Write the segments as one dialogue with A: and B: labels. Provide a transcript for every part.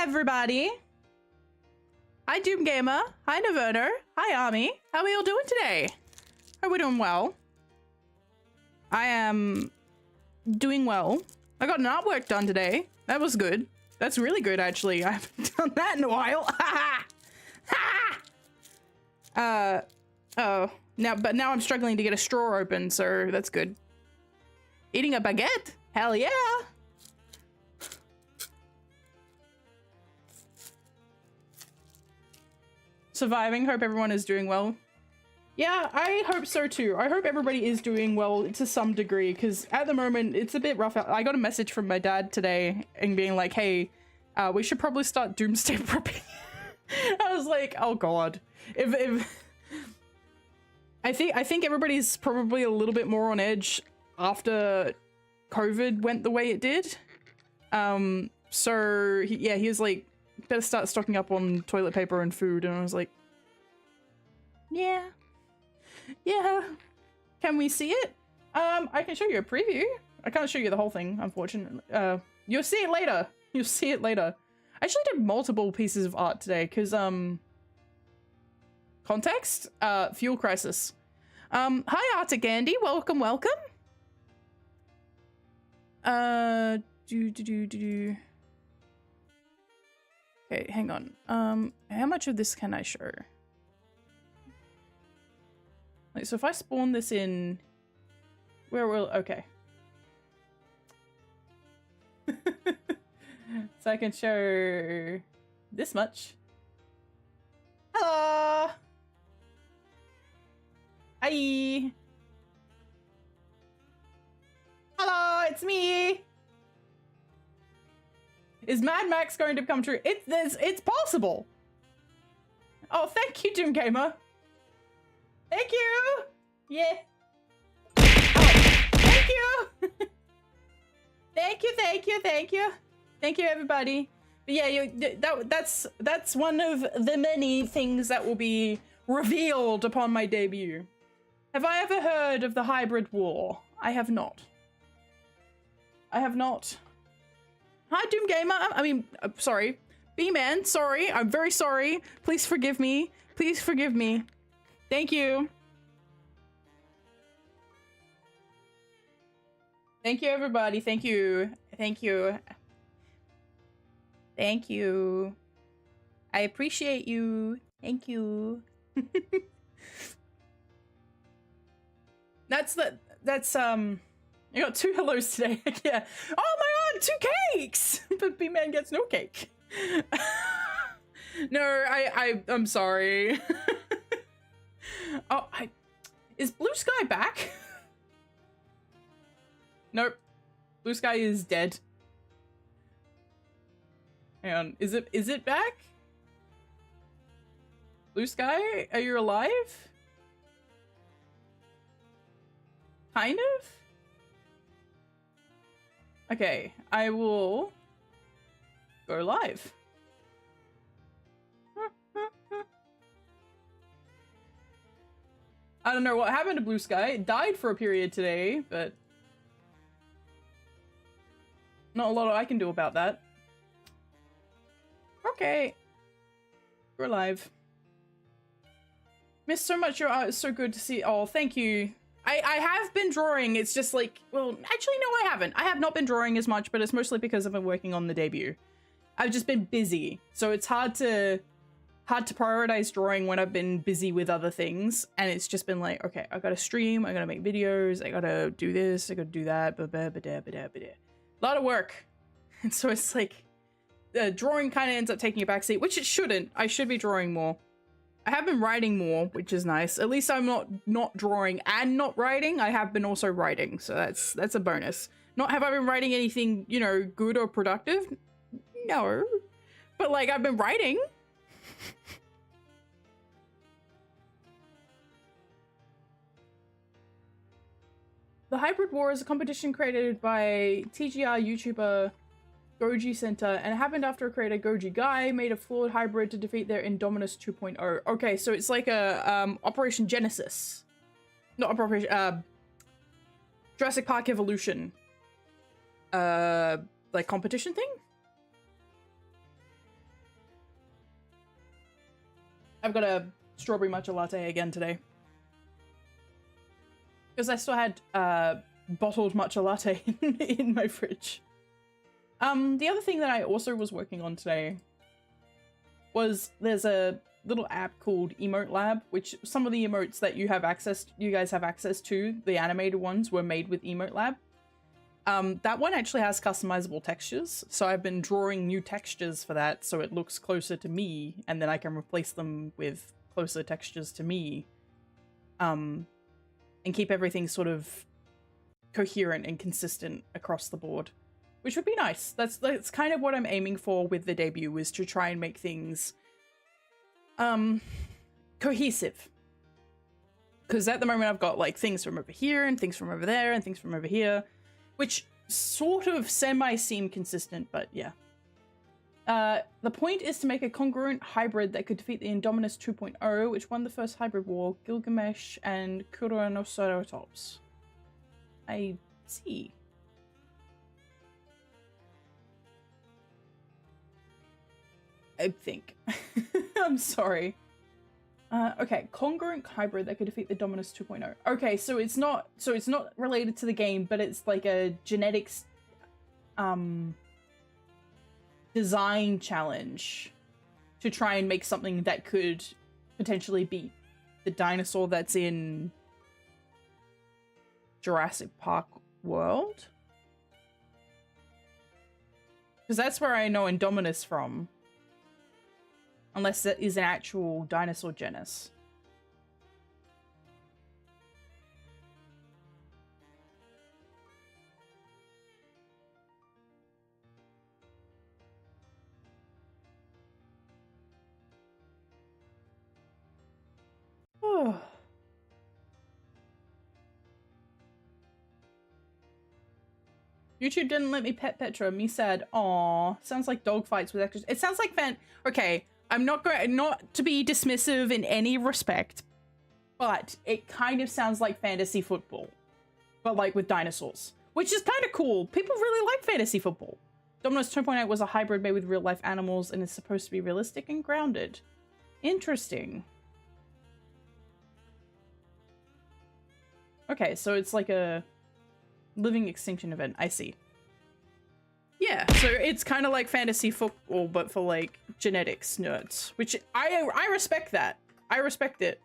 A: everybody. Hi, Doom Gamer. Hi, Naverner. Hi, Army. How are we all doing today? Are we doing well? I am doing well. I got an artwork done today. That was good. That's really good, actually. I haven't done that in a while. Oh. Now I'm struggling to get a straw open, so that's good. Eating a baguette? Hell yeah! Surviving. Hope everyone is doing well. Yeah, I hope so too. I hope everybody is doing well to some degree, because at the moment it's a bit rough. I got a message from my dad today and being like, hey, we should probably start doomsday prepping. I was like, oh god. If I think everybody's probably a little bit more on edge after COVID went the way it did. So he was like, better start stocking up on toilet paper and food, and I was like, yeah. Can we see it? I can show you a preview. I can't show you the whole thing, unfortunately. You'll see it later. You'll see it later. I actually did multiple pieces of art today because context, fuel crisis. Hi Arctic Andy, welcome. Okay, hang on. How much of this can I show? Like, so if I spawn this in, where will, okay. So I can show this much. Hello! Hi! Hello, it's me! Is Mad Max going to become true? It's possible! Oh, thank you, Doom Gamer! Thank you! Yeah. Oh, thank you! Thank you, everybody. But yeah, that's one of the many things that will be revealed upon my debut. Have I ever heard of the hybrid war? I have not. Hi, Doom Gamer. I mean, sorry. B-Man, sorry. I'm very sorry. Please forgive me. Please forgive me. Thank you. Thank you, everybody. Thank you. I appreciate you. Thank you. That's I got 2 hellos today. Yeah. Oh my god, 2 cakes! But B-Man gets no cake. No, I'm sorry. Oh, is Blue Sky back? Nope. Blue Sky is dead. Hang on, is it back? Blue Sky, are you alive? Kind of? Okay, I will go live. I don't know what happened to Blue Sky. It died for a period today, but not a lot I can do about that. Okay. We're live. Missed so much your art. It's so good to see. Oh, thank you. I have been drawing. It's just like, well, actually, no, I haven't. I have not been drawing as much, but it's mostly because I've been working on the debut. I've just been busy. So it's hard to prioritize drawing when I've been busy with other things. And it's just been like, okay, I gotta stream, I gotta make videos, I gotta do this, I gotta do that, a lot of work. And so it's like, drawing kind of ends up taking a backseat, which it shouldn't. I should be drawing more. I have been writing more, which is nice. At least I'm not drawing and not writing. I have been also writing, so that's a bonus. Not have I been writing anything, you know, good or productive? No. But like, I've been writing. The Hybrid War is a competition created by TGR YouTuber Goji Center, and it happened after a creator, Goji Guy, made a flawed hybrid to defeat their Indominus 2.0. Okay, so it's like a Operation Genesis. Not Operation, Jurassic Park Evolution. Like competition thing? I've got a strawberry matcha latte again today. Because I still had bottled matcha latte in my fridge. The other thing that I also was working on today was there's a little app called Emote Lab, which some of the emotes that you guys have access to, the animated ones, were made with Emote Lab. That one actually has customizable textures, so I've been drawing new textures for that so it looks closer to me, and then I can replace them with closer textures to me. And keep everything sort of coherent and consistent across the board, which would be nice. That's kind of what I'm aiming for with the debut, is to try and make things cohesive. Because at the moment I've got like things from over here and things from over there and things from over here, which sort of semi seem consistent, but yeah. The point is to make a congruent hybrid that could defeat the Indominus 2.0, which won the first hybrid war, Gilgamesh and Kuronoceratops. I see. I think. I'm sorry. Okay, congruent hybrid that could defeat the Dominus 2.0. Okay, so it's not related to the game, but it's like a genetics design challenge to try and make something that could potentially beat the dinosaur that's in Jurassic Park World. Because that's where I know Indominus from. Unless it is an actual dinosaur genus. Oh. YouTube didn't let me pet Petra. Me sad. Aw. Sounds like dog fights with extras. It sounds like Okay. I'm not to be dismissive in any respect, but it kind of sounds like fantasy football, but like with dinosaurs, which is kind of cool. People really like fantasy football. Dominus 2.8 was a hybrid made with real life animals and is supposed to be realistic and grounded. Interesting. Okay, so it's like a living extinction event. I see. Yeah, so it's kind of like fantasy football, but for like genetics nerds, which I respect that. I respect it.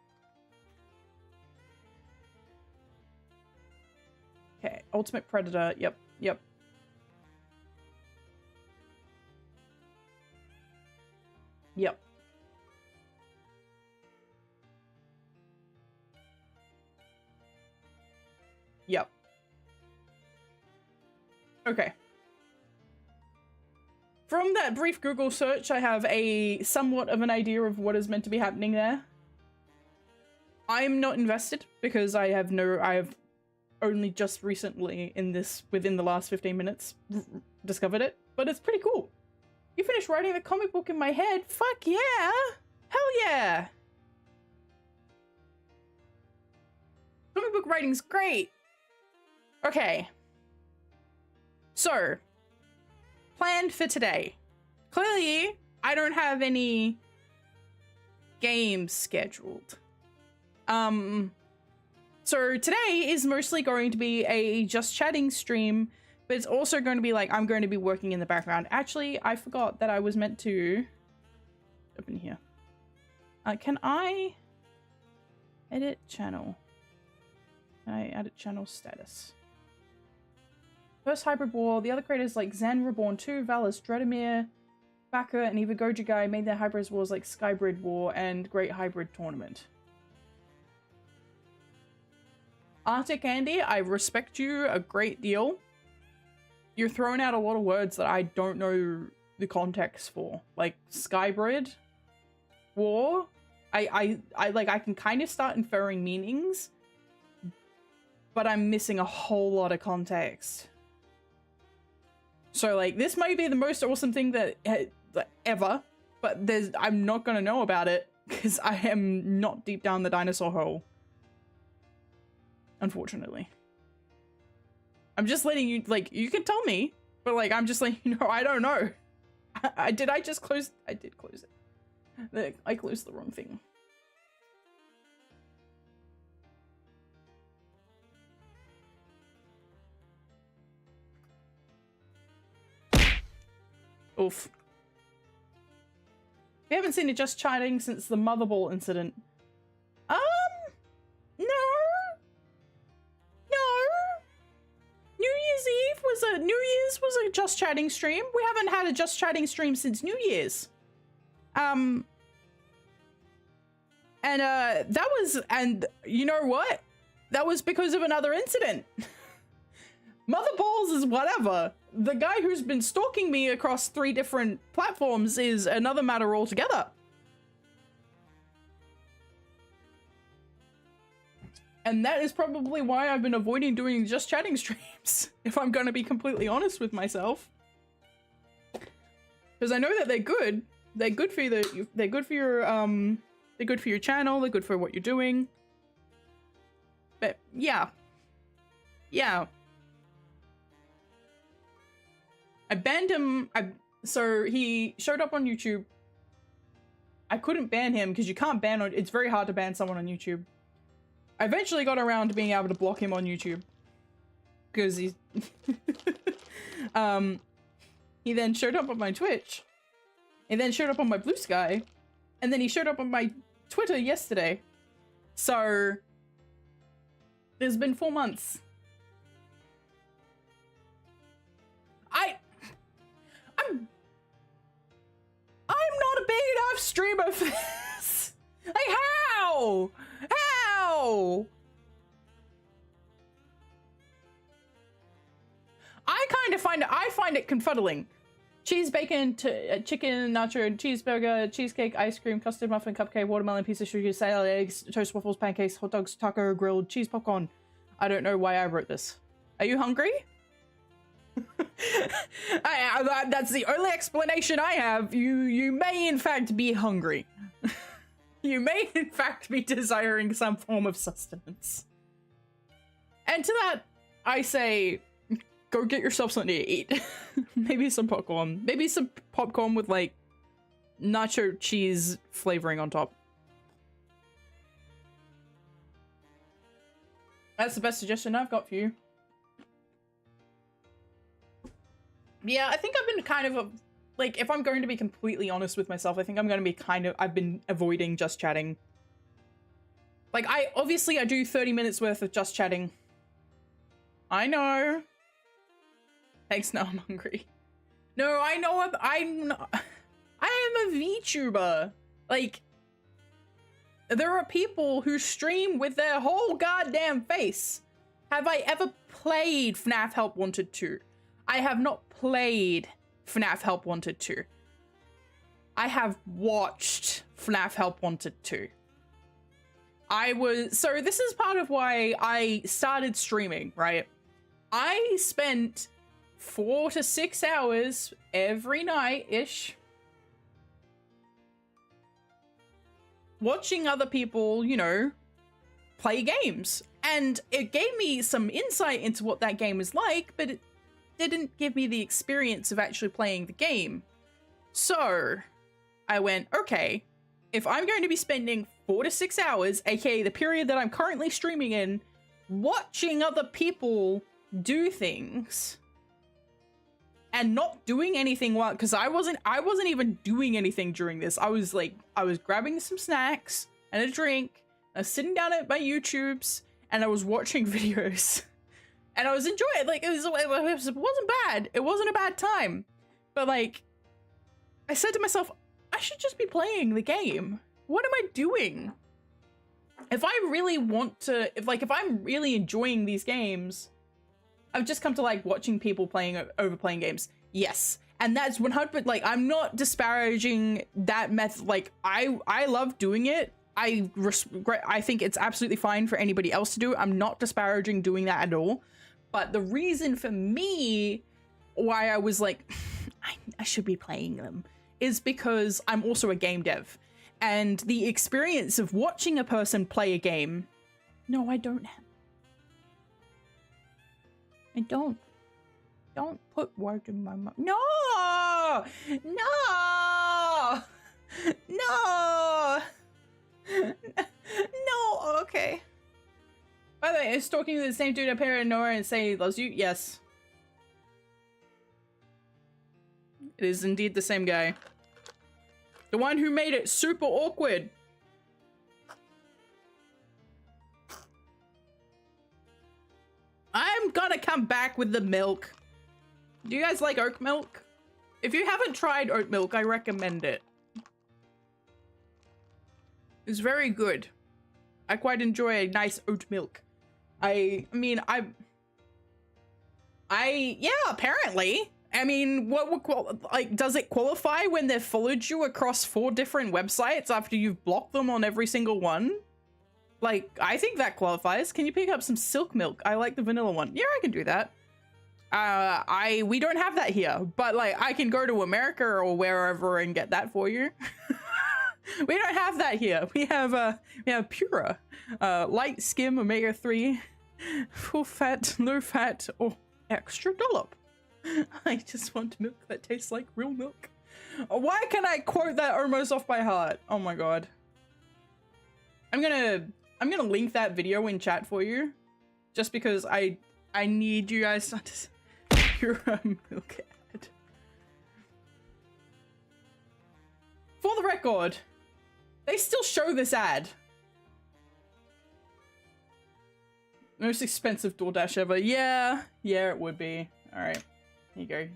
A: Okay, Ultimate Predator. Yep, yep. Yep. Yep. Okay. From that brief Google search, I have a somewhat of an idea of what is meant to be happening there. I'm not invested because I have only just recently within the last 15 minutes, discovered it, but it's pretty cool. You finished writing the comic book in my head? Fuck yeah! Hell yeah! Comic book writing's great! Okay. So, planned for today. Clearly, I don't have any games scheduled. So today is mostly going to be a just chatting stream, but it's also going to be like I'm going to be working in the background. Actually, I forgot that I was meant to open here. Can I edit channel? Can I edit channel status? First Hybrid War, the other creators like Zen Reborn 2, Valus, Dredomir, Backer, and Eva Goja Guy made their Hybrids wars like Skybrid War and Great Hybrid Tournament. Arctic Andy, I respect you a great deal. You're throwing out a lot of words that I don't know the context for. Like Skybrid War, I can kind of start inferring meanings, but I'm missing a whole lot of context. So like this might be the most awesome thing that ever, but I'm not gonna know about it because I am not deep down the dinosaur hole. Unfortunately. I'm just letting you, like, you can tell me, but like I'm just letting you know I don't know. I did close it. I closed the wrong thing. Oof. We haven't seen it just chatting since the mother ball incident. No. No. New Year's was a just chatting stream. We haven't had a just chatting stream since New Year's. And you know what? That was because of another incident. Mother balls is whatever. The guy who's been stalking me across 3 different platforms is another matter altogether. And that is probably why I've been avoiding doing just chatting streams, if I'm going to be completely honest with myself. Because I know that they're good. They're good for you. They're good for your they're good for your channel. They're good for what you're doing. But yeah. Yeah. I banned him. So he showed up on YouTube. I couldn't ban him because you can't ban on. It's very hard to ban someone on YouTube. I eventually got around to being able to block him on YouTube because he's. He then showed up on my Twitch. He then showed up on my Bsky, and then he showed up on my Twitter yesterday. So there's been 4 months. I'm not a big enough streamer for this. Like, how? How? I find it confuddling. Cheese, bacon, chicken, nacho, cheeseburger, cheesecake, ice cream, custard muffin, cupcake, watermelon, piece of sugar, salad, eggs, toast, waffles, pancakes, hot dogs, taco, grilled, cheese, popcorn. I don't know why I wrote this. Are you hungry? That's the only explanation I have. You may in fact be hungry. You may in fact be desiring some form of sustenance. And to that, I say, go get yourself something to eat. Maybe some popcorn. Maybe some popcorn with like nacho cheese flavoring on top. That's the best suggestion I've got for you. Yeah, I think I've been kind of like, if I'm going to be completely honest with myself, I think I'm going to be I've been avoiding just chatting. Like, obviously I do 30 minutes worth of just chatting. I know. Thanks, now I'm hungry. No, I know I am a VTuber. Like, there are people who stream with their whole goddamn face. Have I ever played FNAF Help Wanted 2? I have not played FNAF Help Wanted 2. I have watched FNAF Help Wanted 2. So this is part of why I started streaming, right? I spent 4 to 6 hours every night-ish watching other people, you know, play games. And it gave me some insight into what that game is like, but it didn't give me the experience of actually playing the game. So I went, okay, if I'm going to be spending 4 to 6 hours, aka the period that I'm currently streaming in, watching other people do things and not doing anything while, because I wasn't even doing anything during this. I was grabbing some snacks and a drink. I was sitting down at my YouTubes and I was watching videos. And I was enjoying it. Like, it wasn't bad. It wasn't a bad time. But, like, I said to myself, I should just be playing the game. What am I doing? If I really want to, if I'm really enjoying these games, I've just come to, like, watching people overplaying games. Yes. And that's 100%, like, I'm not disparaging that method. Like, I love doing it. I think it's absolutely fine for anybody else to do. I'm not disparaging doing that at all. But the reason for me why I was like, I should be playing them, is because I'm also a game dev. And the experience of watching a person play a game, no, I don't have. I don't. Don't put words in my mouth. No! No! No! No, okay. By the way, is talking to the same dude appear in nowhere and say he loves you? Yes. It is indeed the same guy. The one who made it super awkward. I'm gonna come back with the milk. Do you guys like oat milk? If you haven't tried oat milk, I recommend it. It's very good. I quite enjoy a nice oat milk. Yeah, apparently. I mean, what would does it qualify when they've followed you across 4 different websites after you've blocked them on every single one? Like, I think that qualifies. Can you pick up some silk milk? I like the vanilla one. Yeah, I can do that. We don't have that here, but like, I can go to America or wherever and get that for you. We don't have that here. We have Pura, light skim omega-3, full fat, low fat, or extra dollop. I just want milk that tastes like real milk. Why can I quote that almost off by heart? Oh my god. I'm gonna link that video in chat for you, just because I need you guys to hear a milk ad. For the record, they still show this ad. Most expensive DoorDash ever. Yeah, it would be. All right, here you go.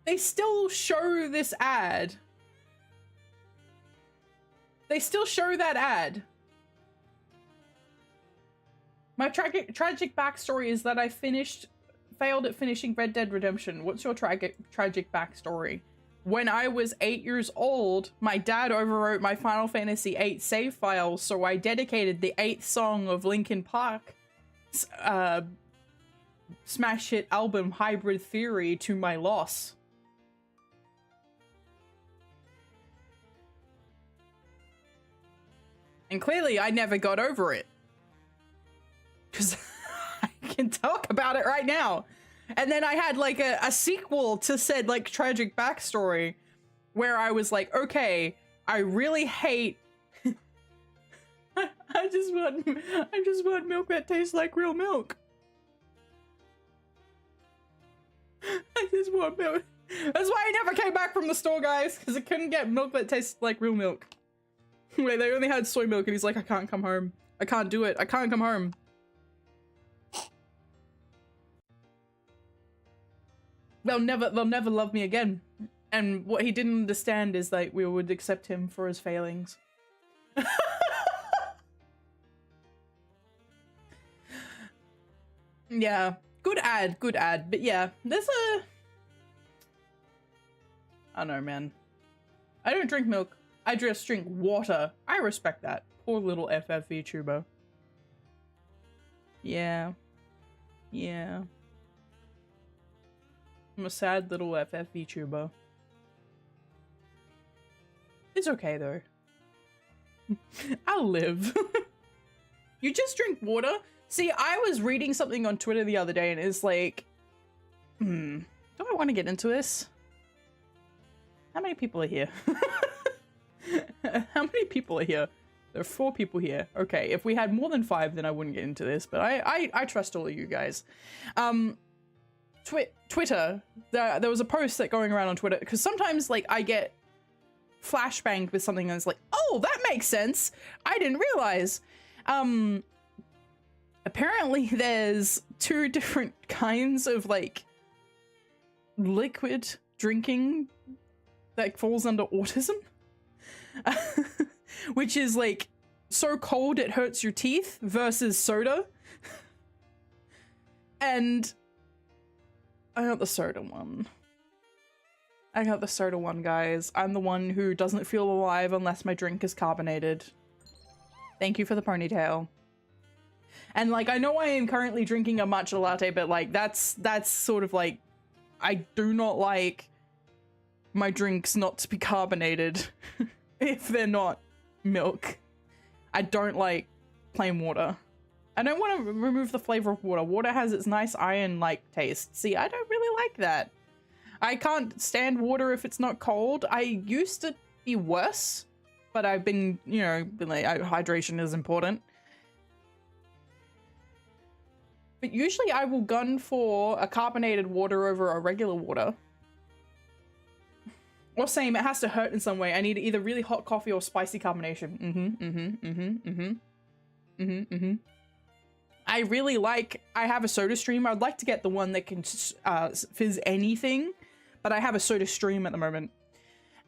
A: They still show this ad. They still show that ad. My tragic backstory is that I failed at finishing Red Dead Redemption. What's your tragic backstory? When I was 8 years old, my dad overwrote my Final Fantasy VIII save file, so I dedicated the 8th song of Linkin Park smash hit album Hybrid Theory to my loss. And clearly I never got over it. Because I can talk about it right now. And then I had like a sequel to said like tragic backstory where I was like, okay, I really hate I just want milk that tastes like real milk. I just want milk. That's why I never came back from the store, guys, because I couldn't get milk that tastes like real milk. Wait, they only had soy milk, and he's like, I can't come home. I can't do it. I can't come home. They'll never love me again. And what he didn't understand is that we would accept him for his failings. Yeah, good ad. But yeah, there's a... I don't know, man. I don't drink milk. I just drink water. I respect that. Poor little FF VTuber. Yeah. I'm a sad little FF VTuber. It's okay though. I'll live. You just drink water? See, I was reading something on Twitter the other day and it's like, do I want to get into this? How many people are here? How many people are here? There are 4 people here. Okay, if we had more than 5, then I wouldn't get into this, but I trust all of you guys. Twitter, there was a post that going around on Twitter, because sometimes, like, I get flashbanged with something that's like, oh, that makes sense! I didn't realize! Apparently there's 2 different kinds of, like, liquid drinking that falls under autism. Which is like so cold it hurts your teeth versus soda. And I got the soda one. Guys. I'm the one who doesn't feel alive unless my drink is carbonated. Thank you for the ponytail. And like, I know I am currently drinking a matcha latte, but like, that's sort of like, I do not like my drinks not to be carbonated if they're not milk. I don't like plain water. I don't want to remove the flavor of water. Water has its nice iron-like taste. See, I don't really like that. I can't stand water if it's not cold. I used to be worse, but I've been, you know, like, hydration is important. But usually I will gun for a carbonated water over a regular water. Or same, it has to hurt in some way. I need either really hot coffee or spicy combination. I really like, I have a soda stream. I'd like to get the one that can fizz anything, but I have a soda stream at the moment.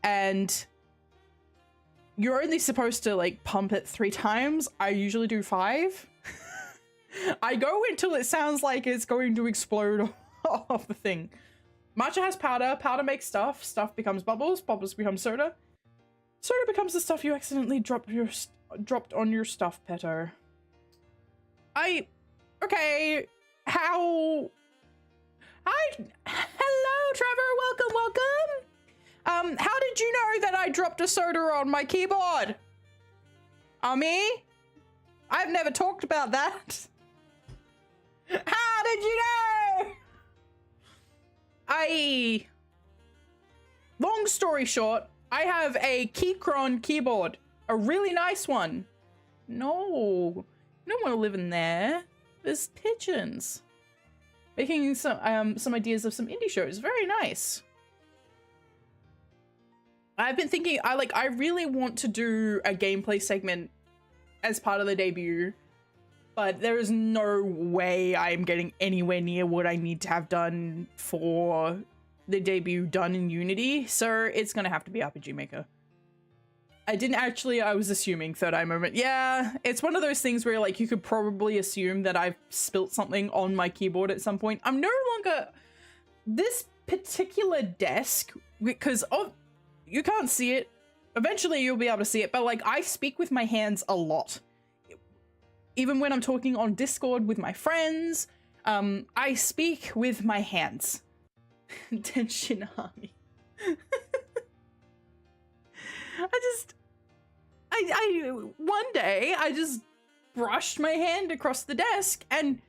A: And you're only supposed to like pump it 3 times. I usually do 5. I go until it sounds like it's going to explode off the thing. Matcha has powder. Powder makes stuff. Stuff becomes bubbles. Bubbles become soda. Soda becomes the stuff you accidentally dropped on your stuff, Peto. Okay. How? Hi. Hello, Trevor. Welcome. How did you know that I dropped a soda on my keyboard? Me? I've never talked about that. How did you know? Long story short, I have a Keychron keyboard, a really nice one. No, you don't want to live in there. There's pigeons. Making some ideas of some indie shows. Very nice. I've been thinking, I really want to do a gameplay segment as part of the debut, but there is no way I'm getting anywhere near what I need to have done for the debut done in Unity, so it's gonna have to be RPG Maker. I was assuming third eye moment. Yeah, it's one of those things where like you could probably assume that I've spilt something on my keyboard at some point. I'm no longer this particular desk, because you can't see it. Eventually you'll be able to see it, but like I speak with my hands a lot. Even when I'm talking on Discord with my friends, I speak with my hands. Tenshin Army. One day I just brushed my hand across the desk and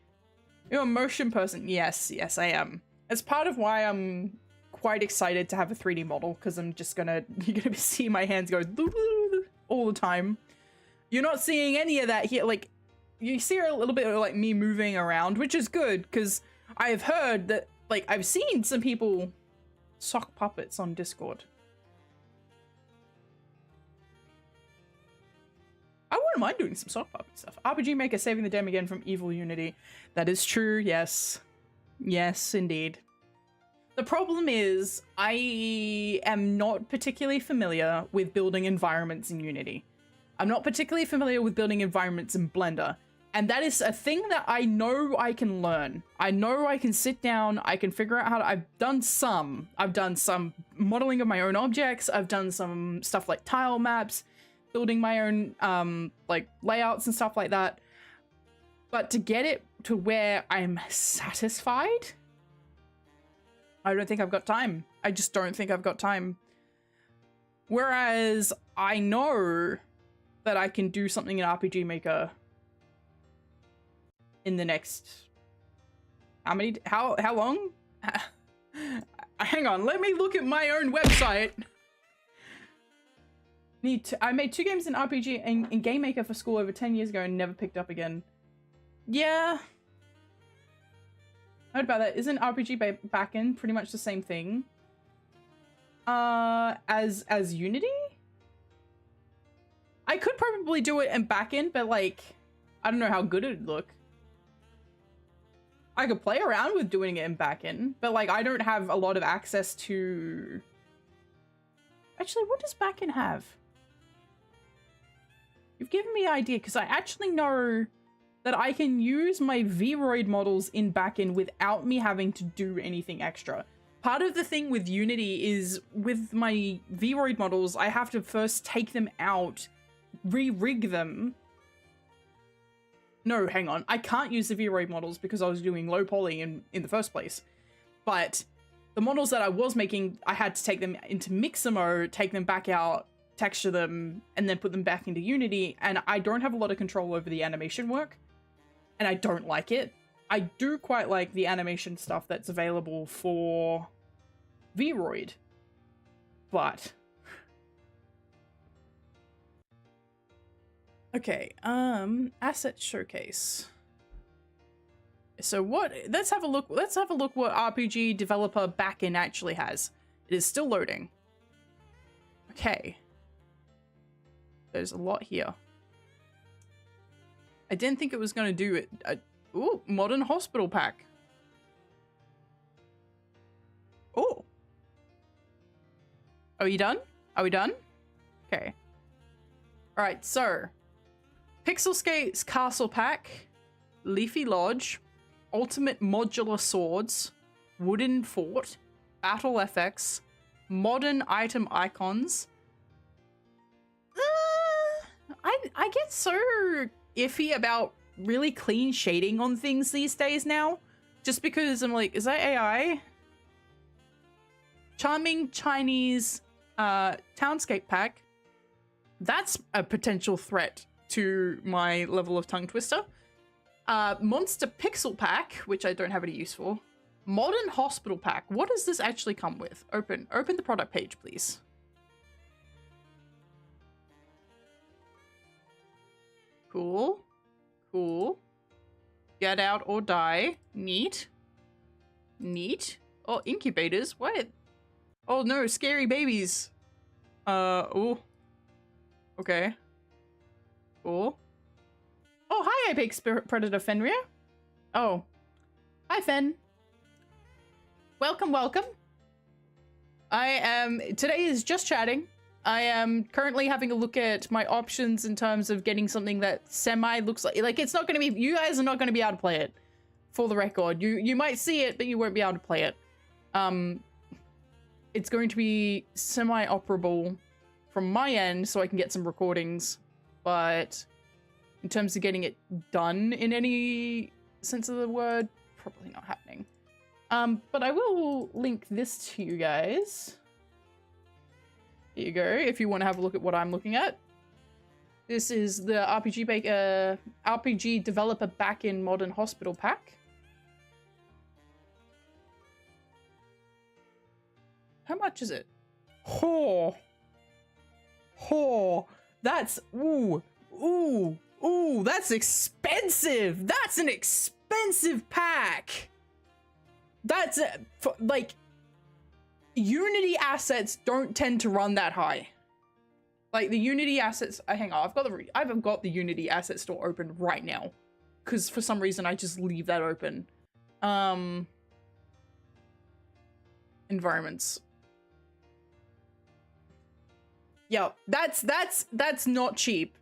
A: you're a motion person. Yes, I am. It's part of why I'm quite excited to have a 3D model, because you're gonna see my hands go all the time. You're not seeing any of that here. Like, you see a little bit of like me moving around, which is good, because I've heard that, like, I've seen some people sock puppets on Discord. I wouldn't mind doing some sock puppet stuff. RPG Maker saving the dem again from evil Unity. That is true, yes. Yes, indeed. The problem is, I am not particularly familiar with building environments in Unity. I'm not particularly familiar with building environments in Blender. And that is a thing that I know I can learn. I know I can sit down, I can figure out how to, I've done some modeling of my own objects, I've done some stuff like tile maps, building my own like layouts and stuff like that. But to get it to where I'm satisfied, I don't think I've got time. I just don't think I've got time. Whereas I know that I can do something in RPG Maker in the next how long? Hang on, let me look at my own website. I made 2 games in RPG in Game Maker for school over 10 years ago and never picked up again. Yeah. I heard about that. Isn't RPG backend pretty much the same thing? As Unity? I could probably do it in backend, but like, I don't know how good it'd look. I could play around with doing it in backend, but like, I don't have a lot of access to... Actually, what does backend have? You've given me an idea, because I actually know that I can use my Vroid models in backend without me having to do anything extra. Part of the thing with Unity is, with my Vroid models, I have to first take them out, re-rig them, No, hang on. I can't use the Vroid models because I was doing low poly in the first place. But the models that I was making, I had to take them into Mixamo, take them back out, texture them, and then put them back into Unity. And I don't have a lot of control over the animation work. And I don't like it. I do quite like the animation stuff that's available for Vroid. But... okay, asset showcase. So let's have a look what RPG developer backend actually has. It is still loading. Okay. There's a lot here. I didn't think it was going to do it. Ooh, modern hospital pack. Oh. Are we done? Are we done? Okay. All right, so Pixelscape's Castle Pack, Leafy Lodge, Ultimate Modular Swords, Wooden Fort, Battle FX, Modern Item Icons. I get so iffy about really clean shading on things these days now, just because I'm like, is that AI? Charming Chinese Townscape Pack. That's a potential threat to my level of tongue twister. Monster Pixel Pack, which I don't have any use for. Modern Hospital Pack. What does this actually come with? Open the product page, please. Cool. Cool. Get out or die. Neat. Neat. Oh, incubators. What? Oh no, scary babies. Oh. Okay. Cool. Oh, hi, Apex Predator Fenrir. Oh. Hi, Fen. Welcome, welcome. Today is just chatting. I am currently having a look at my options in terms of getting something that semi looks like it's not going to be, you guys are not going to be able to play it, for the record. You might see it, but you won't be able to play it. It's going to be semi-operable from my end so I can get some recordings, but in terms of getting it done in any sense of the word, probably not happening. But I will link this to you guys. Here you go, if you want to have a look at what I'm looking at. This is the RPG developer back in Modern Hospital Pack. How much is it? Oh, that's, ooh, that's expensive. That's an expensive pack. That's like, Unity assets don't tend to run that high. Like the Unity assets, hang on, I've got the Unity asset store open right now, because for some reason I just leave that open. Environments. Yeah, that's not cheap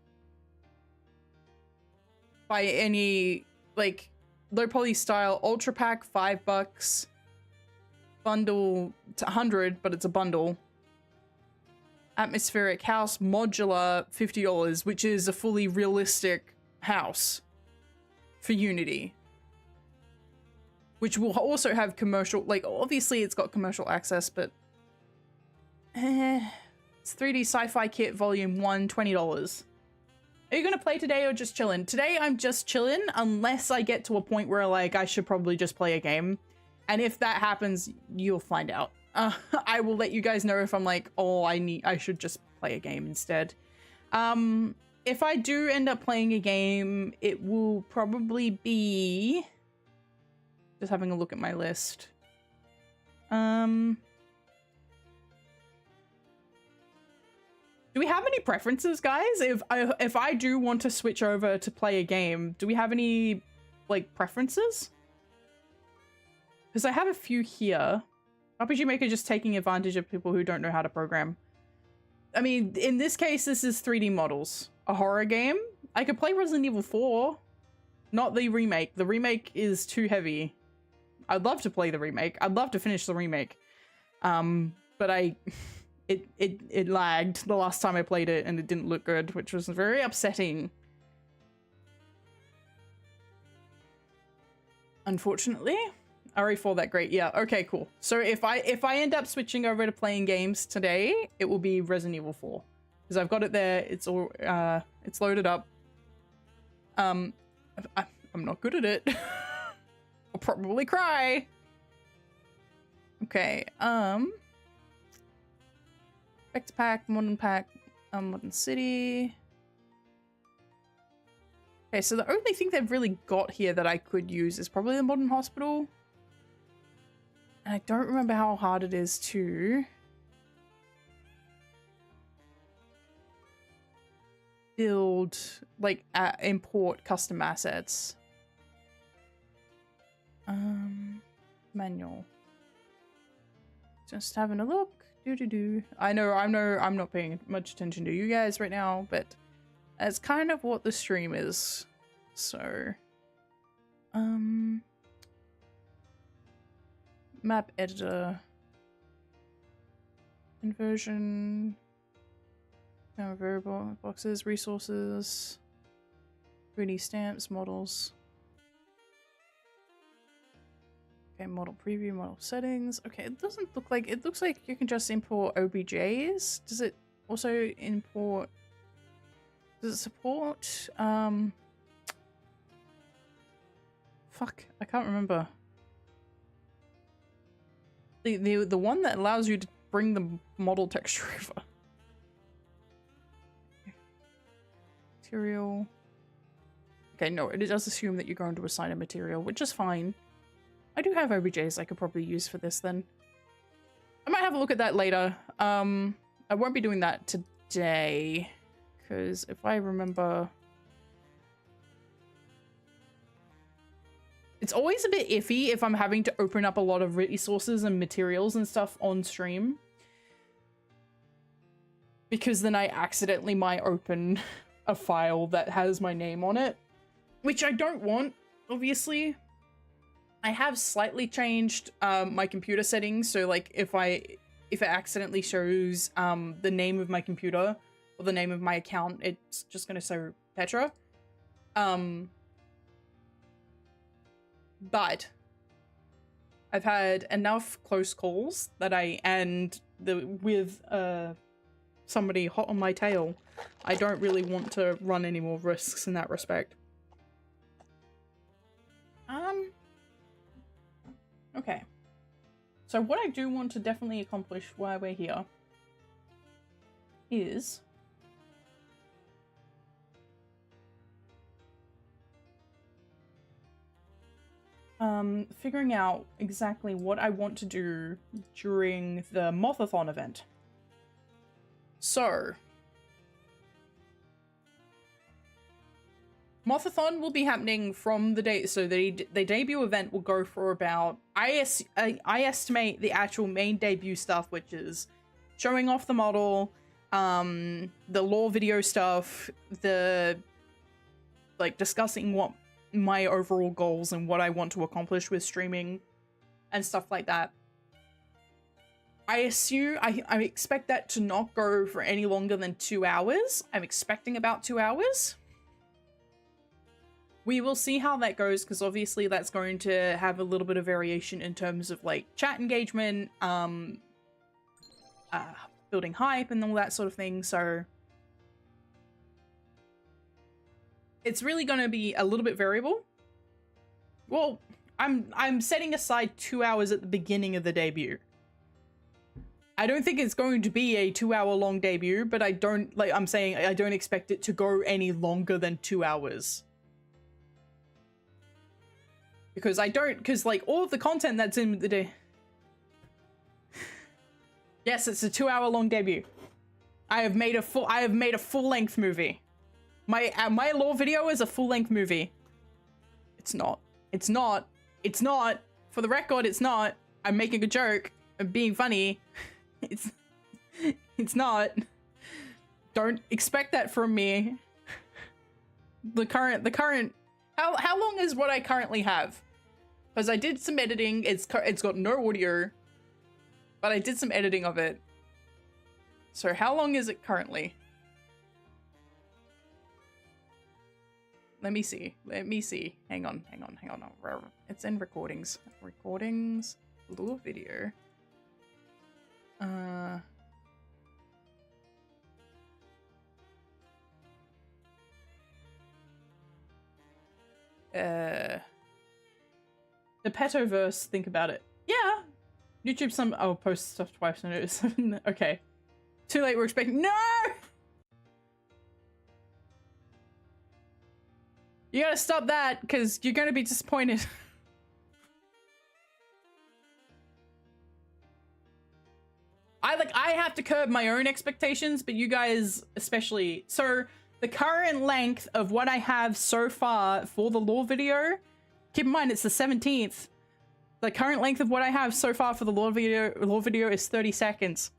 A: by any, like, low poly style ultra pack, $5. Bundle to 100, but it's a bundle. Atmospheric house modular, $50, which is a fully realistic house for Unity, which will also have commercial, like, obviously it's got commercial access, but it's 3D Sci-Fi Kit Volume 1, $20. Are you gonna play today or just chilling? Today I'm just chilling, unless I get to a point where, like, I should probably just play a game. And if that happens, you'll find out. I will let you guys know if I'm like, oh, I should just play a game instead. If I do end up playing a game, it will probably be... just having a look at my list. Do we have any preferences, guys? If I do want to switch over to play a game, do we have any, like, preferences? Because I have a few here. RPG Maker just taking advantage of people who don't know how to program. I mean, in this case, this is 3D models. A horror game? I could play Resident Evil 4. Not the remake. The remake is too heavy. I'd love to play the remake. I'd love to finish the remake. But it lagged the last time I played it and it didn't look good, which was very upsetting. Unfortunately. RE4 that great. Yeah, okay, cool. So if I end up switching over to playing games today, it will be Resident Evil 4. Because I've got it there, it's all it's loaded up. I'm not good at it. I'll probably cry. Okay, Vector Pack, Modern City. Okay, so the only thing they've really got here that I could use is probably the Modern Hospital. And I don't remember how hard it is to build, like, import custom assets. Manual. Just having a look. I know I'm not paying much attention to you guys right now, but that's kind of what the stream is. So, map editor, inversion, variable boxes, resources, 3D stamps, models. Okay, model preview, model settings. Okay, it doesn't look like, it looks like you can just import OBJs. Does it also import, does it support, fuck, I can't remember. The one that allows you to bring the model texture over. Material. Okay, no, it does assume that you're going to assign a material, which is fine. I do have OBJs I could probably use for this then. I might have a look at that later. I won't be doing that today, because if I remember... It's always a bit iffy if I'm having to open up a lot of resources and materials and stuff on stream. Because then I accidentally might open a file that has my name on it. Which I don't want, obviously. I have slightly changed my computer settings, so like if it accidentally shows the name of my computer or the name of my account, it's just gonna say Petra. But I've had enough close calls that with somebody hot on my tail, I don't really want to run any more risks in that respect. Okay. So what I do want to definitely accomplish while we're here is figuring out exactly what I want to do during the Mothathon event. So, Mothathon will be happening from the day, so the debut event will go for about, I estimate the actual main debut stuff, which is showing off the model, the lore video stuff, the, like, discussing what my overall goals and what I want to accomplish with streaming and stuff like that. I assume, I expect that to not go for any longer than 2 hours. I'm expecting about 2 hours. We will see how that goes, because obviously that's going to have a little bit of variation in terms of like chat engagement, building hype and all that sort of thing. So it's really going to be a little bit variable. Well, I'm setting aside 2 hours at the beginning of the debut. I don't think it's going to be a 2 hour long debut, but I don't, like I'm saying, I don't expect it to go any longer than 2 hours. Because like all of the content that's in the day. Yes, it's a 2 hour long debut. I have made a full length movie. My lore video is a full length movie. It's not. It's not. It's not. For the record, it's not. I'm making a joke. I'm being funny. It's not. Don't expect that from me. The current how long is what I currently have? Because I did some editing. It's got no audio, but I did some editing of it. So how long is it currently? Let me see. Let me see. Hang on. It's in recordings. Recordings. Little video. The Petoverse, think about it. Yeah. YouTube I'll post stuff twice notice. Okay. Too late, we're expecting. No! You gotta stop that, because you're gonna be disappointed. I have to curb my own expectations, but you guys especially. So the current length of what I have so far for the lore video, keep in mind it's the 17th. The current length of what I have so far for the lore video is 30 seconds.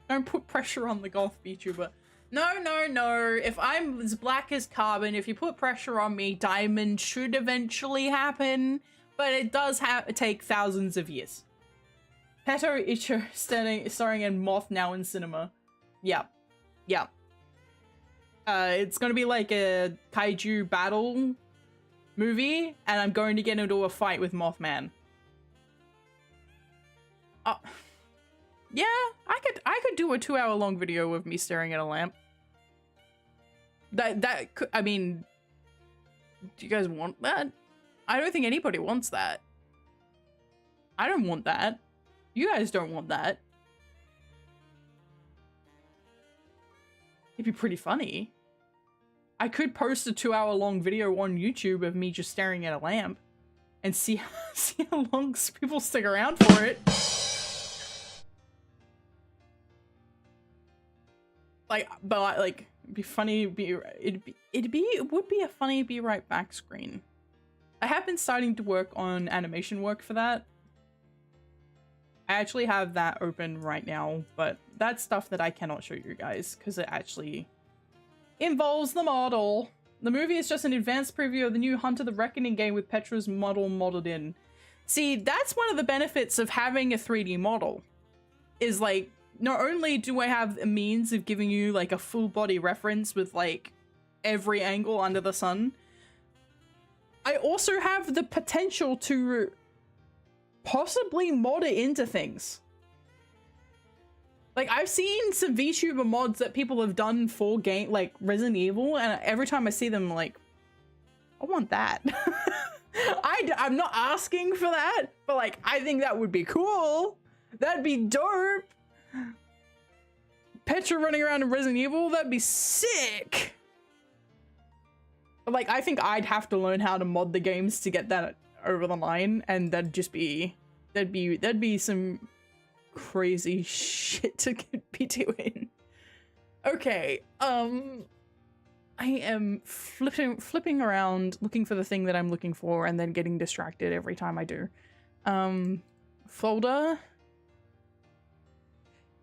A: Don't put pressure on the golf VTuber. No. If I'm as black as carbon, if you put pressure on me, diamond should eventually happen, but it does take thousands of years. PetraIchoria starring in Moth now in cinema. Yeah. It's gonna be like a kaiju battle movie, and I'm going to get into a fight with Mothman. Yeah, I could do a 2-hour-long video of me staring at a lamp. I mean, do you guys want that? I don't think anybody wants that. I don't want that. You guys don't want that. It'd be pretty funny. I could post a 2-hour-long video on YouTube of me just staring at a lamp and see how long people stick around for it. It'd be funny. It would be a funny be right back screen. I have been starting to work on animation work for that. I actually have that open right now, but that's stuff that I cannot show you guys because it actually involves the model. The movie is just an advanced preview of the new Hunter the Reckoning game with Petra's model modeled in. See, that's one of the benefits of having a 3D model. Is like, not only do I have a means of giving you like a full body reference with like every angle under the sun, I also have the potential to possibly mod it into things. Like, I've seen some VTuber mods that people have done for game, like Resident Evil, and every time I see them, I'm like, I want that. I'm not asking for that, but like, I think that would be cool. That'd be dope. Petra running around in Resident Evil, that'd be sick. But like, I think I'd have to learn how to mod the games to get that over the line, and that'd be some crazy shit to be doing. Okay, I am flipping around looking for the thing that I'm looking for and then getting distracted every time I do. Folder,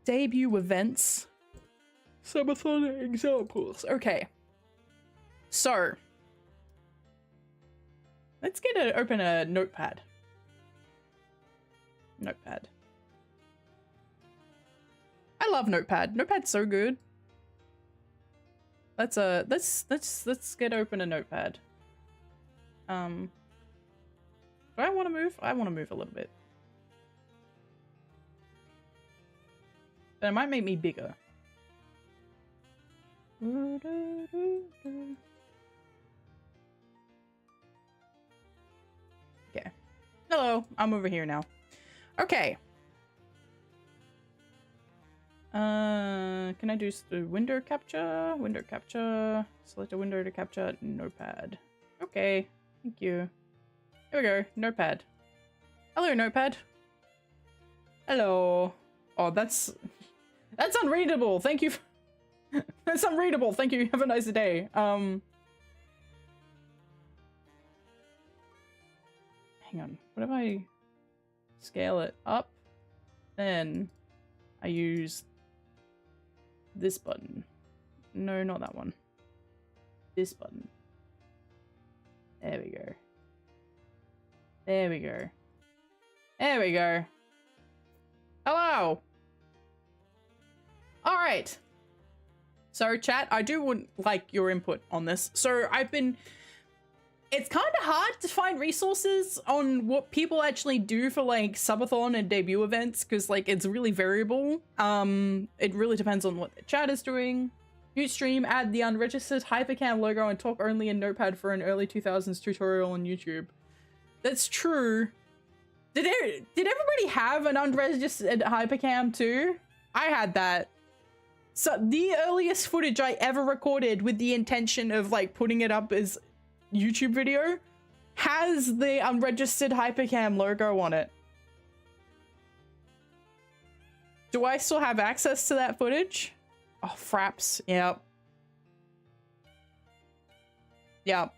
A: debut events, subathon examples. Okay, so let's open a notepad. I love Notepad. Notepad's so good. Let's get open a Notepad. Do I want to move? I want to move a little bit. But it might make me bigger. Okay. Hello, I'm over here now. Okay. Can I do window capture? Window capture. Select a window to capture Notepad. Okay, thank you. Here we go, Notepad. Hello, Notepad. Hello. Oh, that's unreadable. Thank you. That's unreadable. Thank you. Have a nice day. Hang on. What if I scale it up? Then I use this button. No, not that one. This button. There we go. There we go. There we go. Hello! Alright. So chat, I would like your input on this. So it's kind of hard to find resources on what people actually do for like subathon and debut events because like it's really variable. It really depends on what the chat is doing. Mute stream, add the unregistered hypercam logo and talk only in Notepad for an early 2000s tutorial on YouTube. That's true. Did everybody have an unregistered hypercam too? I had that. So the earliest footage I ever recorded with the intention of like putting it up as YouTube video has the unregistered hypercam logo on it. Do I still have access to that footage? Oh, fraps. Yep. Yep.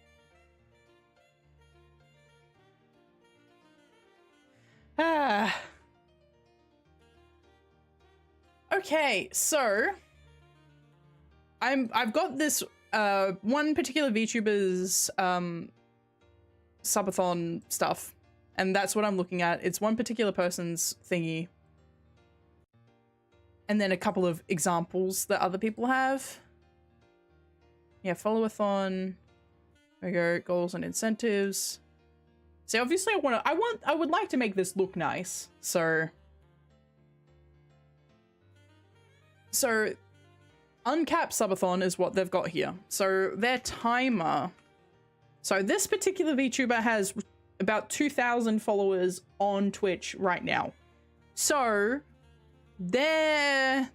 A: Ah. Okay, so I've got this one particular VTuber's subathon stuff, and that's what I'm looking at. It's one particular person's thingy. And then a couple of examples that other people have. Yeah, follow-a-thon. There we go, goals and incentives. See, obviously I would like to make this look nice. So uncapped subathon is what they've got here. So their timer. So this particular VTuber has about 2,000 followers on Twitch right now. So their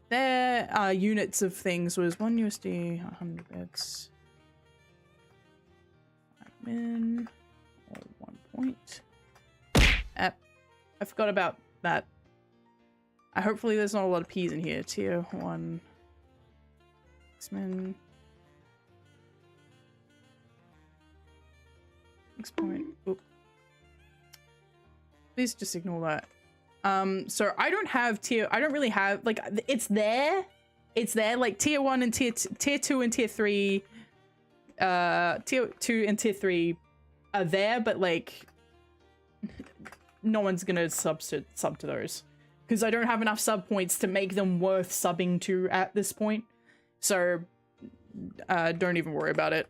A: units of things was 1 USD, 100 bits. Min or 1 point. I forgot about that. Hopefully there's not a lot of P's in here. Tier 1. X-Men. X point. Oop. Please just ignore that. So I don't really have, like, it's there, like tier 1 and tier 2 and tier 3, tier 2 and tier 3 are there, but like, no one's gonna sub to those, because I don't have enough sub points to make them worth subbing to at this point, so, don't even worry about it.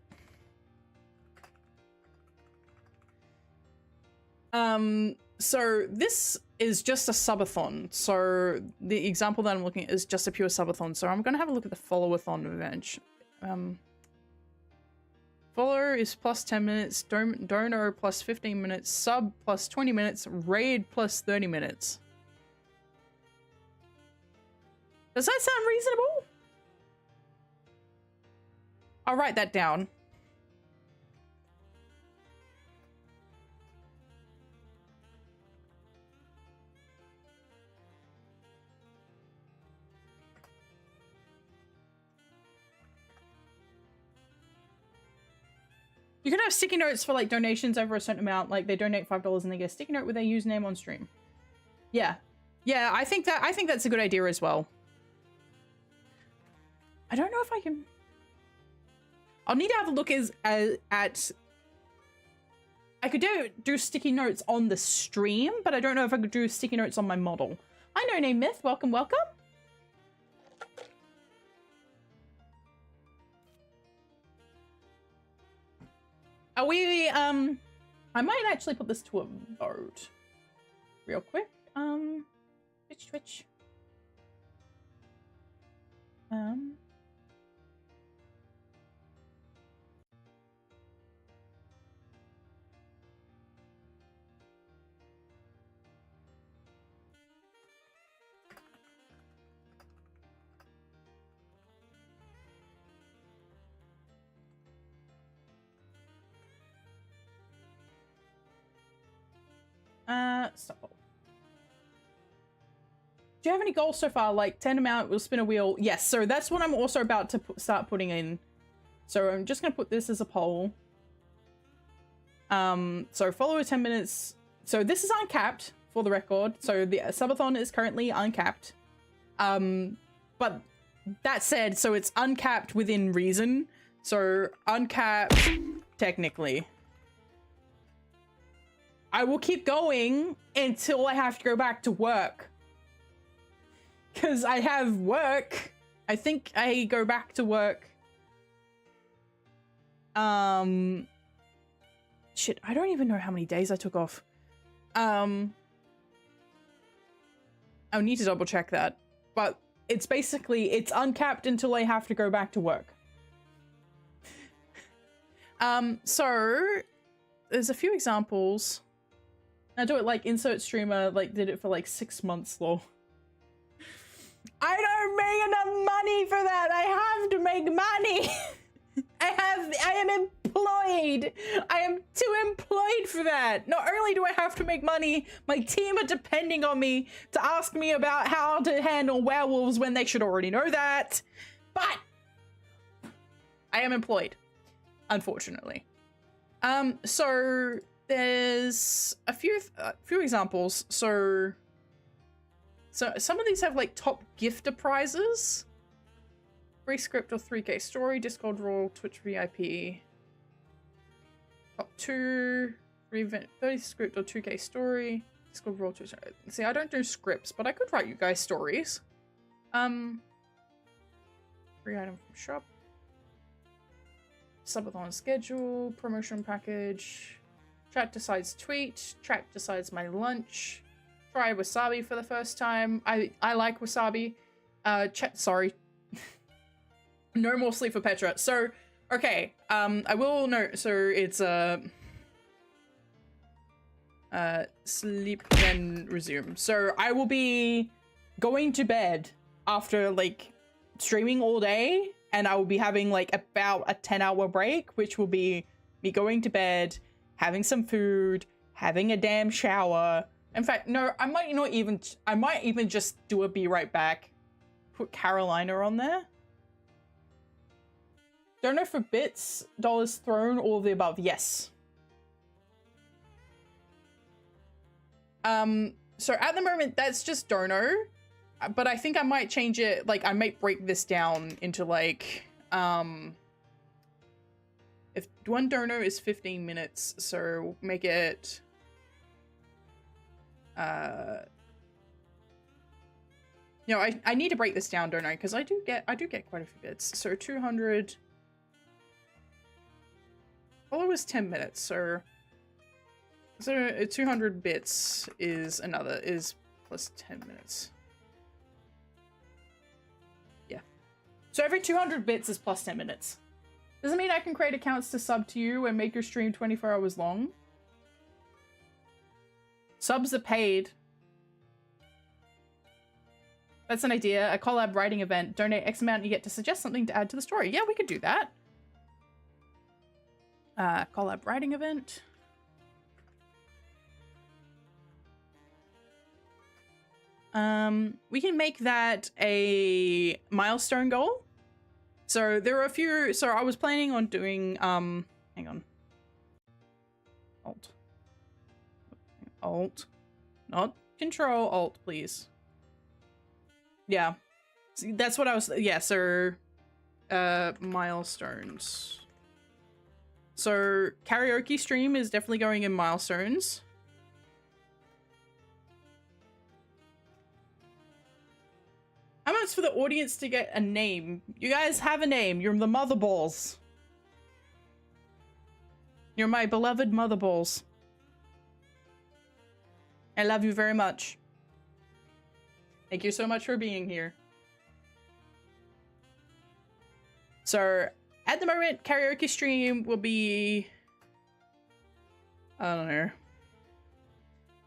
A: So this is just a subathon. So the example that I'm looking at is just a pure subathon. So I'm going to have a look at the follow-a-thon event. Follow is plus 10 minutes, donor plus 15 minutes, sub plus 20 minutes, raid plus 30 minutes. Does that sound reasonable? I'll write that down. You can have sticky notes for like donations over a certain amount, like they donate $5 and they get a sticky note with their username on stream. Yeah. Yeah, I think that's a good idea as well. I don't know if I can. I'll need to have a look at I could do sticky notes on the stream, but I don't know if I could do sticky notes on my model. Hi, No Name Myth. Welcome, welcome. Are we, I might actually put this to a vote real quick. Twitch. Stop. Do you have any goals so far? Like 10 amount, we'll spin a wheel. Yes, so that's what I'm also about to start putting in. So I'm just going to put this as a poll. So follow 10 minutes. So this is uncapped for the record. So the subathon is currently uncapped. But that said, so it's uncapped within reason. So uncapped technically. I will keep going until I have to go back to work. Because I have work I think I go back to work. Shit, I don't even know how many days I took off. I'll need to double check that. But it's basically, it's uncapped until I have to go back to work. So there's a few examples. I do it like insert streamer, like did it for like 6 months, lol. I don't make enough money for that. I have to make money. I am employed. I am too employed for that. Not only do I have to make money, my team are depending on me to ask me about how to handle werewolves when they should already know that. But I am employed, unfortunately. So there's a few examples. So some of these have like top gifter prizes. Free script or 3K story, Discord role, Twitch VIP. Top 2, 30 script or 2K story, Discord role, Twitch. See, I don't do scripts, but I could write you guys stories. Free item from shop. Subathon schedule, promotion package. Chat decides tweet, chat decides my lunch. Try wasabi for the first time. I like wasabi. Chat, sorry. No more sleep for Petra. So, okay, I will note, so it's, sleep then resume. So I will be going to bed after, like, streaming all day, and I will be having, like, about a 10-hour break, which will be me going to bed, having some food, having a damn shower. In fact, no, I might even just do a be right back. Put Carolina on there. Don't know for bits, dollars thrown, all of the above. Yes. So at the moment, that's just dono. But I think I might change it, like, I might break this down into, like, if one dono is 15 minutes, so make it, you know, I need to break this down, don't I? Because I do get quite a few bits. So 200... Well, it was 10 minutes, so 200 bits is plus 10 minutes. Yeah. So every 200 bits is plus 10 minutes. Doesn't mean I can create accounts to sub to you and make your stream 24 hours long. Subs are paid. That's an idea. A collab writing event. Donate X amount and you get to suggest something to add to the story. Yeah, we could do that. Collab writing event. We can make that a milestone goal. So there are a few, so I was planning on doing, hang on. Alt. Not Control, Alt, please. Yeah. See, that's what I was, yeah, so, milestones. So karaoke stream is definitely going in milestones. How much for the audience to get a name? You guys have a name. You're the mother balls. You're my beloved mother balls. I love you very much. Thank you so much for being here. So at the moment, karaoke stream will be, I don't know.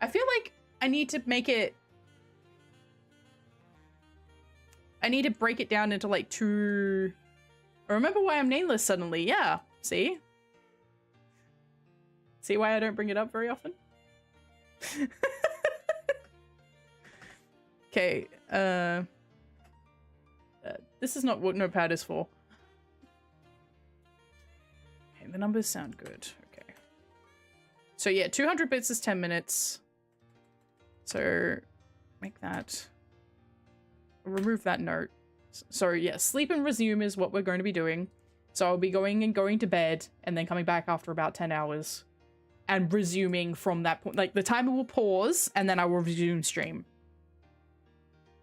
A: I feel like I need to make it, I need to break it down into like two, remember why I'm nameless suddenly. Yeah, see? See why I don't bring it up very often? Okay, this is not what Notepad is for. Okay, the numbers sound good. Okay. So yeah, 200 bits is 10 minutes. So make that, remove that note. So yeah, sleep and resume is what we're going to be doing. So I'll be going to bed and then coming back after about 10 hours and resuming from that point. Like the timer will pause and then I will resume stream.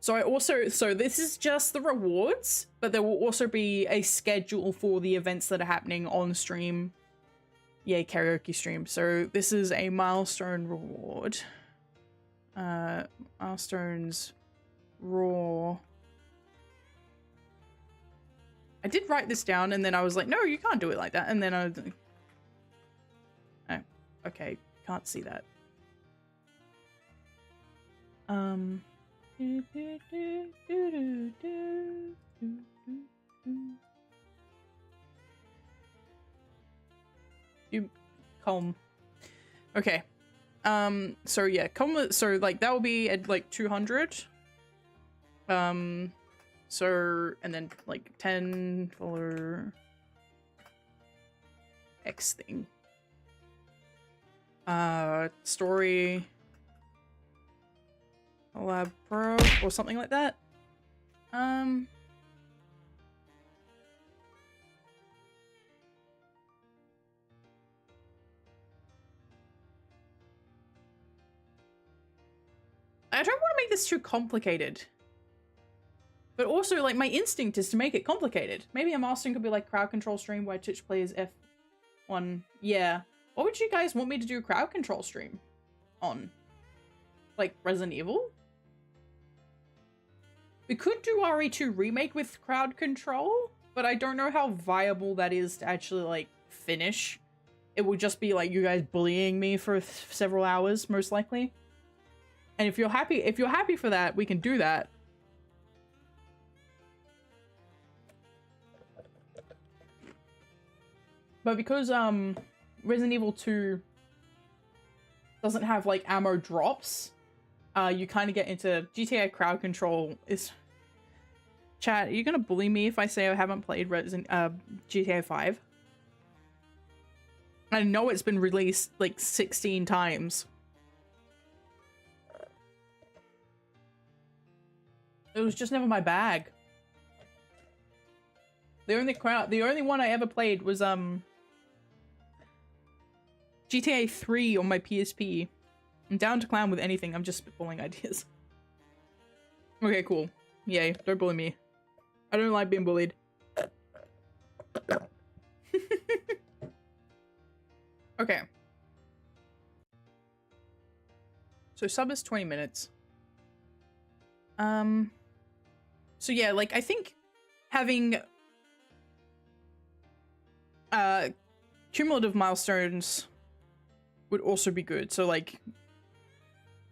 A: So this is just the rewards, but there will also be a schedule for the events that are happening on stream. Yay, karaoke stream. So this is a milestone reward. Milestones raw. I did write this down and then I was like, no, you can't do it like that. And then I was like, oh, okay, can't see that. You calm. Okay. So yeah, so like that will be at like 200. So, and then like 10 follower X thing. Story collab pro or something like that. I don't want to make this too complicated. But also, like, my instinct is to make it complicated. Maybe a milestone could be like crowd control stream where Twitch plays F1. Yeah. What would you guys want me to do crowd control stream on? Like Resident Evil? We could do RE2 remake with crowd control, but I don't know how viable that is to actually like finish. It will just be like you guys bullying me for several hours, most likely. And if you're happy for that, we can do that. But because Resident Evil 2 doesn't have like ammo drops, you kind of get into GTA crowd control is... Chat, are you gonna bully me if I say I haven't played GTA 5? I know it's been released like 16 times. It was just never my bag. The only one I ever played was GTA 3 on my PSP. I'm down to clown with anything. I'm just spitballing ideas. Okay, cool. Yay, don't bully me. I don't like being bullied. Okay. So sub is 20 minutes. So yeah, like I think having cumulative milestones would also be good. So like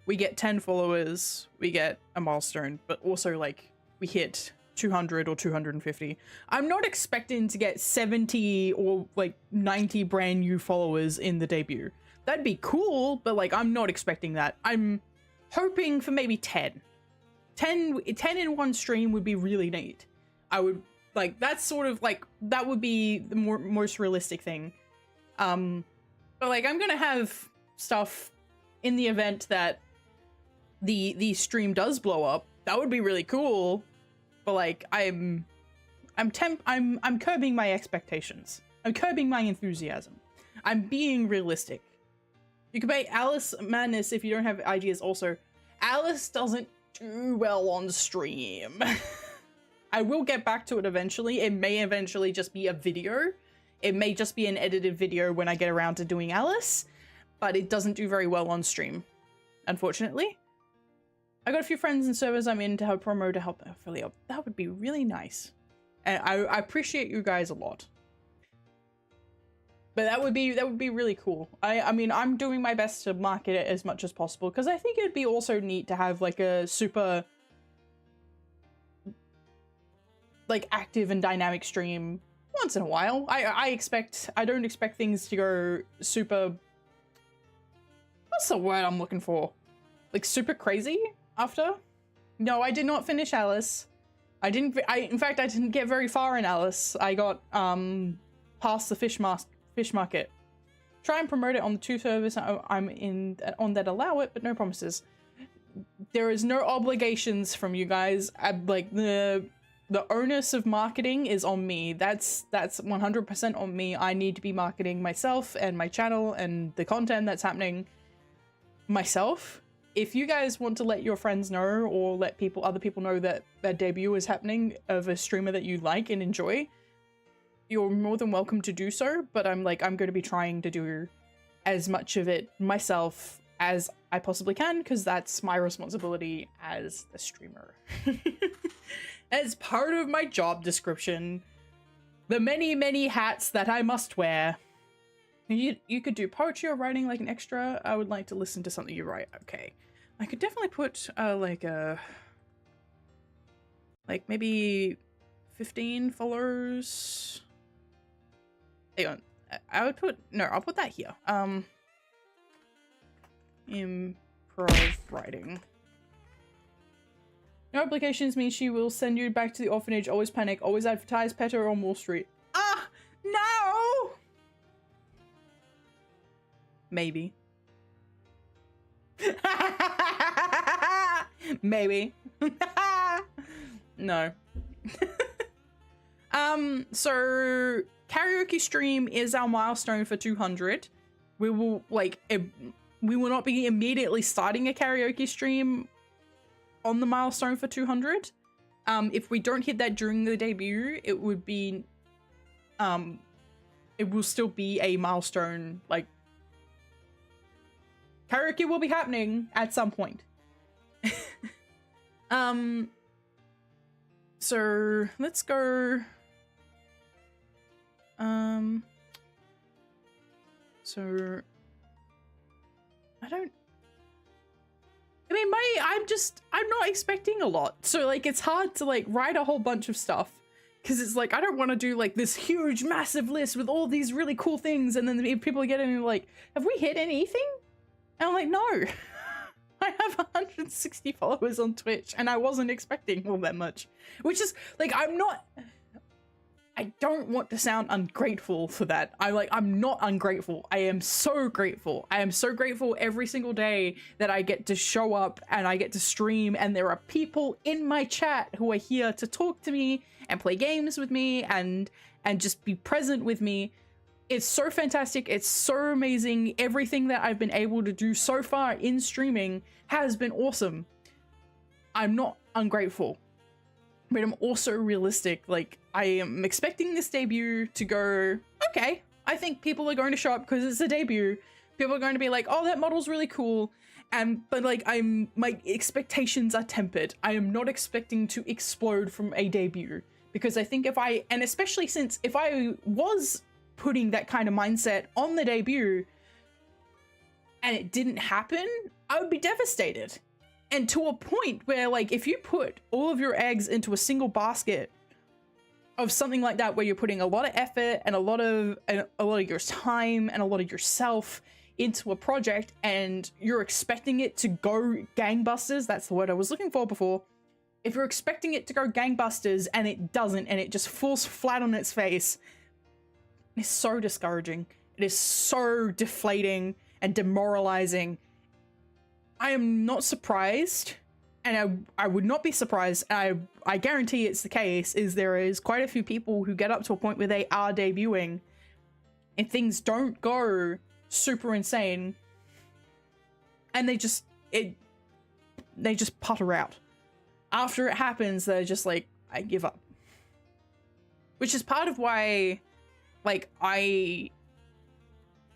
A: we get 10 followers, we get a milestone, but also like we hit 200 or 250. I'm not expecting to get 70 or like 90 brand new followers in the debut. That'd be cool, but like I'm not expecting that. I'm hoping for maybe 10 in one stream would be really neat. I would like, that's sort of like, that would be the most realistic thing. But like I'm gonna have stuff in the event that the stream does blow up. That would be really cool. But like I'm curbing my expectations. I'm curbing my enthusiasm. I'm being realistic. You can pay Alice Madness if you don't have ideas also. Alice doesn't do well on stream. I will get back to it eventually. It may eventually just be a video. It may just be an edited video when I get around to doing Alice, but it doesn't do very well on stream, unfortunately. I got a few friends and servers I'm in to have promo to help affiliate. That would be really nice. And I appreciate you guys a lot. But that would be really cool. I mean, I'm doing my best to market it as much as possible because I think it'd be also neat to have like a super like active and dynamic stream once in a while. I don't expect things to go super, what's the word I'm looking for? Like super crazy after? No, I did not finish Alice. In fact, I didn't get very far in Alice. I got past the fish market. Try and promote it on the 2 servers I'm in on that allow it, but no promises. There is no obligations from you guys. Like the onus of marketing is on me. That's 100% on me. I need to be marketing myself and my channel and the content that's happening myself. if you guys want to let your friends know or let other people know that that debut is happening of a streamer that you like and enjoy, you're more than welcome to do so. But I'm going to be trying to do as much of it myself as I possibly can, because that's my responsibility as a streamer. As part of my job description, the many, many hats that I must wear. You could do poetry or writing like an extra. I would like to listen to something you write. Okay. I could definitely put like maybe 15 followers. Hang on. I'll put that here. Improv writing. No applications means she will send you back to the orphanage. Always panic. Always advertise Petra on Wall Street. Ah, no! Maybe. Maybe. No. So karaoke stream is our milestone for 200. We will we will not be immediately starting a karaoke stream on the milestone for 200. If we don't hit that during the debut, it would be it will still be a milestone. Like, karaoke will be happening at some point. So let's go. So I'm not expecting a lot. So like, it's hard to like write a whole bunch of stuff, because it's like, I don't want to do like this huge massive list with all these really cool things, and then people are getting like, have we hit anything? And I'm like, no. I have 160 followers on Twitch, and I wasn't expecting all that much. Which is like, I don't want to sound ungrateful for that. I'm not ungrateful. I am so grateful. I am so grateful every single day that I get to show up and I get to stream, and there are people in my chat who are here to talk to me and play games with me and just be present with me. It's so fantastic. It's so amazing. Everything that I've been able to do so far in streaming has been awesome. I'm not ungrateful, but I'm also realistic. Like, I am expecting this debut to go, okay, I think people are going to show up because it's a debut. People are going to be like, oh, that model's really cool. But like, my expectations are tempered. I am not expecting to explode from a debut, because I think especially since if I was putting that kind of mindset on the debut and it didn't happen, I would be devastated. And to a point where, like, if you put all of your eggs into a single basket of something like that, where you're putting a lot of effort and a lot of your time and a lot of yourself into a project, and you're expecting it to go gangbusters, that's the word I was looking for before. If you're expecting it to go gangbusters and it doesn't, and it just falls flat on its face, it's so discouraging. It is so deflating and demoralizing. I am not surprised, and I would not be surprised, I guarantee it's the case, is there is quite a few people who get up to a point where they are debuting and things don't go super insane, and they just putter out. After it happens, they're just like, I give up. Which is part of why, like, I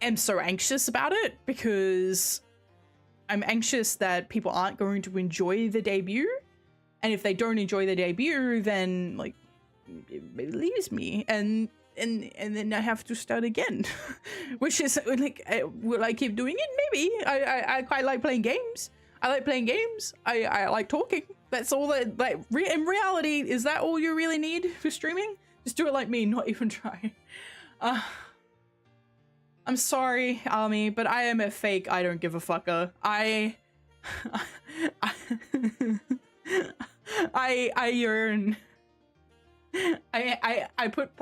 A: am so anxious about it, because I'm anxious that people aren't going to enjoy the debut, and if they don't enjoy the debut, then like it leaves me, and then I have to start again. Which is like, will I keep doing it? Maybe. I quite like playing games. I like playing games. I like talking. That's all that, like, in reality, is that all you really need for streaming? Just do it like me, not even try. I'm sorry, Army, but I am a fake I don't give a fucker. I yearn. I put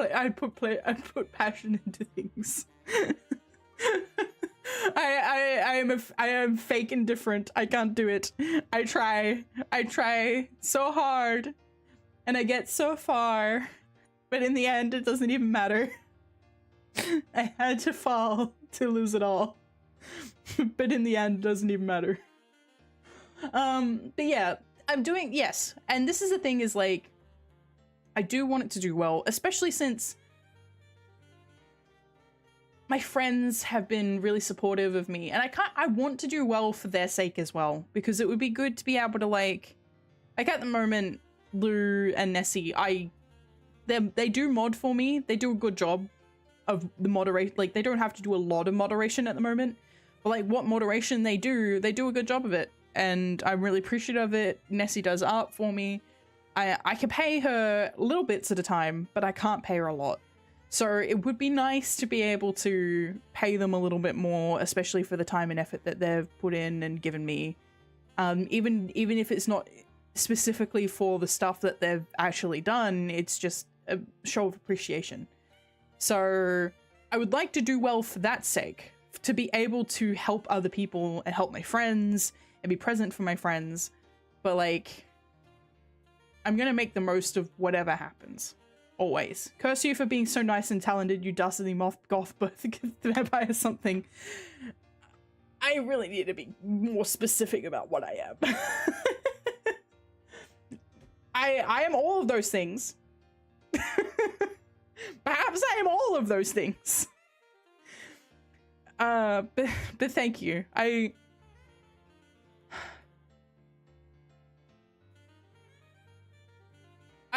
A: passion into things. I am fake indifferent. I can't do it. I try so hard, and I get so far, but in the end, it doesn't even matter. I had to fall to lose it all, but in the end, it doesn't even matter. But yeah, I'm doing, yes. And this is the thing is like, I do want it to do well, especially since my friends have been really supportive of me, and I want to do well for their sake as well, because it would be good to be able to like at the moment, Lou and Nessie, they do mod for me. They do a good job of the moderate, like they don't have to do a lot of moderation at the moment, but like what moderation they do a good job of it, and I'm really appreciative of it. Nessie does art for me. I can pay her little bits at a time, but I can't pay her a lot. So it would be nice to be able to pay them a little bit more, especially for the time and effort that they've put in and given me. Even if it's not specifically for the stuff that they've actually done, it's just a show of appreciation. So I would like to do well for that sake, to be able to help other people and help my friends and be present for my friends. But like, I'm gonna make the most of whatever happens. Always. Curse you for being so nice and talented, you dastardly moth goth birth vampire or something. I really need to be more specific about what I am. I am all of those things. Perhaps I am all of those things. But thank you. I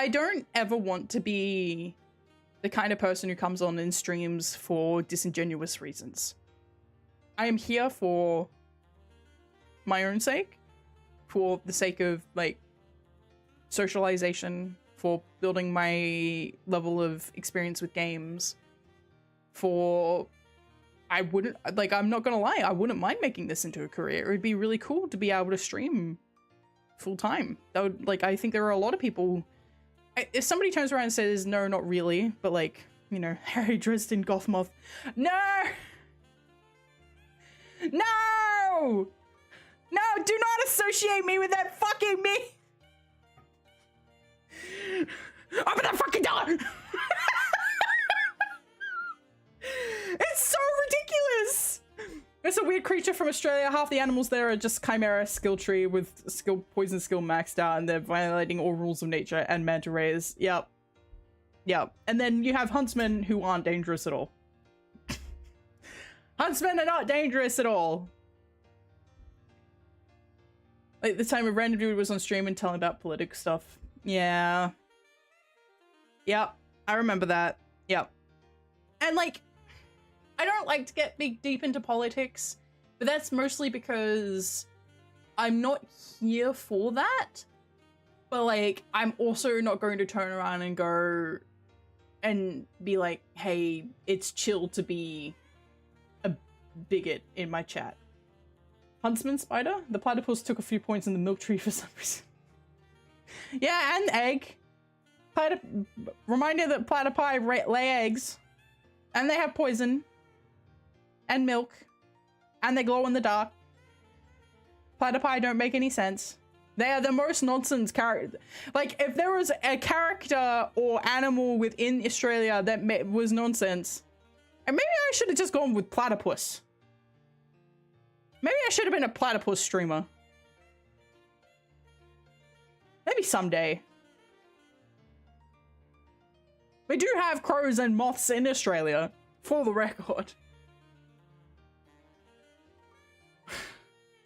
A: don't ever want to be the kind of person who comes on and streams for disingenuous reasons. I am here for my own sake, for the sake of like socialization, for building my level of experience with games, for I'm not gonna lie, I wouldn't mind making this into a career. It would be really cool to be able to stream full time. That would, like, I think there are a lot of people. If somebody turns around and says, no, not really, but like, you know, Harry Dresden Gothmoth. No! No! No, do not associate me with that fucking me! Open that fucking door! It's so ridiculous! It's a weird creature from Australia. Half the animals there are just Chimera skill tree with poison skill maxed out, and they're violating all rules of nature, and manta rays. Yep. Yep. And then you have huntsmen who aren't dangerous at all. Huntsmen are not dangerous at all. Like the time a random dude was on stream and telling about political stuff. Yeah. Yep. I remember that. Yep. And like, I don't like to get deep into politics, but that's mostly because I'm not here for that. But like, I'm also not going to turn around and go and be like, hey, it's chill to be a bigot in my chat. Huntsman spider? The platypus took a few points in the milk tree for some reason. Yeah, and egg. Reminder that platypi lay eggs. And they have poison. And milk. And they glow in the dark. Platypi don't make any sense. They are the most nonsense character. Like, if there was a character or animal within Australia that was nonsense, and maybe I should have just gone with platypus. Maybe I should have been a platypus streamer. Maybe someday. We do have crows and moths in Australia, for the record.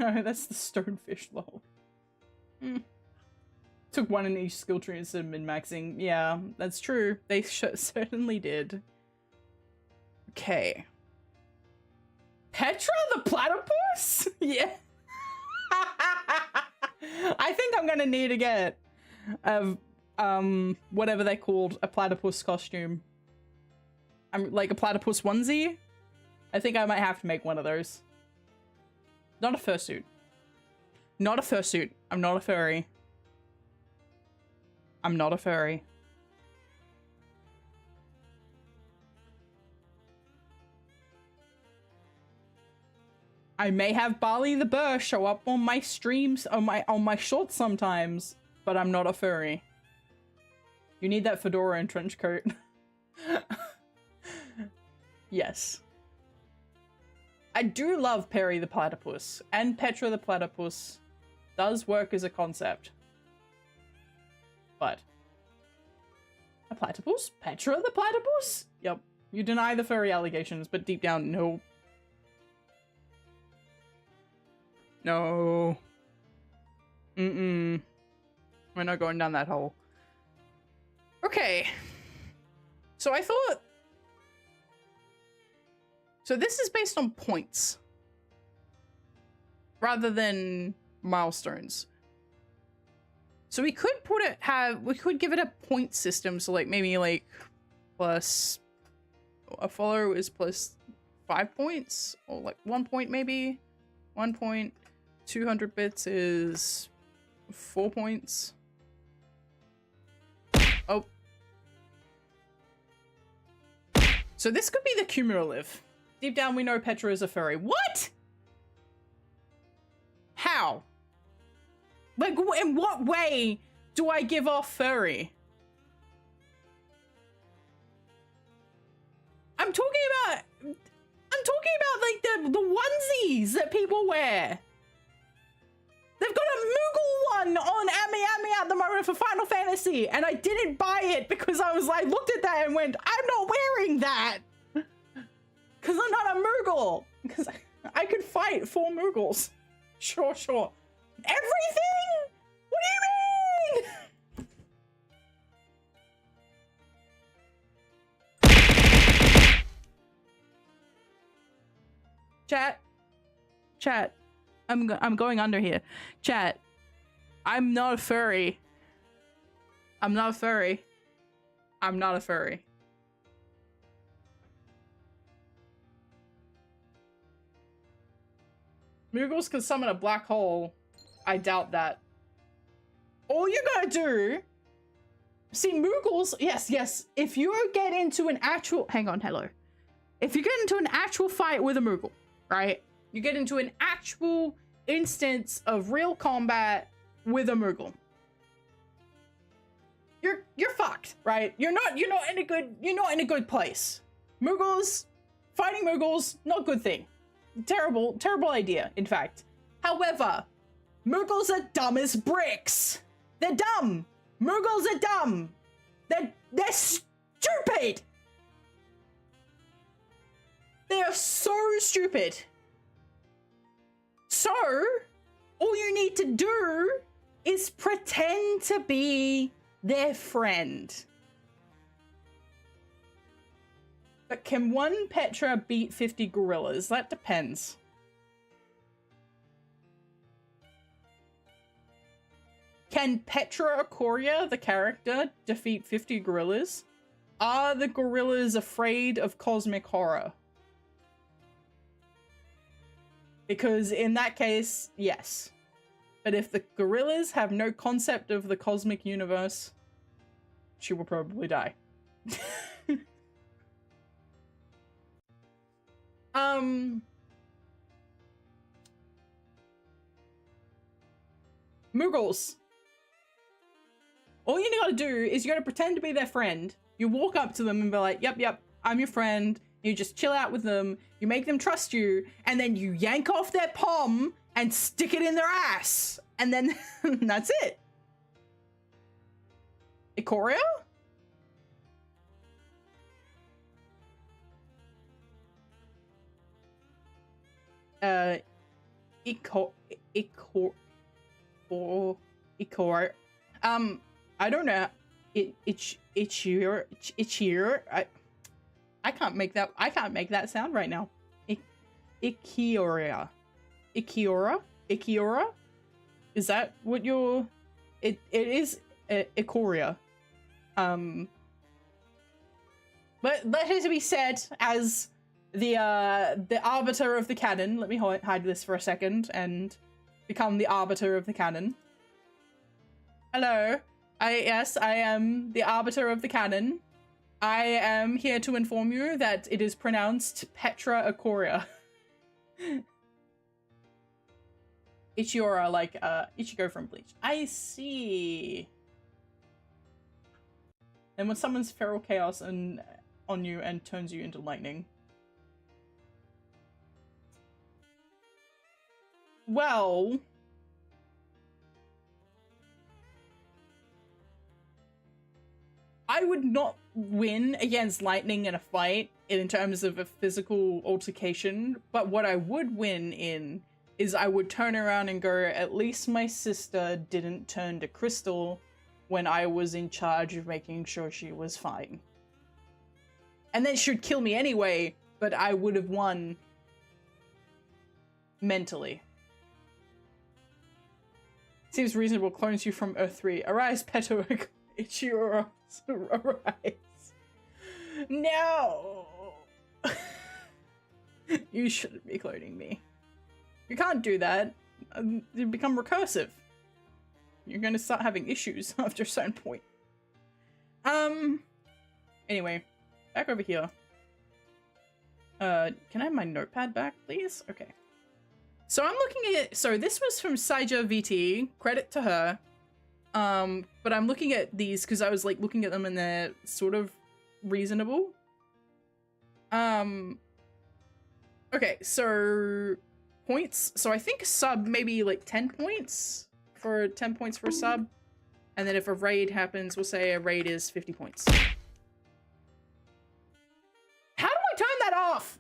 A: No, that's the stonefish, lol. Took one in each skill tree instead of min-maxing. Yeah, that's true. They certainly did. Okay. Petra the platypus? Yeah. I think I'm gonna need to get whatever they called a platypus costume. I'm like a platypus onesie. I think I might have to make one of those. Not a fursuit. Not a fursuit. I'm not a furry. I'm not a furry. I may have Barley the Burr show up on my streams, on my shorts sometimes, but I'm not a furry. You need that fedora and trench coat. Yes. I do love Perry the Platypus and Petra the Platypus, does work as a concept. But a platypus? Petra the platypus? Yep. You deny the furry allegations, but deep down, no. No. Mm-mm. We're not going down that hole. Okay. So I thought... So this is based on points. Rather than milestones. So we could we could give it a point system. So like maybe like plus... A follow is plus 5 points. Or like 1 point maybe. 1 point. 200 bits is 4 points. Oh. So this could be the cumulative. Deep down we know Petra is a furry. What? How? Like, in what way do I give off furry? I'm talking about like the onesies that people wear. They've got a Moogle one on Ami at the moment for Final Fantasy, and I didn't buy it because I was like, looked at that and went, I'm not wearing that. Because I'm not a Moogle. Because I could fight 4 Moogles. Sure. Everything? What do you mean? Chat. I'm going under here. Chat. I'm not a furry. I'm not a furry. I'm not a furry. Moogles can summon a black hole. I doubt that. All you gotta do... See, Moogles... Yes. If you get into an actual... Hang on, hello. If you get into an actual fight with a Moogle, right? You get into an actual instance of real combat with a Moogle. You're fucked, right? You're not in a good place. Moogles, fighting Moogles, not a good thing. Terrible idea, in fact. However, Moogles are dumb as bricks. They're dumb. Moogles are dumb. They're stupid. They are so stupid. So, all you need to do is pretend to be their friend. But can one Petra beat 50 gorillas? That depends. Can PetraIchoria, the character, defeat 50 gorillas? Are the gorillas afraid of cosmic horror? Because in that case, yes. But if the gorillas have no concept of the cosmic universe, she will probably die. Moogles. All you gotta do is you gotta pretend to be their friend. You walk up to them and be like, yep, I'm your friend. You just chill out with them. You make them trust you. And then you yank off their palm and stick it in their ass. And then that's it. Ikoria? Ikoria. I don't know. It's here. I can't make that sound right now. Ichioria. Is that what you're... It is Ikoria. But let it be said as the arbiter of the canon. Let me hide this for a second and become the arbiter of the canon. Hello. Yes, I am the arbiter of the canon. I am here to inform you that it is pronounced PetraIchoria. Ichiora, like Ichigo from Bleach. I see. And when summons feral chaos on you and turns you into lightning. Well, I would not win against lightning in a fight in terms of a physical altercation, but what I would win in is I would turn around and go, at least my sister didn't turn to crystal when I was in charge of making sure she was fine. And then she'd kill me anyway, but I would have won mentally. Seems reasonable. Clones you from Earth 3. Arise, PetraIchoria. Arise. No! You shouldn't be cloning me. You can't do that. You become recursive. You're gonna start having issues after a certain point. Anyway, back over here. Can I have my notepad back, please? Okay. So I'm looking at, so this was from Saija VT, credit to her. But I'm looking at these because I was like looking at them and they're sort of reasonable. Okay, so points. So I think sub maybe like 10 points for 10 points for a sub. And then if a raid happens, we'll say a raid is 50 points. How do I turn that off?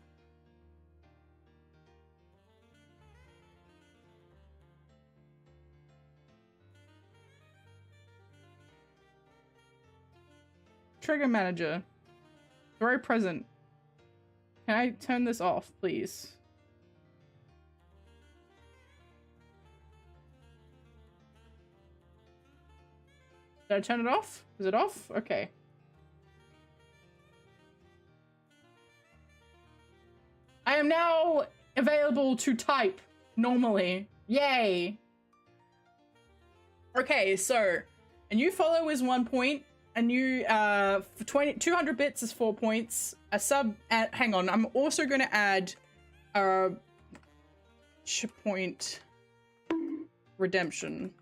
A: Trigger manager. Very present. Can I turn this off, please? Did I turn it off? Is it off? Okay. I am now available to type normally. Yay! Okay, so a new follow is 1 point. A new, for 200 bits is 4 points. A sub, hang on, I'm also going to add a point redemption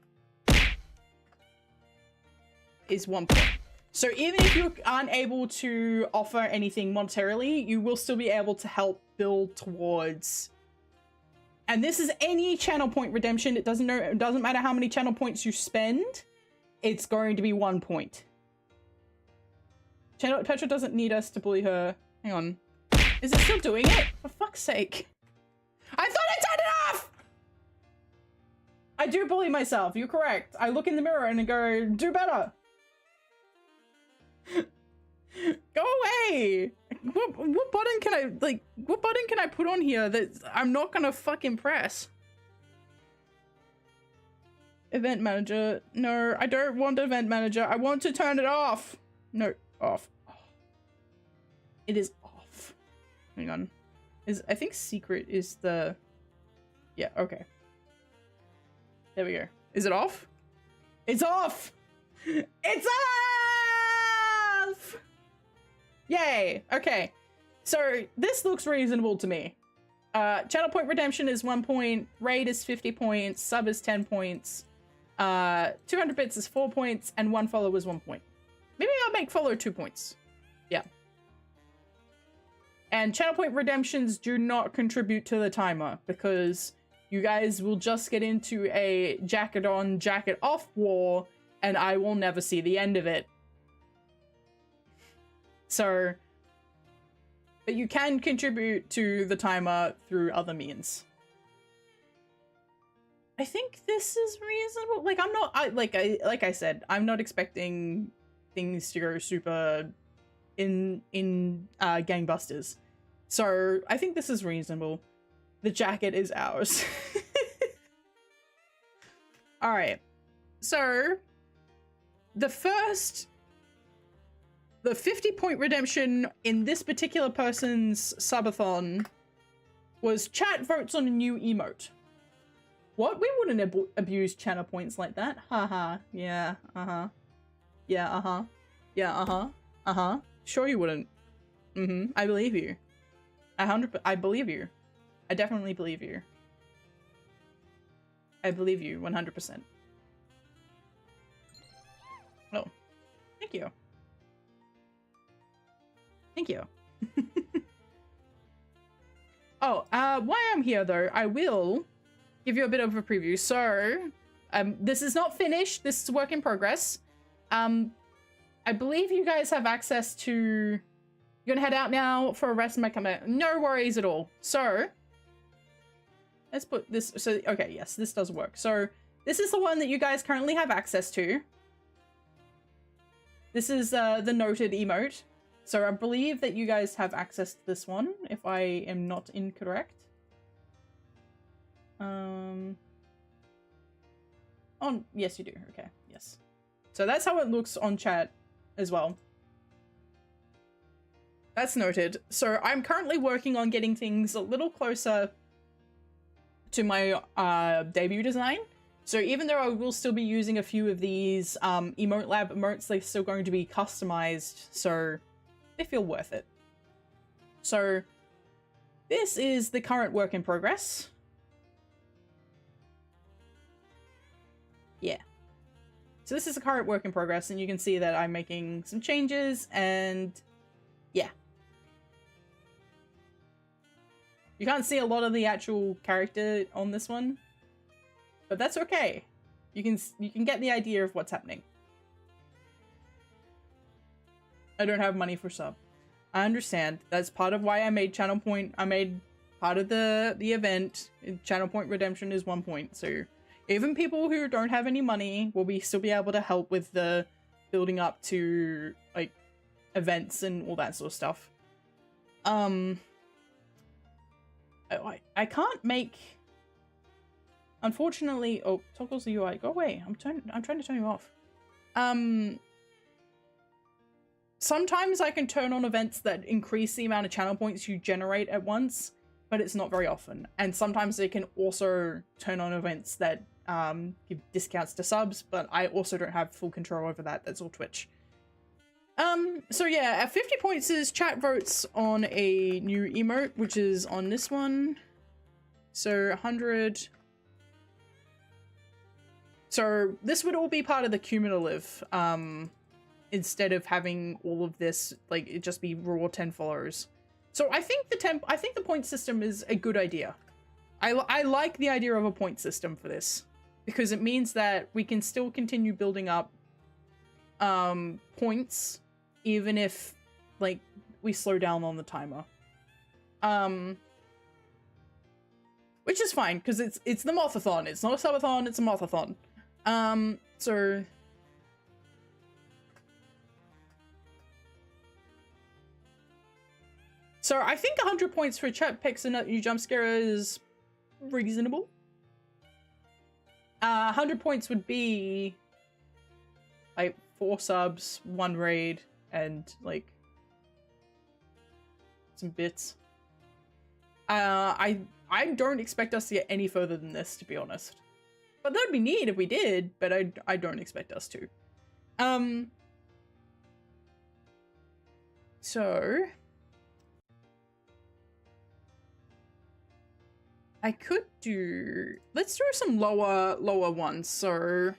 A: is 1 point. So even if you aren't able to offer anything monetarily, you will still be able to help build towards. And this is any channel point redemption. It doesn't matter how many channel points you spend. It's going to be 1 point. Petra doesn't need us to bully her. Hang on. Is it still doing it? For fuck's sake. I thought I turned it off! I do bully myself. You're correct. I look in the mirror and I go, do better. Go away. What button can I, like, what button can I put on here that I'm not gonna fucking press? Event manager. No, I don't want event manager. I want to turn it off. No. Off. It is off. Hang on. I think secret is the... Yeah, okay. There we go. Is it off? It's off! It's off! Yay! Okay. So, this looks reasonable to me. Channel point redemption is 1 point. Raid is 50 points. Sub is 10 points. 200 bits is 4 points. And 1 follow is 1 point. Maybe I'll make follow 2 points. Yeah. And channel point redemptions do not contribute to the timer because you guys will just get into a jacket on, jacket off war and I will never see the end of it. So, but you can contribute to the timer through other means. I think this is reasonable. Like I'm not, like I said, I'm not expecting things to go super in gangbusters. So I think this is reasonable. The jacket is ours. All right. So the 50 point redemption in this particular person's subathon was chat votes on a new emote. What? We wouldn't abuse channel points like that. Haha. Yeah. Uh-huh. Yeah, uh-huh. Yeah, uh-huh. Uh-huh. Sure you wouldn't. Mm-hmm. I believe you. I believe you. I definitely believe you. I believe you 100%. Oh. Thank you. Thank you. Oh, while I'm here though, I will give you a bit of a preview. So, this is not finished. This is a work in progress. I believe you guys have access to... You're gonna head out now for a rest and might come out. No worries at all. So, let's put this... So, okay, yes, this does work. So, this is the one that you guys currently have access to. This is the noted emote. So, I believe that you guys have access to this one, if I am not incorrect. Oh, yes, you do. Okay, yes. So, that's how it looks on chat as well. That's noted. So I'm currently working on getting things a little closer to my debut design. So even though I will still be using a few of these Emote Lab emotes, they're still going to be customized, so they feel worth it. So this is the current work in progress. Yeah. So this is the current work in progress, and you can see that I'm making some changes, and yeah. You can't see a lot of the actual character on this one, but that's okay. You can get the idea of what's happening. I don't have money for sub. I understand. That's part of why I made Channel Point. I made part of the event. Channel Point Redemption is 1 point, so even people who don't have any money will still be able to help with the building up to like events and all that sort of stuff. I can't make, unfortunately. Oh, toggles the UI. Go away. I'm trying to turn you off. Sometimes I can turn on events that increase the amount of channel points you generate at once, but it's not very often. And sometimes they can also turn on events that give discounts to subs, but I also don't have full control over that. That's all Twitch. So yeah, at 50 points is chat votes on a new emote, which is on this one. So 100. So this would all be part of the cumulative, instead of having all of this, like, it just be raw 10 followers. So I think the point system is a good idea. I like the idea of a point system for this, because it means that we can still continue building up points even if like we slow down on the timer, which is fine because it's the moth-a-thon. It's not a subathon, it's a moth-a-thon. So I think 100 points for chat picks and new jump scare is reasonable. 100 points would be like 4 subs, 1 raid, and like some bits. I don't expect us to get any further than this, to be honest. But that'd be neat if we did, but I don't expect us to. So I could do, let's do some lower ones. So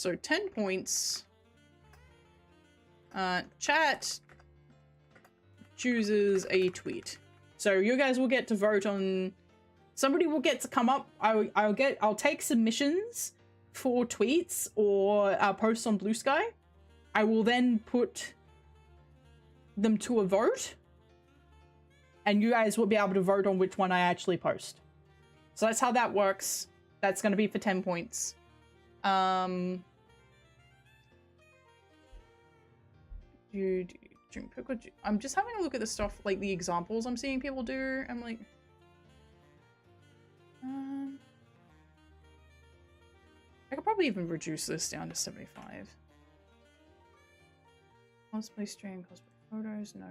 A: 10 points. Chat chooses a tweet. So you guys will get to vote on, somebody will get to come up. I'll take submissions for tweets or posts on Bsky. I will then put them to a vote, and you guys will be able to vote on which one I actually post. So that's how that works. That's going to be for 10 points. I'm just having a look at the stuff, like the examples I'm seeing people do. I'm like, I could probably even reduce this down to 75. Cosplay stream, cosplay photos, no.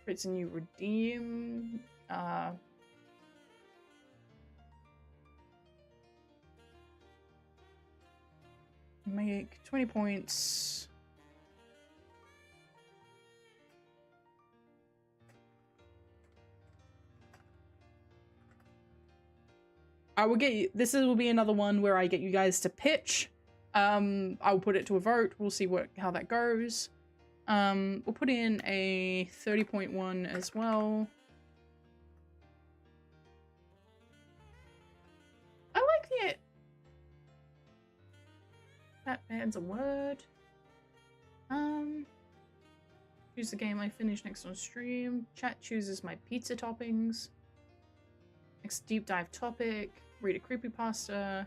A: It's a new redeem. Make 20 points. I will get you, this will be another one where I get you guys to pitch. I'll put it to a vote. We'll see how that goes. We'll put in a 30.1 as well. I like That adds a word. Choose the game I finish next on stream. Chat chooses my pizza toppings. Next deep dive topic. Read a creepypasta.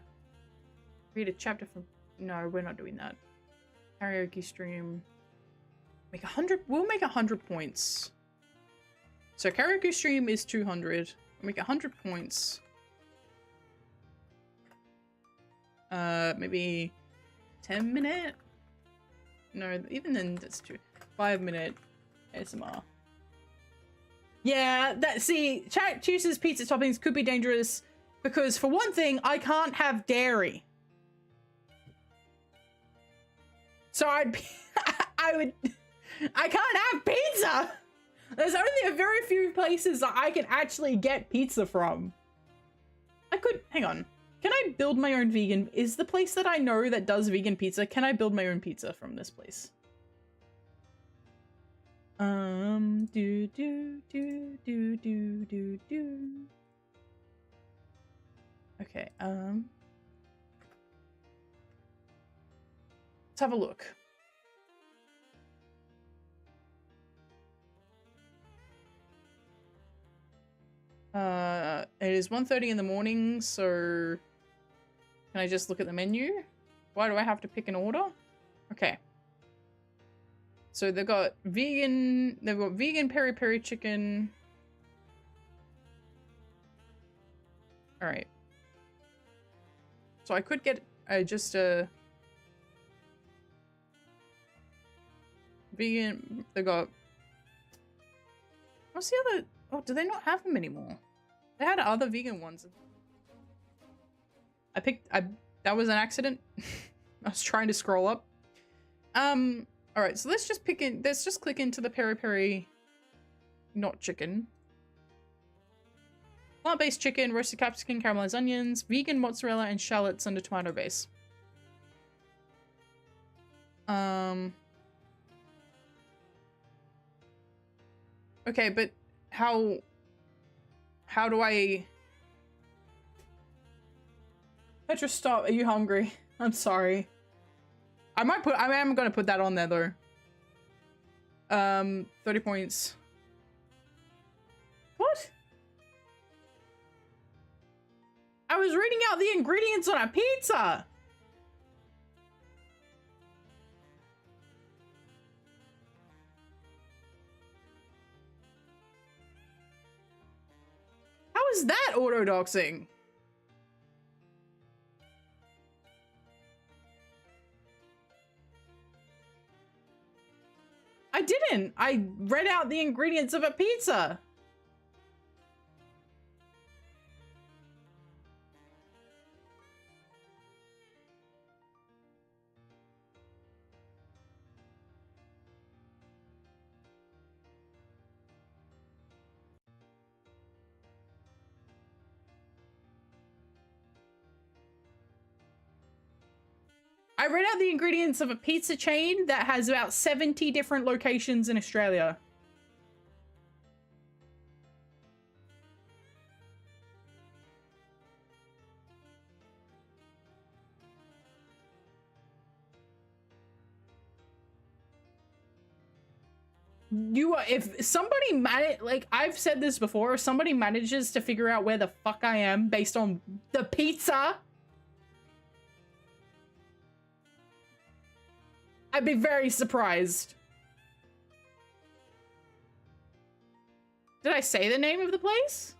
A: Read a chapter from... No, we're not doing that. Karaoke stream. Make 100... We'll make 100 points. So karaoke stream is 200. We'll make 100 points. Maybe 10 minute? No, even then that's 5 minute ASMR. Yeah, see, chat chooses pizza toppings could be dangerous because for one thing, I can't have dairy. So I can't have pizza. There's only a very few places that I can actually get pizza from. Hang on. Can I build my own vegan? Is the place that I know that does vegan pizza, can I build my own pizza from this place? Okay, let's have a look. It is 1:30 in the morning, so can I just look at the menu? Why do I have to pick an order? Okay. So they've got vegan peri peri chicken. All right. So I could get just a vegan. They got, what's the other? Oh, do they not have them anymore? They had other vegan ones. That was an accident. I was trying to scroll up. All right, so let's just click into the peri peri, not chicken. Plant-based chicken, roasted capsicum, caramelized onions, vegan mozzarella, and shallots under tomato base. Okay, but how do I... Petra, stop. Are you hungry? I'm sorry. I am gonna put that on there though. 30 points. What? I was reading out the ingredients on a pizza. How is that auto-doxing? I didn't. I read out the ingredients of a pizza. I read out the ingredients of a pizza chain that has about 70 different locations in Australia. If somebody like I've said this before, if somebody manages to figure out where the fuck I am based on the pizza, I'd be very surprised. Did I say the name of the place?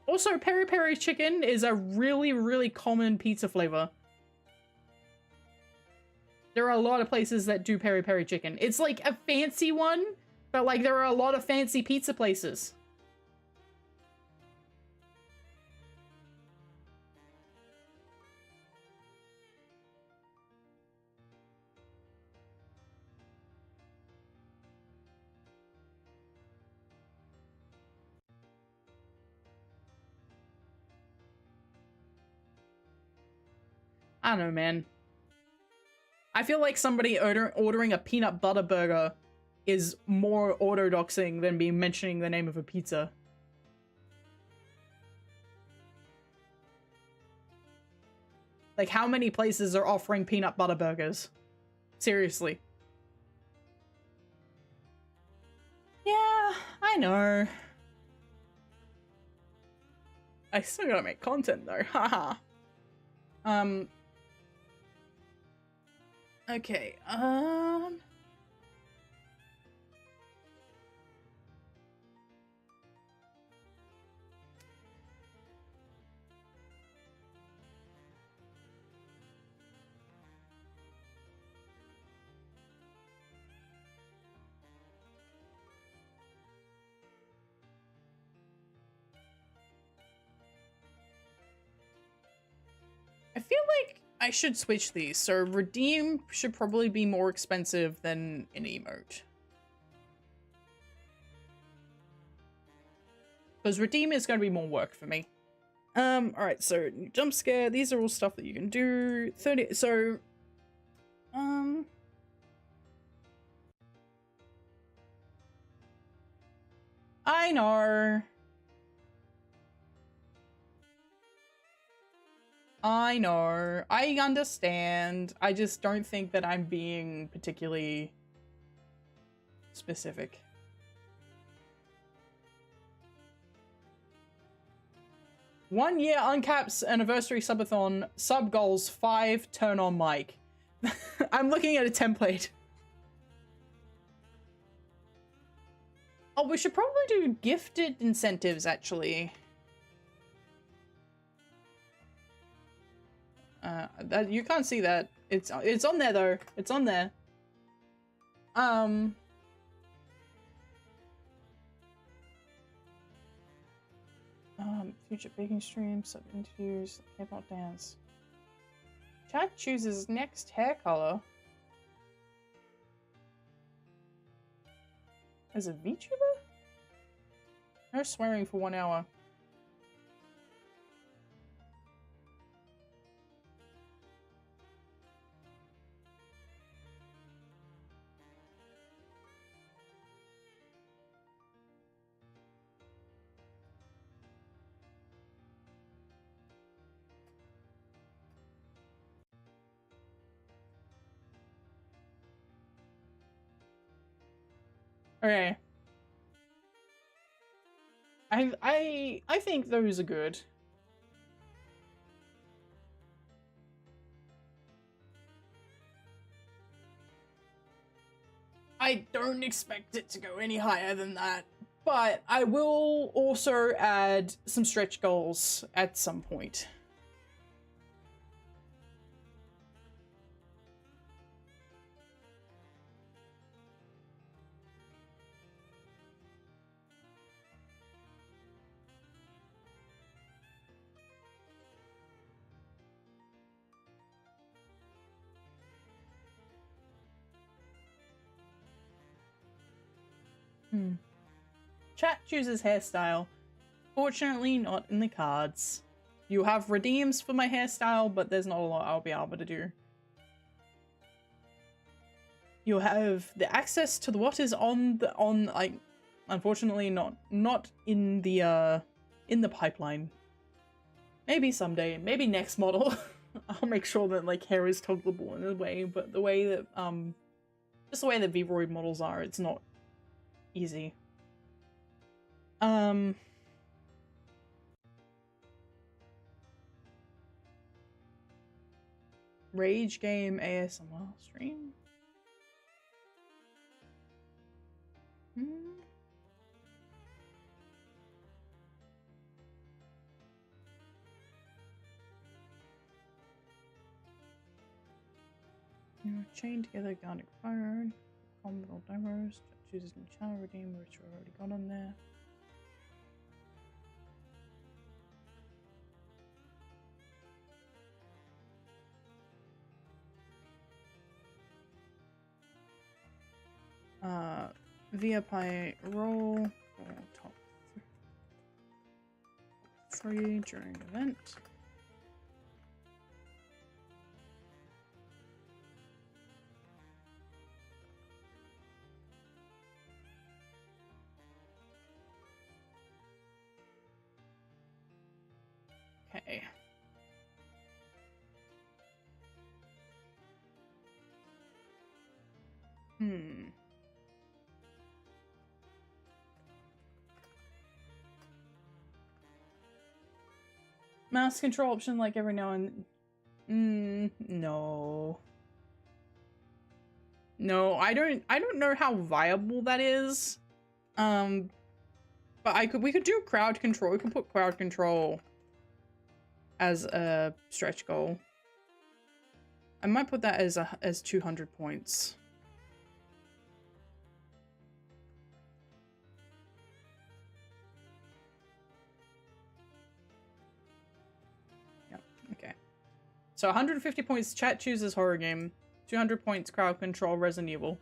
A: Also, peri peri chicken is a really, really common pizza flavor. There are a lot of places that do peri peri chicken. It's like a fancy one, but like there are a lot of fancy pizza places. I don't know, man. I feel like somebody ordering a peanut butter burger is more auto-doxing than me mentioning the name of a pizza. Like, how many places are offering peanut butter burgers? Seriously. Yeah, I know. I still gotta make content though, haha. Okay, I feel like I should switch these. So redeem should probably be more expensive than an emote. Because redeem is going to be more work for me. Alright, so new jump scare. These are all stuff that you can do. 30, so, I know. I know. I understand. I just don't think that I'm being particularly specific. One year Uncaps anniversary subathon, sub goals 5, turn on mic. I'm looking at a template. Oh, we should probably do gifted incentives, actually. That you can't see that. It's on there though. It's on there. Future baking streams, sub interviews, K-pop dance. Chat chooses next hair color. As a VTuber? No swearing for 1 hour. Okay. I think those are good. I don't expect it to go any higher than that, but I will also add some stretch goals at some point. Chat chooses hairstyle. Fortunately, not in the cards. You have redeems for my hairstyle, but there's not a lot I'll be able to do. You'll have the access to the what is on like, unfortunately not in the pipeline. Maybe someday, maybe next model. I'll make sure that like hair is toggleable in a way, but the way that just the way that Vroid models are, it's not easy. Rage game ASMR stream. Chain together Garnic phone, combinal demos, chooses new channel redeem, which we've already got on there. Via Pi roll for top 3 during event. Hmm. Mouse control option like every now and... no. No, I don't know how viable that is. But we could do crowd control. We can put crowd control as a stretch goal. I might put that as 200 points. Yep, okay. So 150 points, chat chooses horror game. 200 points, crowd control, Resident Evil.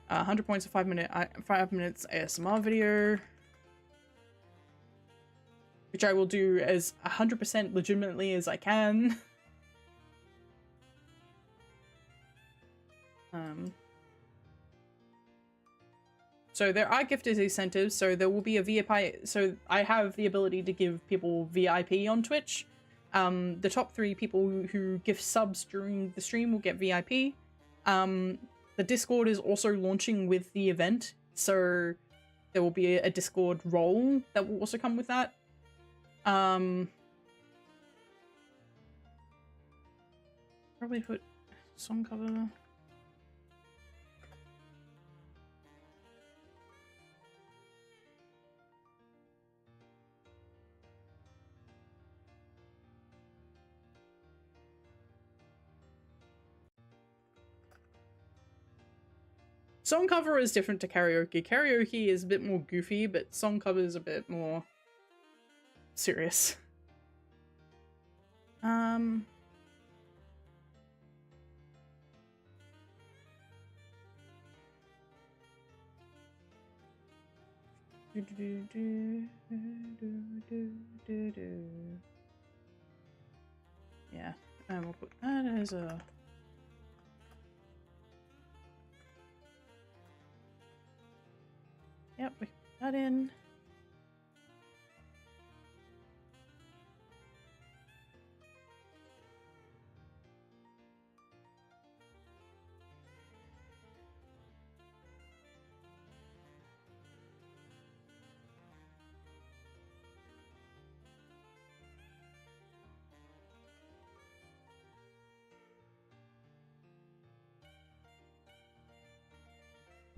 A: 100 points, a 5 minutes ASMR video. Which I will do as 100% legitimately as I can. So there are gifted incentives, so there will be a VIP, so I have the ability to give people VIP on Twitch. The top 3 people who gift subs during the stream will get VIP. The Discord is also launching with the event, so there will be a Discord role that will also come with that. Probably put song cover. Song cover is different to karaoke. Karaoke is a bit more goofy, but song cover is a bit more serious. Yeah, and we'll put that as a... Yep, we can put that in.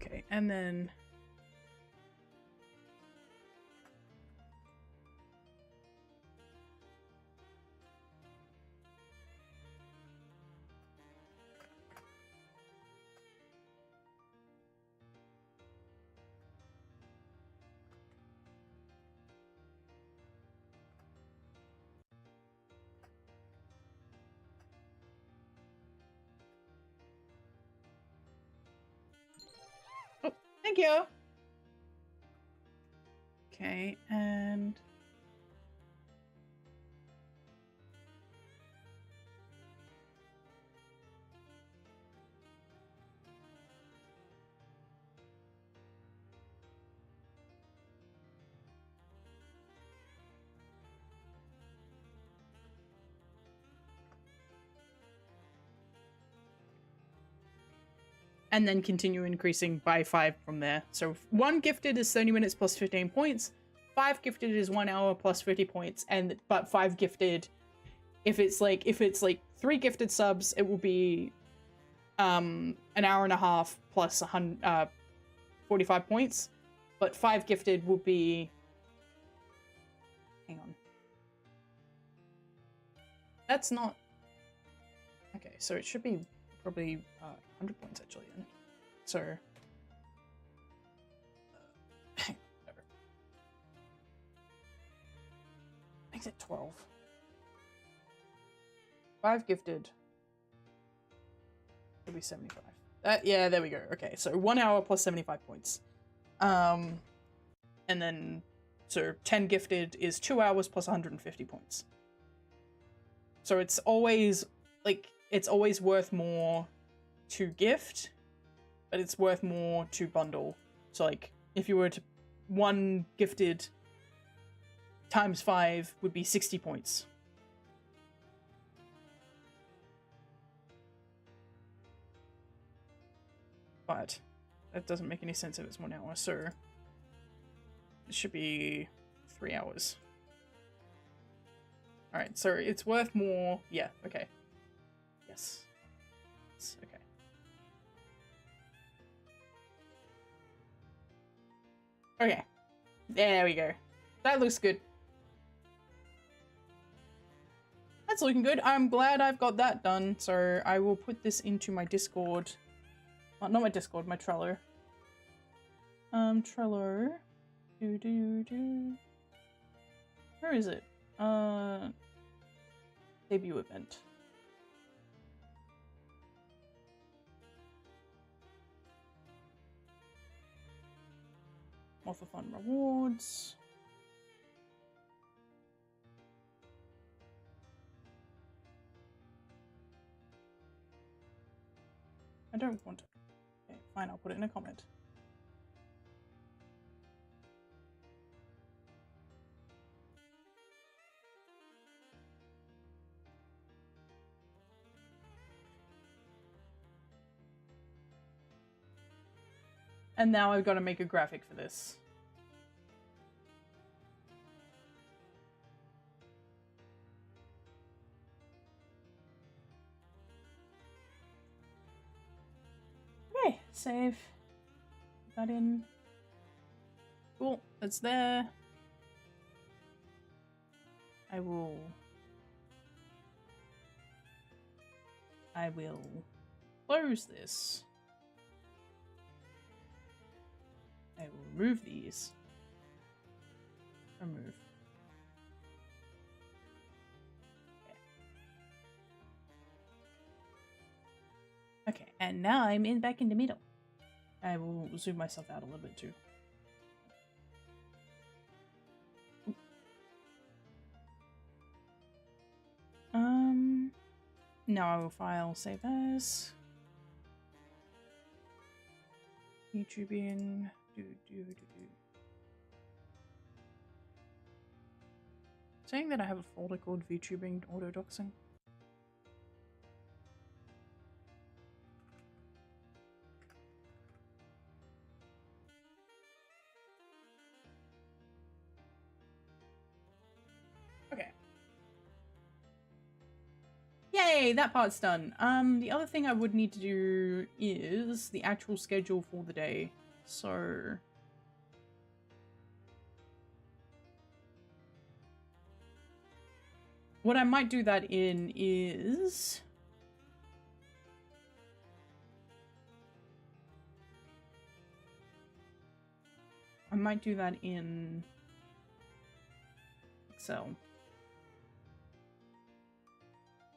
A: Okay, and then... Oh, thank you! Okay, and... and then continue increasing by 5 from there. So 1 gifted is 30 minutes plus 15 points. 5 gifted is 1 hour plus 50 points. But 5 gifted, if it's like 3 gifted subs, it will be an hour and a half plus 45 points. But 5 gifted will be... Hang on. That's not... Okay, so it should be probably 100 points actually then. So... whatever. Makes it 12. 5 gifted. It'll be 75. Yeah, there we go. Okay, so 1 hour plus 75 points. And then... So 10 gifted is 2 hours plus 150 points. So it's always, like, it's always worth more to gift, but it's worth more to bundle. So, like, if you were to... 1 gifted times 5 would be 60 points. but that doesn't make any sense if it's 1 hour, so it should be 3 hours. Alright, so it's worth more. Yeah, okay. Yes. Okay. Okay. There we go. That looks good. That's looking good. I'm glad I've got that done. So I will put this into my Discord. Well, not my Discord, my Trello. Trello. Where is it? Debut event. Offer fun rewards. I don't want it. Okay, fine, I'll put it in a comment. And now I've got to make a graphic for this. Okay, save. Put that in. Cool, it's there. I will close this. I will remove these. Remove. Okay, and now I'm back in the middle. I will zoom myself out a little bit too. Now I will file save as. YouTubing. Saying that I have a folder called VTubing autodoxing. Okay. Yay, that part's done. The other thing I would need to do is the actual schedule for the day. So what I might do that in is I might do that in Excel.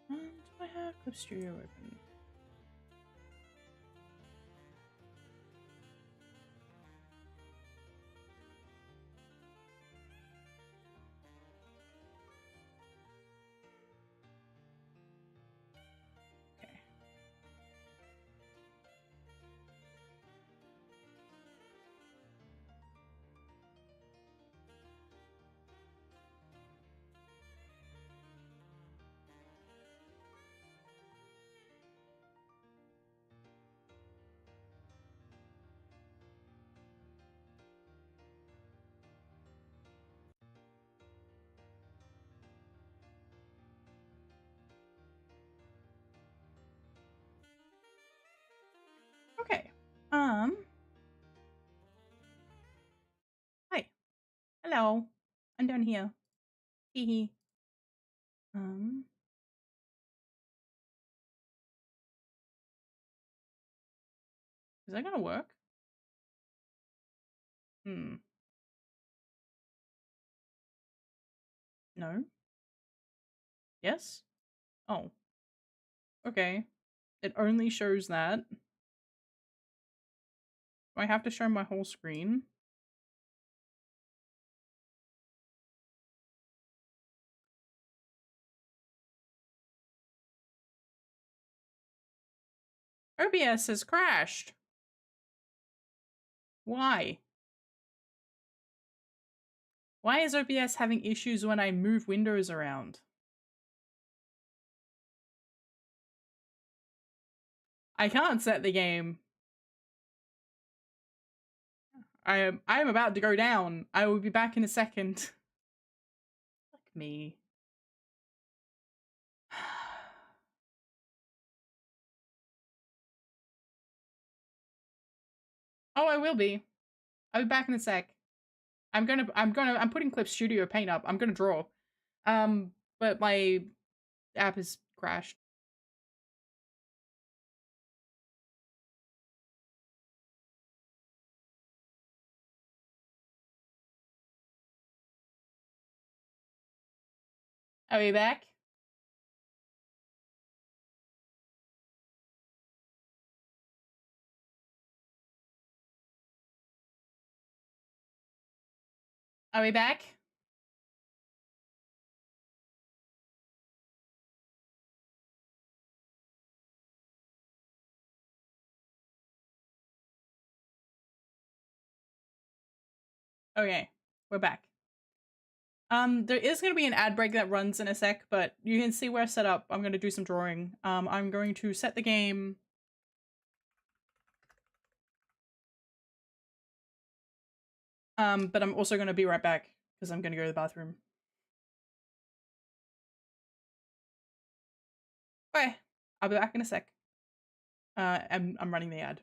A: Do I have Clip Studio open? Okay. Okay. Hi. Hello. I'm down here. Hee hee. Is that gonna work? No. Yes? Oh. Okay. It only shows that. Do I have to show my whole screen? OBS has crashed. Why? Why is OBS having issues when I move windows around? I can't set the game. I am about to go down. I will be back in a second. Fuck me. Oh, I will be. I'll be back in a sec. I'm putting Clip Studio Paint up. I'm gonna draw. But my app has crashed. Are we back? Are we back? Okay, we're back. There is going to be an ad break that runs in a sec, but you can see where I set up. I'm going to do some drawing. I'm going to set the game. But I'm also going to be right back because I'm going to go to the bathroom. Okay, I'll be back in a sec. I'm running the ad.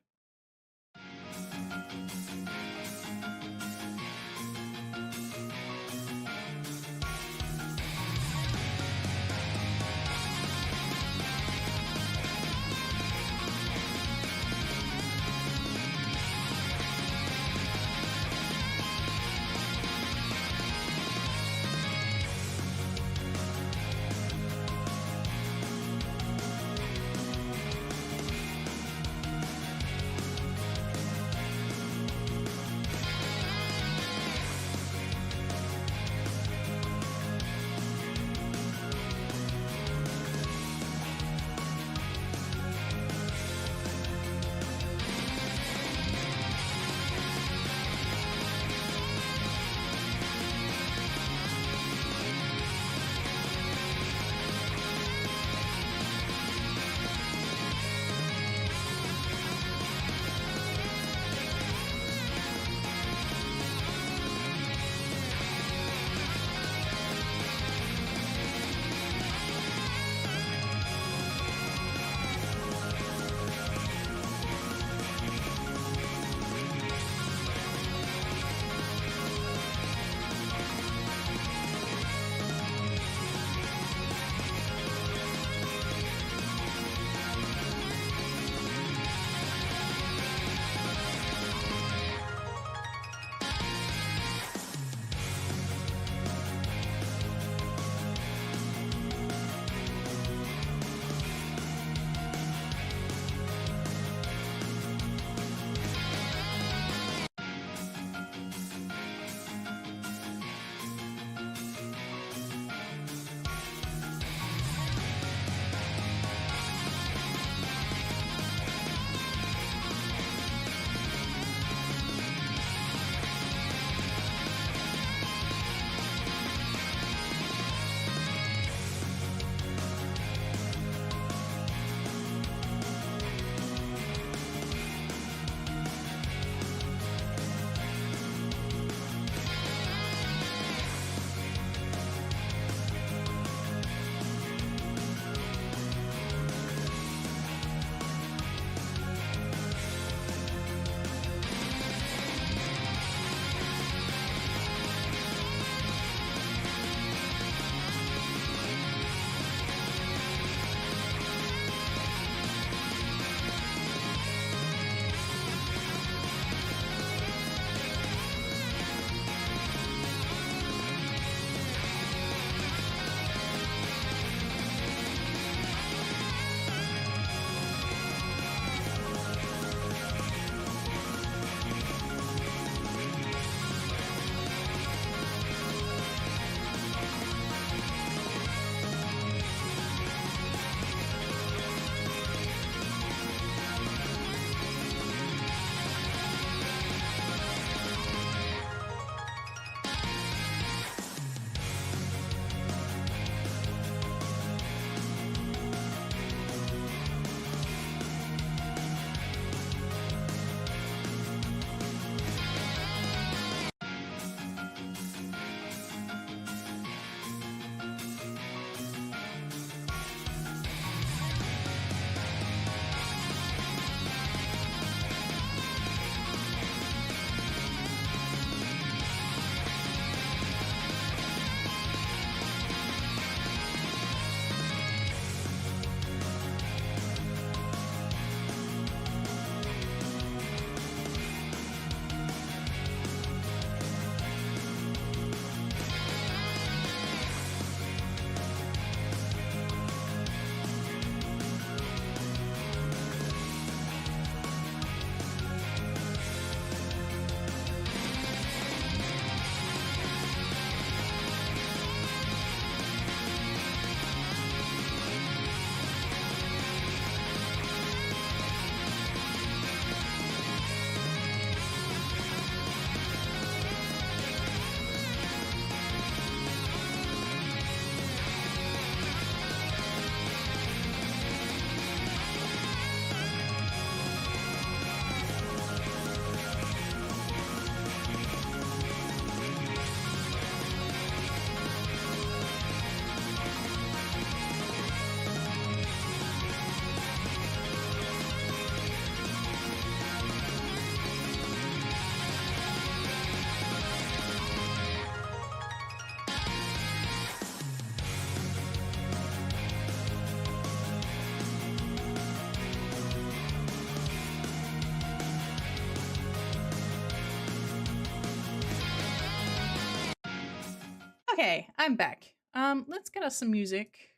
A: Okay, I'm back. Let's get us some music.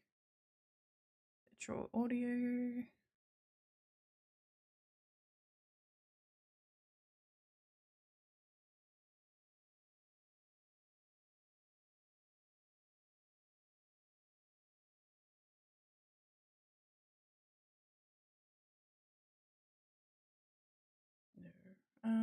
A: PetraIchoria. No.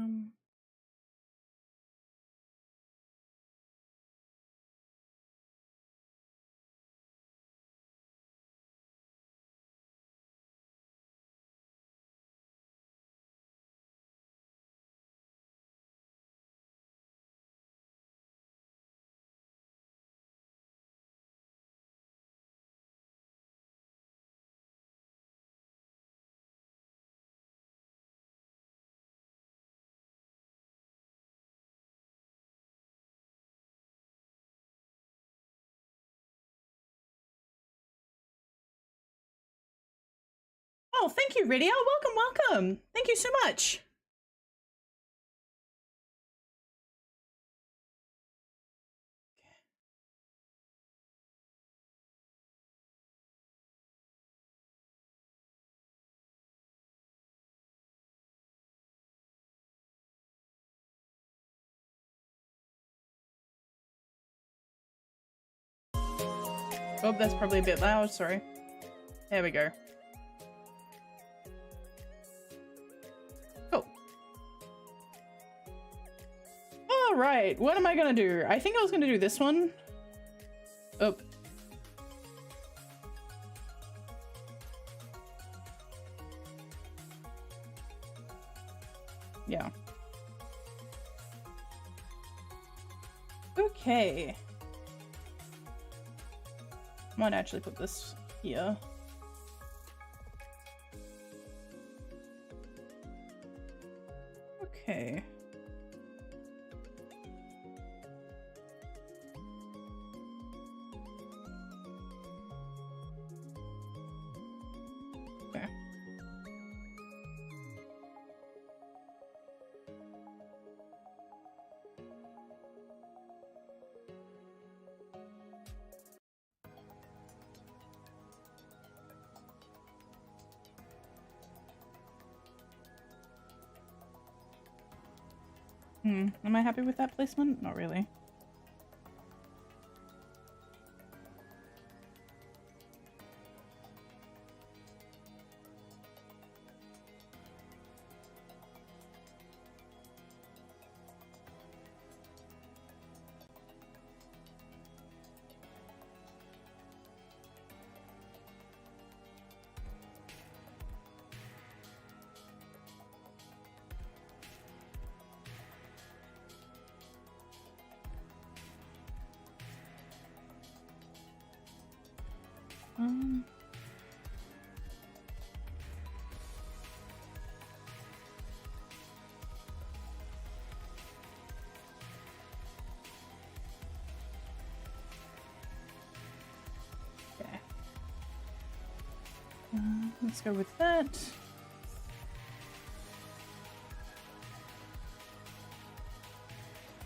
A: Oh, thank you, Rydia. Welcome, welcome. Thank you so much. Oh, that's probably a bit loud, sorry. There we go. Cool. Alright, what am I gonna do? I think I was gonna do this one. Oh. Yeah. Okay. Might actually put this here. Okay. Okay. Am I happy with that placement? Not really. Okay. Let's go with that.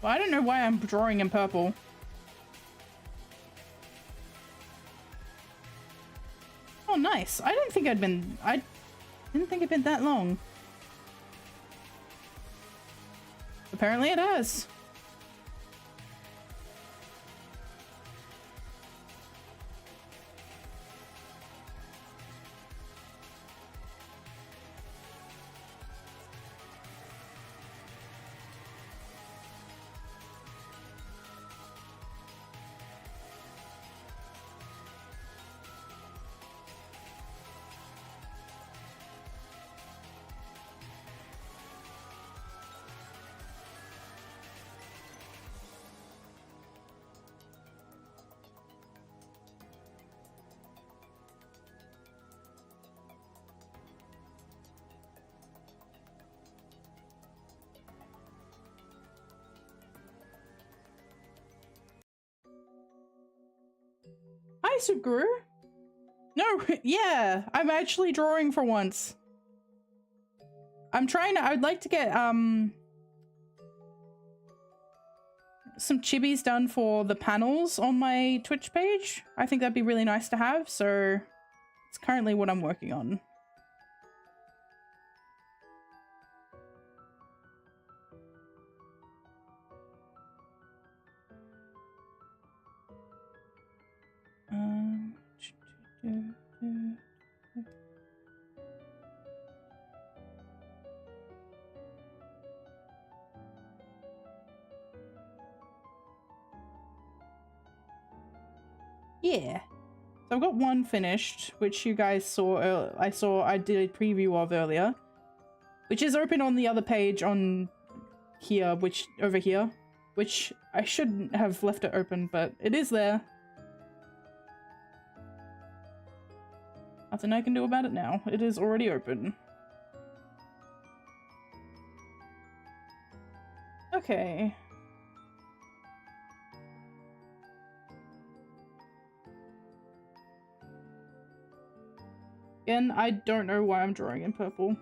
A: Well, I don't know why I'm drawing in purple. Oh, nice. I didn't think I didn't think it'd been that long. Apparently it has. Hi, Suguru. No, yeah, I'm actually drawing for once. I'm trying to, I'd like to get, some chibis done for the panels on my Twitch page. I think that'd be really nice to have, so it's currently what I'm working on. Yeah. So I've got one finished, which you guys saw. I did a preview of earlier, which is open on the other page on here, over here, which I shouldn't have left it open, but it is there. Nothing I can do about it now. It is already open. Okay. Again, I don't know why I'm drawing in purple.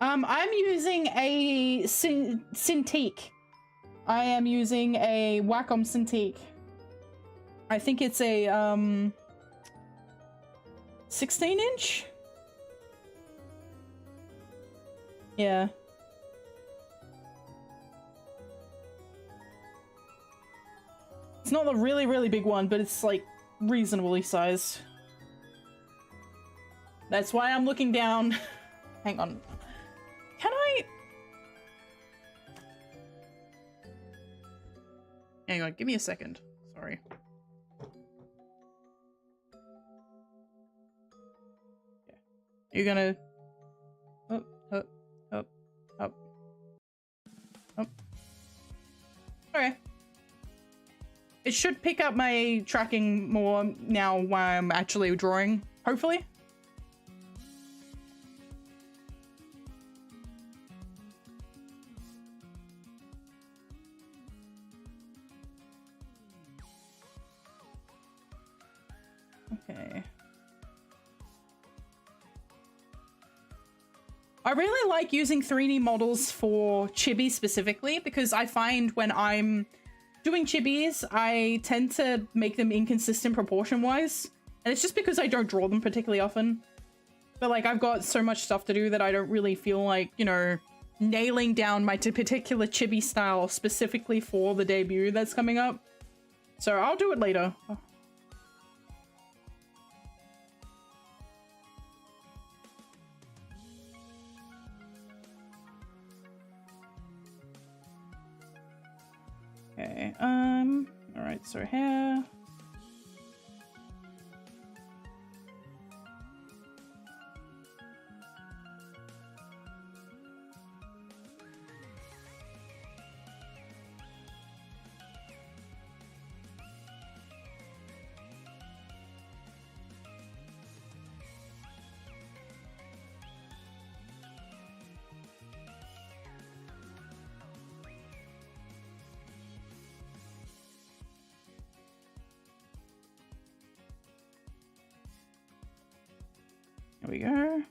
A: I'm using a Cintiq. I am using a Wacom Cintiq. I think it's a 16-inch? Yeah. It's not the really, really big one, but it's like reasonably sized. That's why I'm looking down. Hang on. Can I? Hang on, give me a second. Sorry. Yeah. You're gonna... Up, up, up, up. Up. Okay. It should pick up my tracking more now while I'm actually drawing, hopefully. Okay. I really like using 3D models for chibi specifically because I find when I'm doing chibis, I tend to make them inconsistent proportion-wise. And it's just because I don't draw them particularly often. But, like, I've got so much stuff to do that I don't really feel like, you know, nailing down my particular chibi style specifically for the debut that's coming up. So I'll do it later. Okay, alright, so here. There we go.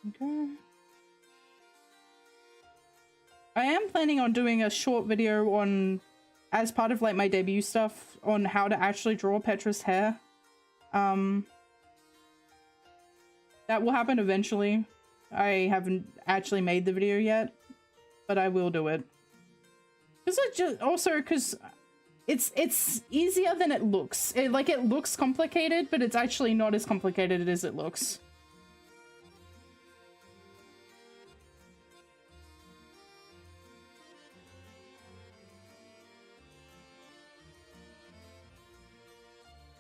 A: Okay. I am planning on doing a short video on, as part of like my debut stuff, on how to actually draw Petra's hair. That will happen eventually. I haven't actually made the video yet, but I will do it. Because it just also because it's easier than it looks. It looks complicated, but it's actually not as complicated as it looks.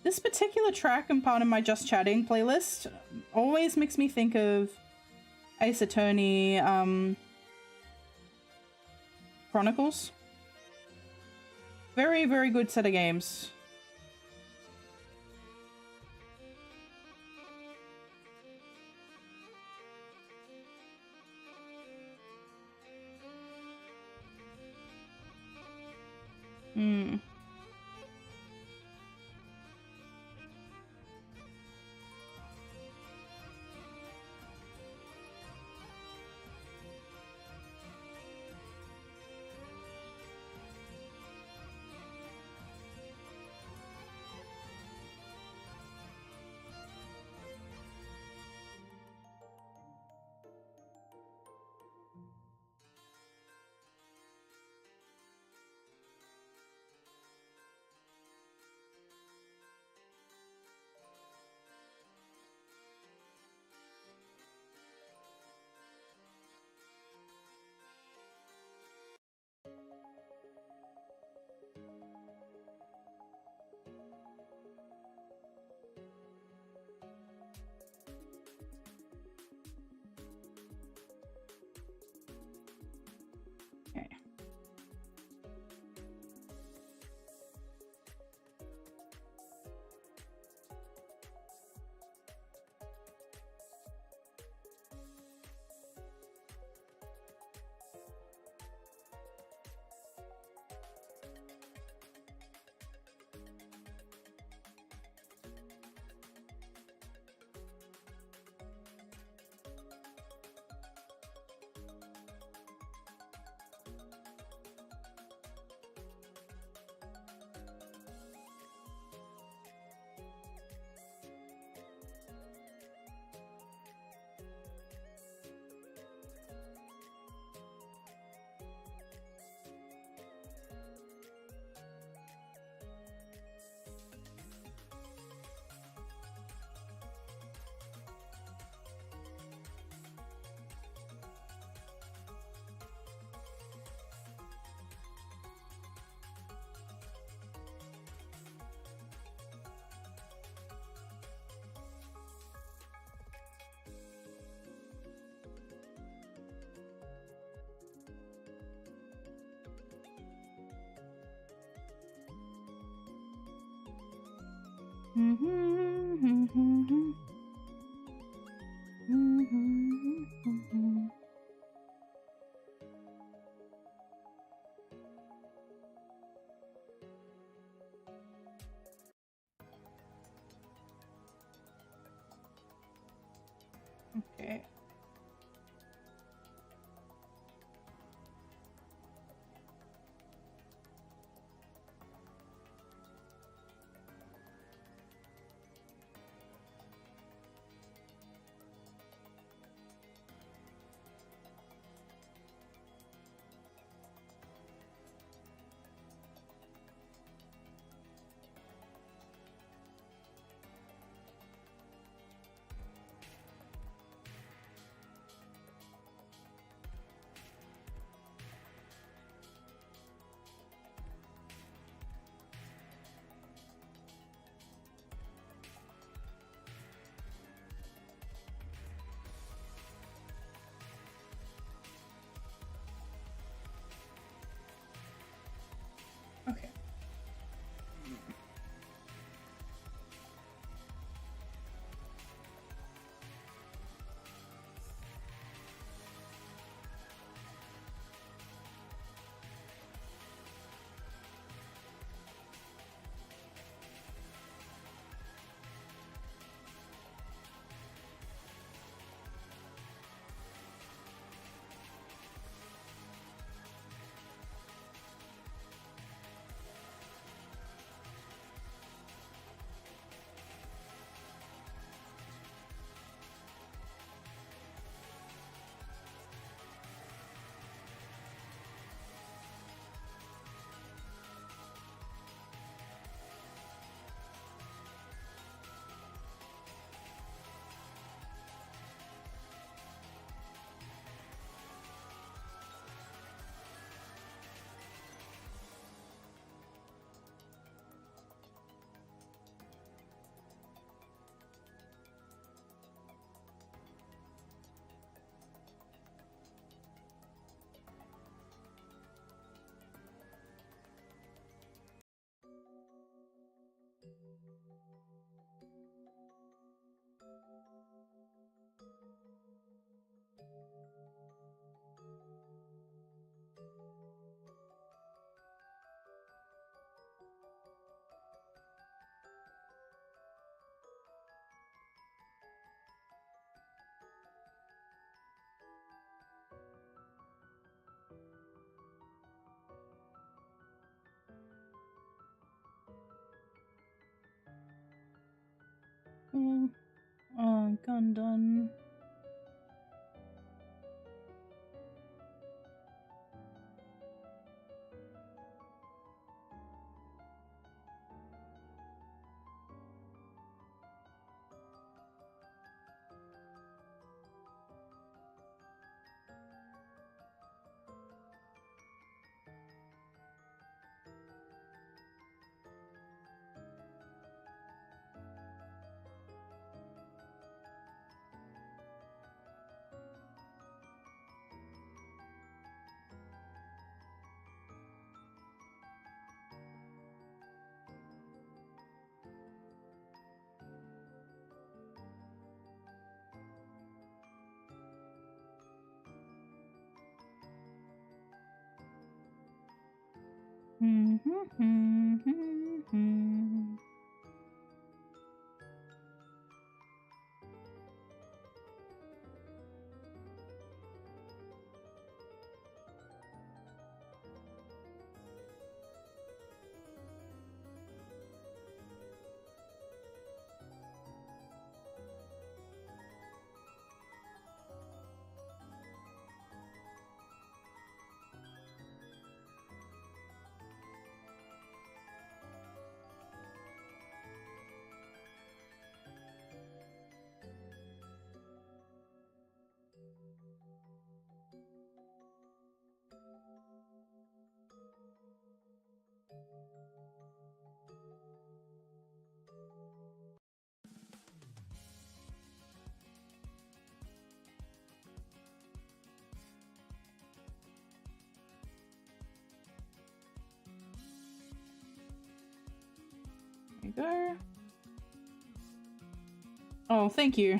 A: This particular track and part of my Just Chatting playlist always makes me think of Ace Attorney, Chronicles. Very, very good set of games. Hmm. Okay. Okay. Gun done. There you go. Oh, thank you.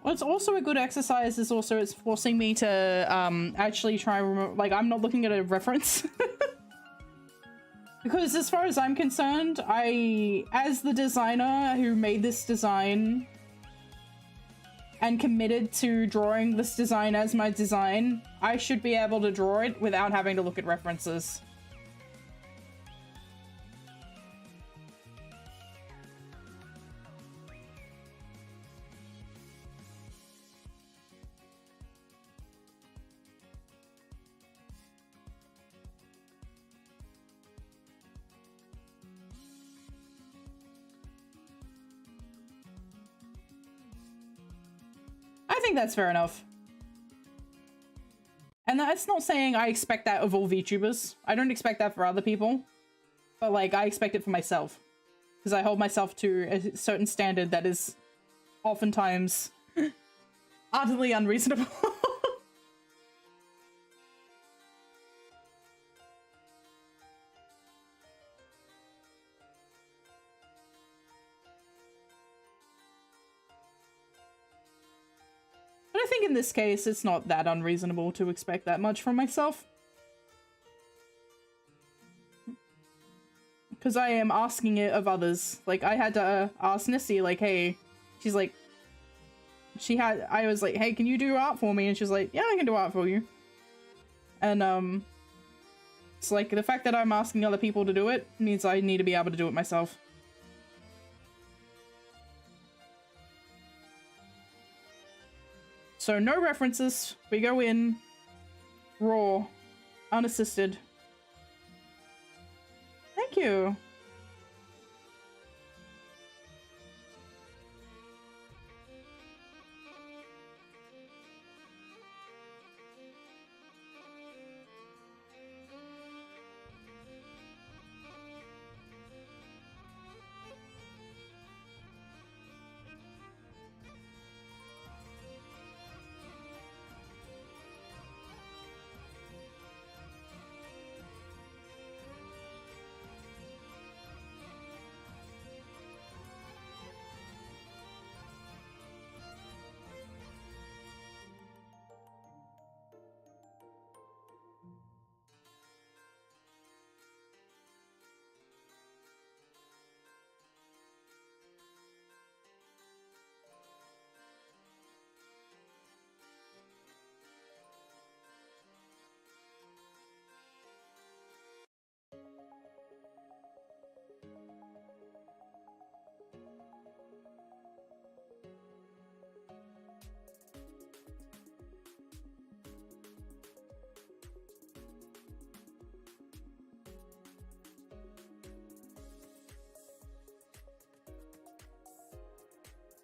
A: What's also a good exercise is also it's forcing me to actually try and remember, like, I'm not looking at a reference. Because as far as I'm concerned, as the designer who made this design and committed to drawing this design as my design, I should be able to draw it without having to look at references. I think that's fair enough. And that's not saying I expect that of all VTubers. I don't expect that for other people. But, like, I expect it for myself. Because I hold myself to a certain standard that is oftentimes utterly unreasonable. But I think in this case, it's not that unreasonable to expect that much from myself. Because I am asking it of others. Like, I had to ask Nissy, like, hey, she's like, I was like, hey, can you do art for me? And she's like, yeah, I can do art for you. And, it's like, the fact that I'm asking other people to do it means I need to be able to do it myself. So no references. We go in raw Unassisted. Thank you.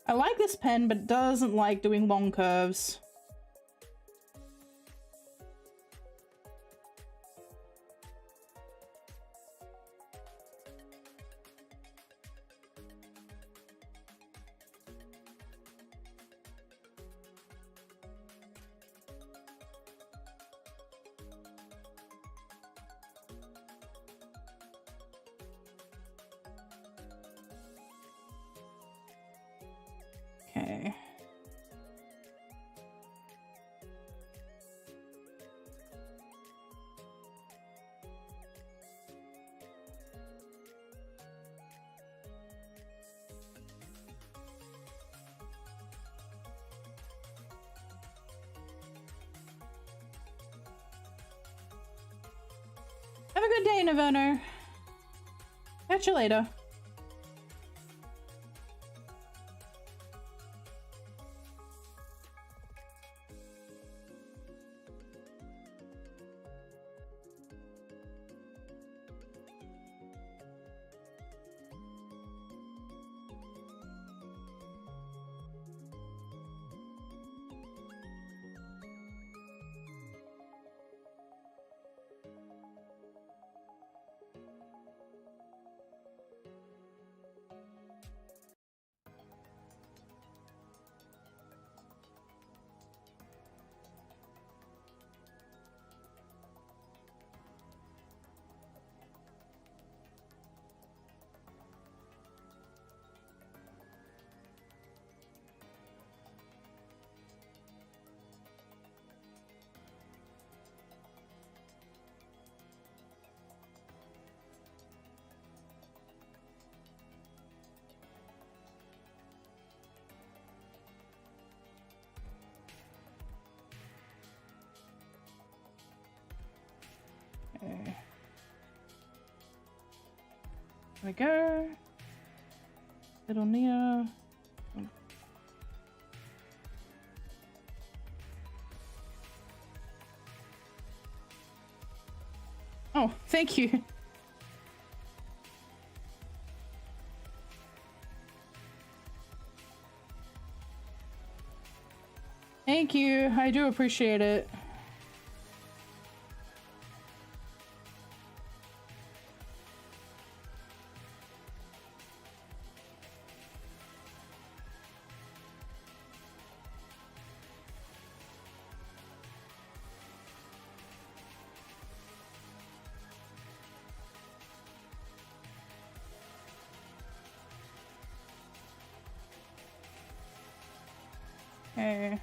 A: I like this pen, but it doesn't like doing long curves. Okay. Have a good day, Naverno. Catch you later. Okay. There we go. Little Nia. Oh, thank you. Thank you. I do appreciate it. Okay,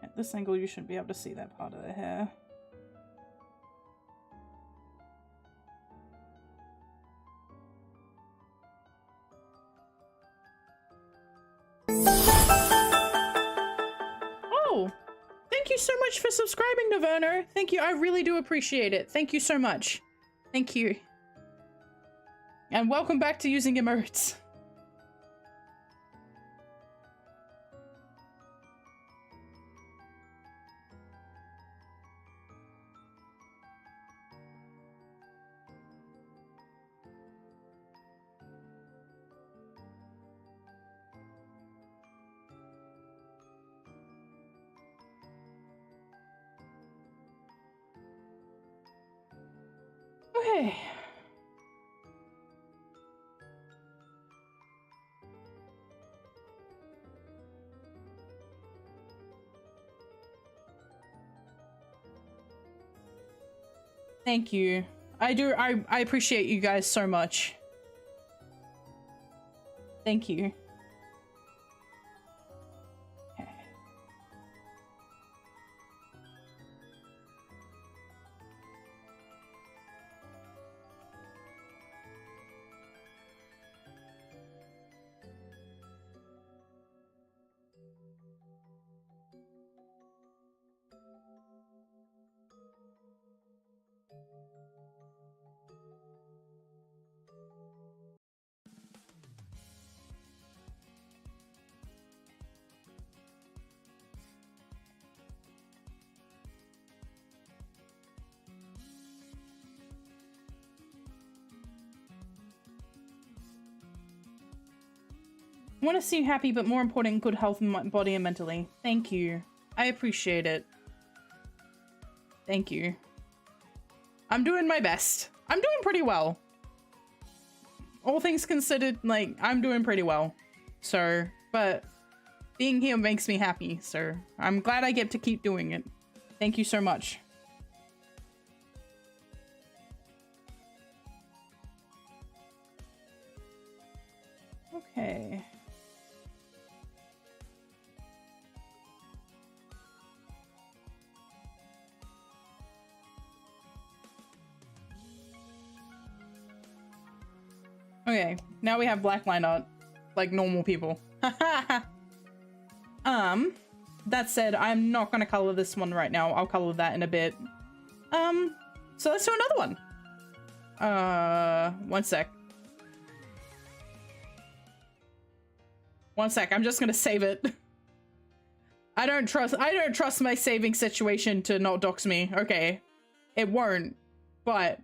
A: At this angle, you shouldn't be able to see that part of the hair. Oh, thank you so much for subscribing, Naverno. Thank you. I really do appreciate it. Thank you so much. Thank you. And welcome back to using emotes. Okay. Thank you. I appreciate you guys so much. Thank you. Okay. I want to see you happy, but more important, good health in my body and mentally. Thank you. I appreciate it. Thank you. I'm doing my best. I'm doing pretty well. All things considered, like, I'm doing pretty well. So, but being here makes me happy, so I'm glad I get to keep doing it. Thank you so much. Okay. Okay, now we have black line art, like normal people. That said, I'm not gonna color this one right now. I'll color that in a bit. So let's do another one. One sec. One sec, I'm just gonna save it. I don't trust my saving situation to not dox me. Okay. It won't, but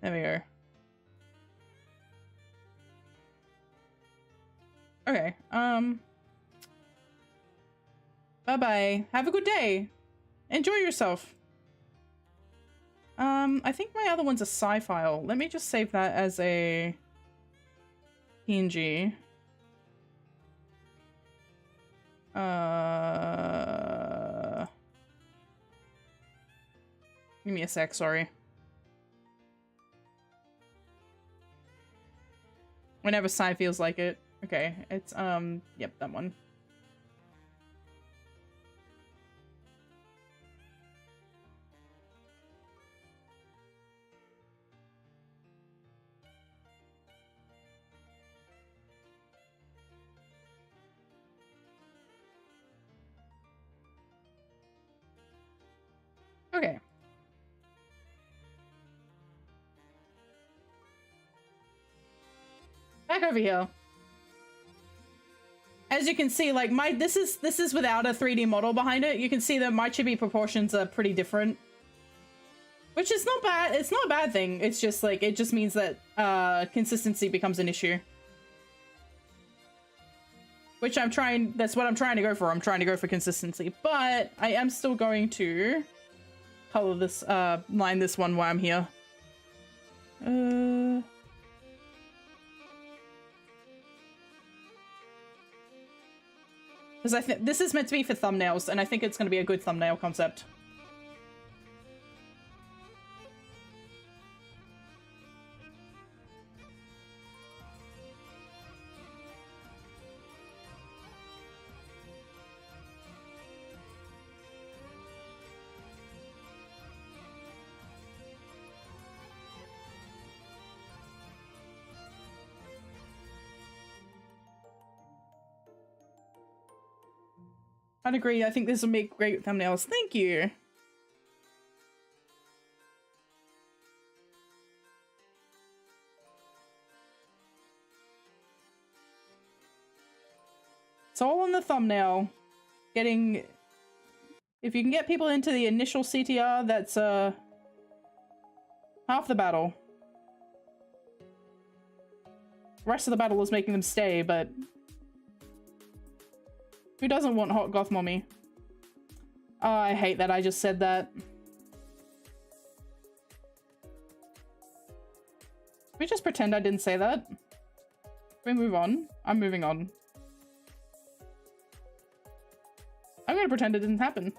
A: there we go. Okay, bye-bye. Have a good day. Enjoy yourself. I think my other one's a sci file. Let me just save that as a PNG. Give me a sec, sorry. Whenever Psy feels like it. Okay, it's, yep, that one. Okay. Back over here. As you can see, like this is without a 3D model behind it. You can see that my chibi proportions are pretty different. Which is not bad. It's not a bad thing. It's just like, it just means that consistency becomes an issue. Which that's what I'm trying to go for. I'm trying to go for consistency. But I am still going to color this, line this one while I'm here. Because I think this is meant to be for thumbnails, and I think it's going to be a good thumbnail concept. I'd agree. I think this will make great thumbnails. Thank you. It's all in the thumbnail. If you can get people into the initial CTR, that's half the battle. The rest of the battle is making them stay, but who doesn't want hot goth mommy? Oh, I hate that I just said that. Can we just pretend I didn't say that? Can we move on? I'm moving on. I'm gonna pretend it didn't happen.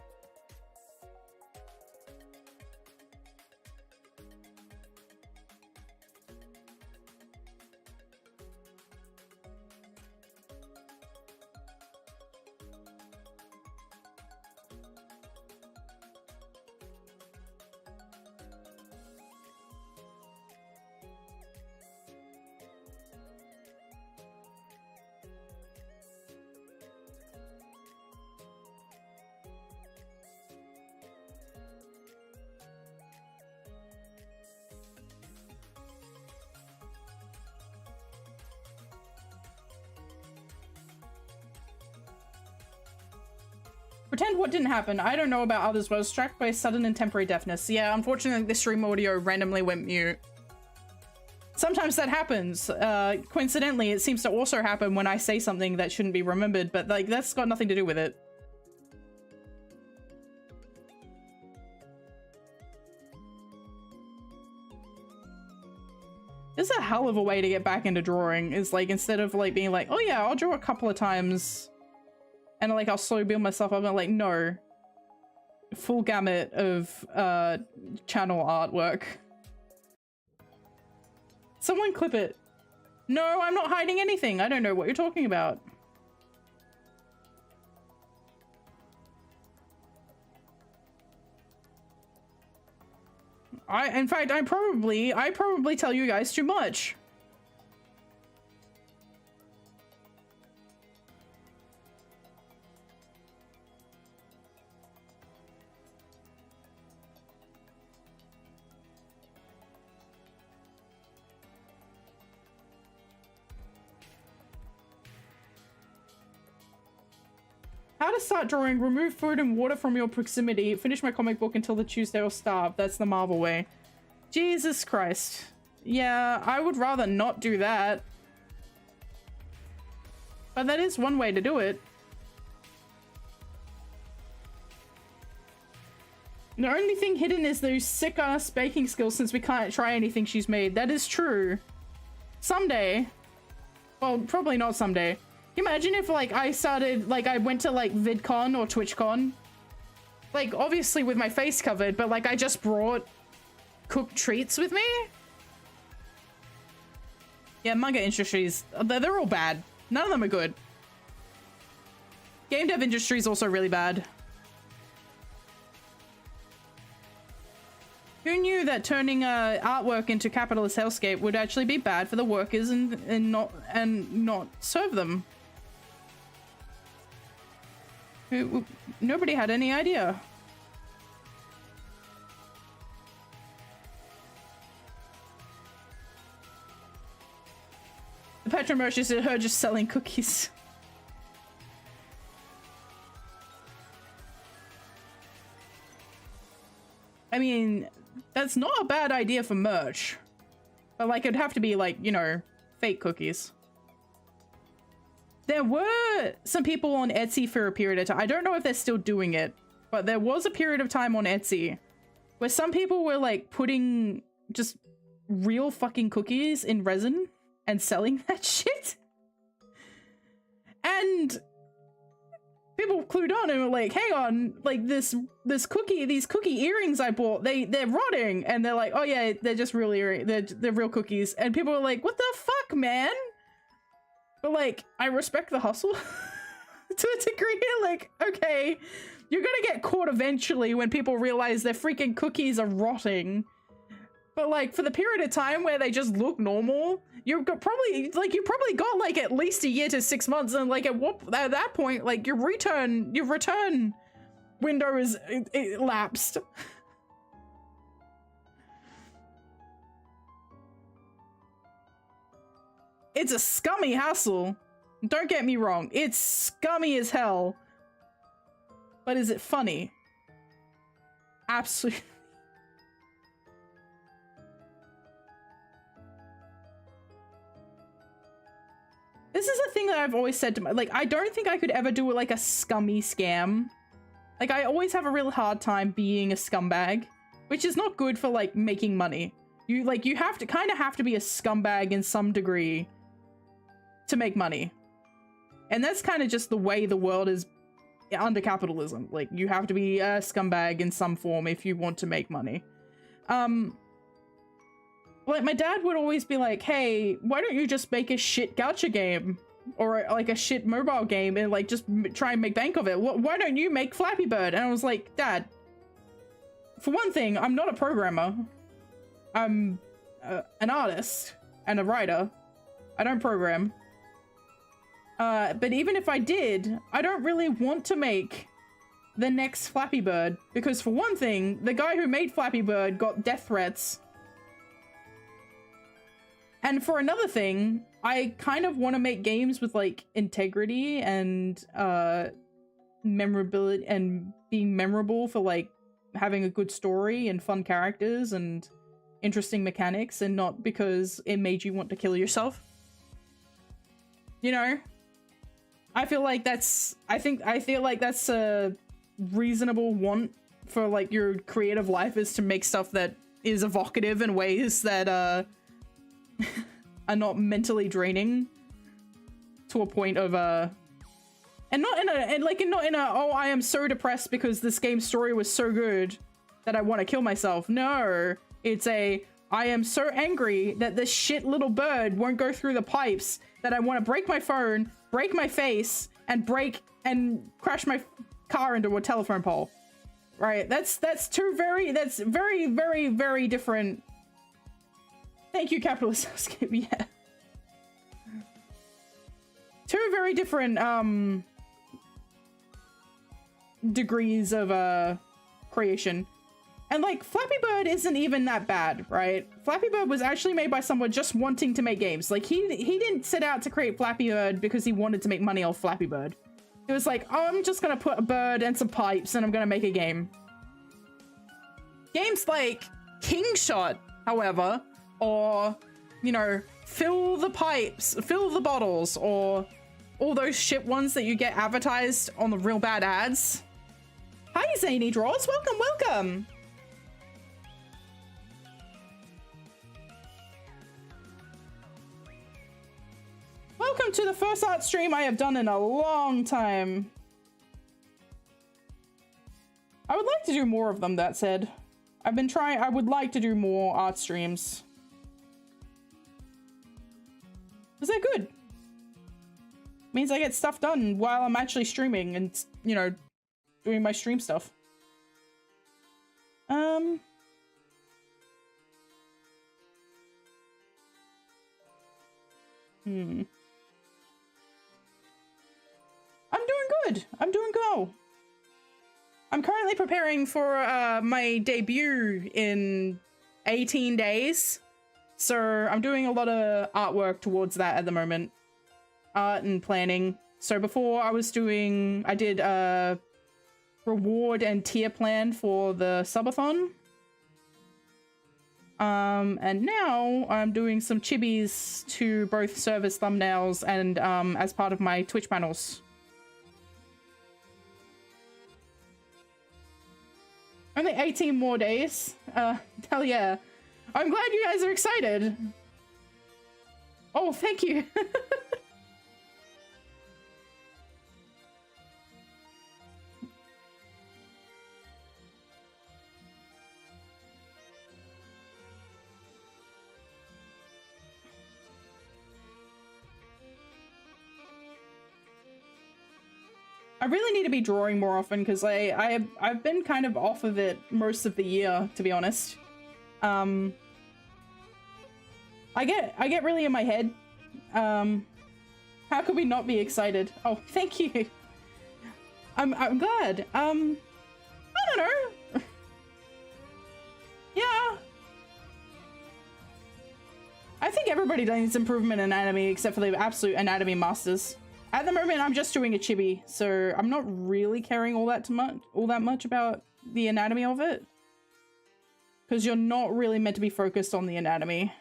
A: Pretend what didn't happen. I don't know about others, but I was struck by sudden and temporary deafness. Yeah, unfortunately, the stream audio randomly went mute. Sometimes that happens. Coincidentally, it seems to also happen when I say something that shouldn't be remembered, but like that's got nothing to do with it. This is a hell of a way to get back into drawing. Is like, instead of like being like, oh yeah, I'll draw a couple of times and like I'll slowly build myself up, and like, no. Full gamut of channel artwork. Someone clip it. No, I'm not hiding anything. I don't know what you're talking about. In fact, I probably tell you guys too much. How to start drawing. Remove food and water from your proximity. Finish my comic book until the Tuesday or starve. That's the Marvel way. Jesus Christ. Yeah, I would rather not do that. But that is one way to do it. The only thing hidden is those sick-ass baking skills, since we can't try anything she's made. That is true. Someday. Well, probably not someday. Can you imagine if, like, I went to, like, VidCon or TwitchCon? Like, obviously with my face covered, but, like, I just brought cooked treats with me? Yeah, manga industries, they're all bad. None of them are good. Game dev industry is also really bad. Who knew that turning artwork into capitalist hellscape would actually be bad for the workers and not serve them? Nobody had any idea. The Petra merch is her just selling cookies. I mean, that's not a bad idea for merch. But like, it'd have to be like, you know, fake cookies. There were some people on Etsy for a period of time. I don't know if they're still doing it, but there was a period of time on Etsy where some people were like putting just real fucking cookies in resin and selling that shit. And people clued on and were like, hang on, like these cookie earrings I bought, they're rotting. And they're like, oh yeah, they're just real earrings, they're real cookies. And people were like, what the fuck, man? But like, I respect the hustle to a degree. Like, okay, you're gonna get caught eventually when people realize their freaking cookies are rotting. But like, for the period of time where they just look normal, you probably got like at least a year to 6 months, and like at that point, like your return window is lapsed. It's a scummy hassle. Don't get me wrong. It's scummy as hell. But is it funny? Absolutely. This is a thing that I've always said to my, like, I don't think I could ever do like a scummy scam. Like, I always have a real hard time being a scumbag, which is not good for like making money. You have to kind of have to be a scumbag in some degree to make money. And that's kind of just the way the world is under capitalism. Like, you have to be a scumbag in some form if you want to make money. Like, my dad would always be like, hey, why don't you just make a shit gacha game? Or like a shit mobile game and like just try and make bank of it. Why don't you make Flappy Bird? And I was like, Dad, for one thing, I'm not a programmer. I'm an artist and a writer. I don't program. But even if I did, I don't really want to make the next Flappy Bird, because for one thing, the guy who made Flappy Bird got death threats. And for another thing, I kind of want to make games with like integrity and memorability and being memorable for like having a good story and fun characters and interesting mechanics, and not because it made you want to kill yourself. You know? I feel like that's a reasonable want for like your creative life, is to make stuff that is evocative in ways that are not mentally draining to a point of and not in a oh, I am so depressed because this game's story was so good that I want to kill myself. No, it's a I am so angry that this shit little bird won't go through the pipes that I want to break my phone, break my face, and crash my car into a telephone pole. Right? That's very, very, very different. Thank you, Capitalist Housekeep. Yeah. Two very different degrees of creation. And like, Flappy Bird isn't even that bad, right? Flappy Bird was actually made by someone just wanting to make games. Like, he didn't set out to create Flappy Bird because he wanted to make money off Flappy Bird. It was like, oh, I'm just gonna put a bird and some pipes and I'm gonna make a game. Games like King Shot, however, or, you know, fill the pipes, fill the bottles, or all those shit ones that you get advertised on the real bad ads. Hi, Zany Draws. Welcome, welcome. Welcome to the first art stream I have done in a long time. I would like to do more of them, that said. I've been trying, I would like to do more art streams. Is that good? Means I get stuff done while I'm actually streaming and, you know, doing my stream stuff. I'm doing good. I'm doing well. I'm currently preparing for my debut in 18 days. So I'm doing a lot of artwork towards that at the moment. Art and planning. So before I did a reward and tier plan for the subathon. And now I'm doing some chibis to both serve as thumbnails and as part of my Twitch panels. Only 18 more days. Hell yeah. I'm glad you guys are excited. Oh, thank you. I really need to be drawing more often because I've been kind of off of it most of the year, to be honest. I get really in my head. How could we not be excited? Oh, thank you. I'm glad. I don't know. Yeah. I think everybody needs improvement in anatomy except for the absolute anatomy masters. At the moment, I'm just doing a chibi, so I'm not really caring all that much about the anatomy of it. Because you're not really meant to be focused on the anatomy.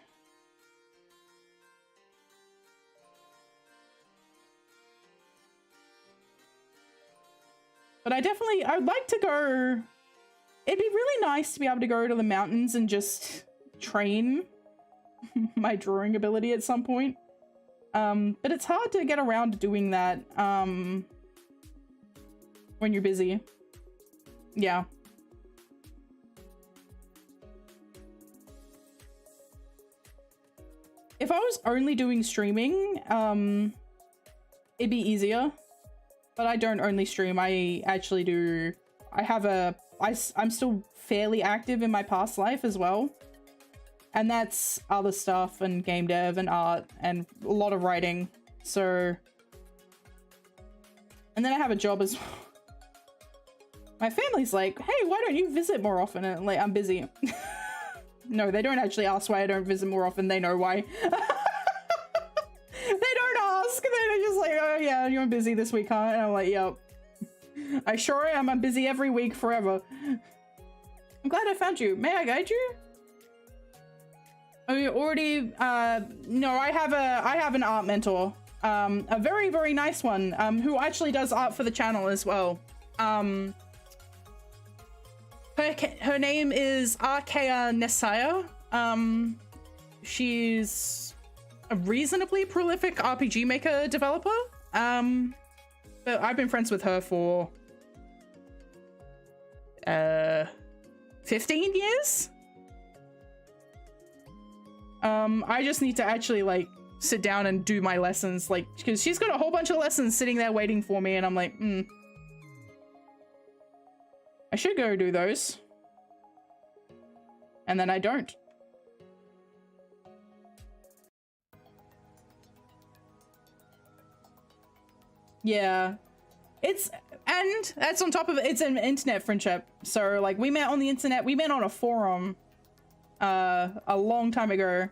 A: But I'd like to go... It'd be really nice to be able to go to the mountains and just train my drawing ability at some point. But it's hard to get around to doing that, when you're busy. Yeah. If I was only doing streaming, it'd be easier. But I don't only stream, I actually do... I'm still fairly active in my past life as well. And that's other stuff and game dev and art and a lot of writing. So... And then I have a job as well. My family's like, hey, why don't you visit more often? And like, I'm busy. No, they don't actually ask why I don't visit more often. They know why. They don't ask. They're just like, oh yeah, you're busy this week, huh? And I'm like, yep. I sure am. I'm busy every week forever. I'm glad I found you. May I guide you? Oh, you already, no, I have an art mentor, a very, very nice one, who actually does art for the channel as well. Her name is Arkea Nesaya. She's a reasonably prolific RPG Maker developer. But I've been friends with her for, 15 years? I just need to actually like sit down and do my lessons, like, because she's got a whole bunch of lessons sitting there waiting for me and I'm like, I should go do those. And then I don't. Yeah. And that's on top of it, it's an internet friendship. So like we met on the internet, we met on a forum a long time ago,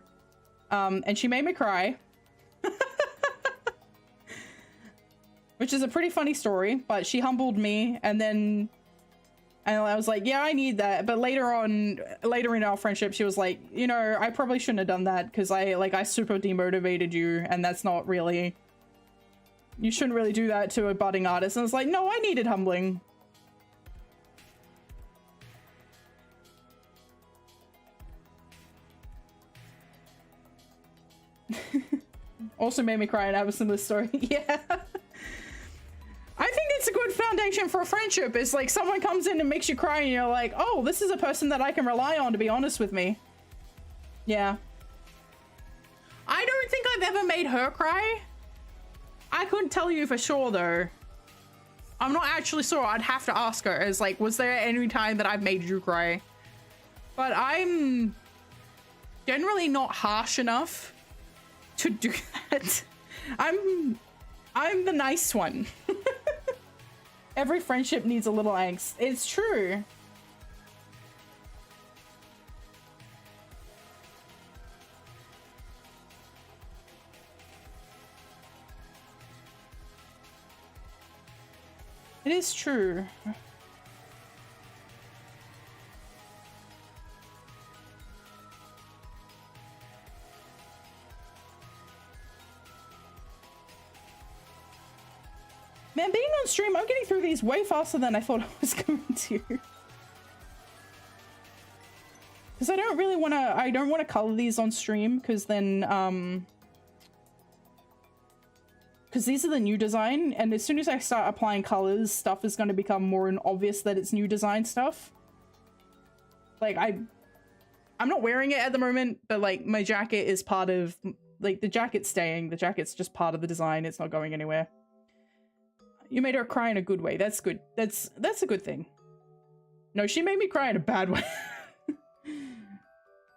A: and she made me cry. Which is a pretty funny story, but she humbled me, and then I was like, yeah, I need that. But later in our friendship, she was like, you know, I probably shouldn't have done that because I super demotivated you, and that's not really, you shouldn't really do that to a budding artist. And I was like, no, I needed humbling. Also made me cry and have a similar story. Yeah. I think it's a good foundation for a friendship. It's like someone comes in and makes you cry and you're like, oh, this is a person that I can rely on to be honest with me. Yeah. I don't think I've ever made her cry. I couldn't tell you for sure though. I'm not actually sure. I'd have to ask her. It's like, was there any time that I've made you cry? But I'm generally not harsh enough to do that. I'm the nice one. Every friendship needs a little angst. It's true. It is true. Man, being on stream, I'm getting through these way faster than I thought I was going to. Because I don't really want to, I don't want to color these on stream, because then, because these are the new design, and as soon as I start applying colors, stuff is going to become more and obvious that it's new design stuff. Like, I'm not wearing it at the moment, but like, my jacket is part of, like, the jacket's staying. The jacket's just part of the design. It's not going anywhere. You made her cry in a good way. That's good. That's a good thing. No, she made me cry in a bad way.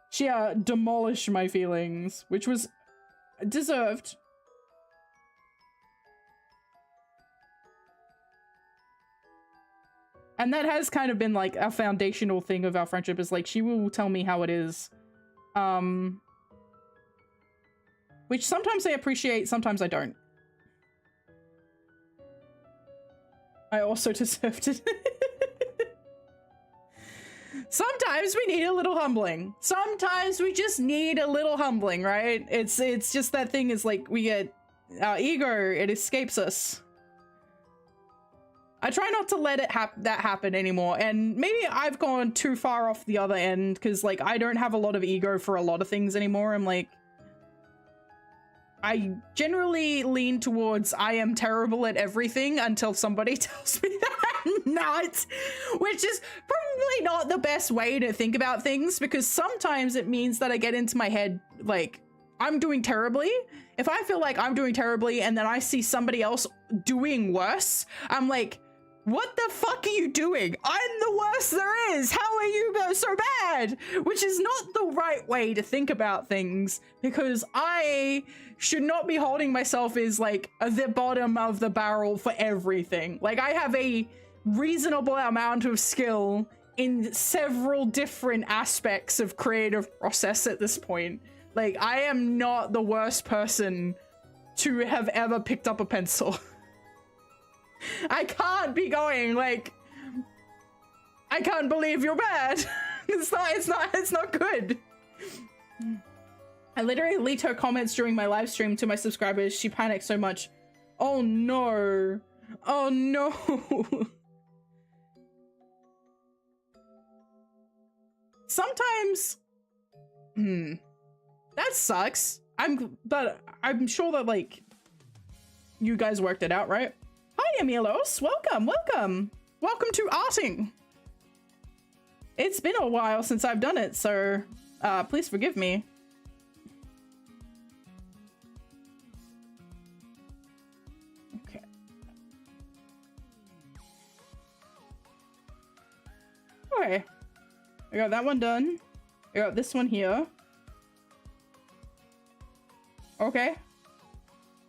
A: She demolished my feelings, which was deserved. And that has kind of been like a foundational thing of our friendship, is like, she will tell me how it is. Which sometimes I appreciate, sometimes I don't. I also deserved it. Sometimes we need a little humbling. Sometimes we just need a little humbling, right? It's just that thing is like, we get our ego, it escapes us. I try not to let it that happen anymore, and maybe I've gone too far off the other end, because like, I don't have a lot of ego for a lot of things anymore. I'm like, I generally lean towards I am terrible at everything until somebody tells me that I'm not, which is probably not the best way to think about things, because sometimes it means that I get into my head like, I'm doing terribly. If I feel like I'm doing terribly and then I see somebody else doing worse, I'm like, what the fuck are you doing? I'm the worst there is. How are you so bad? Which is not the right way to think about things, because I should not be holding myself as like the bottom of the barrel for everything. Like, I have a reasonable amount of skill in several different aspects of creative process at this point. Like, I am not the worst person to have ever picked up a pencil. I can't be going like, I can't believe you're bad. It's not good. I literally leaked her comments during my live stream to my subscribers. She panicked so much. Oh no. Oh no. Sometimes, that sucks. But I'm sure that like, you guys worked it out, right? Hi, Emilos. Welcome, welcome. Welcome to arting. It's been a while since I've done it, so please forgive me. Okay. Okay. I got that one done. I got this one here. Okay.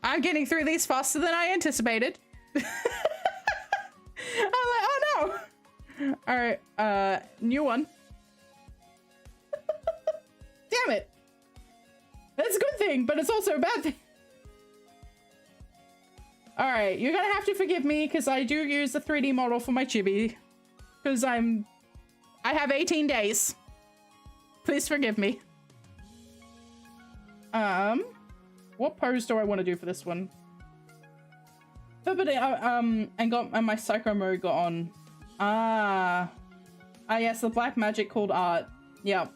A: I'm getting through these faster than I anticipated. I'm like, oh no. All right, new one. Damn it. That's a good thing, but it's also a bad thing. All right, you're gonna have to forgive me because I do use the 3D model for my chibi, because I have 18 days. Please forgive me. What pose do I want to do for this one? But and my psycho mode got on. Yes, the black magic called art. Yep.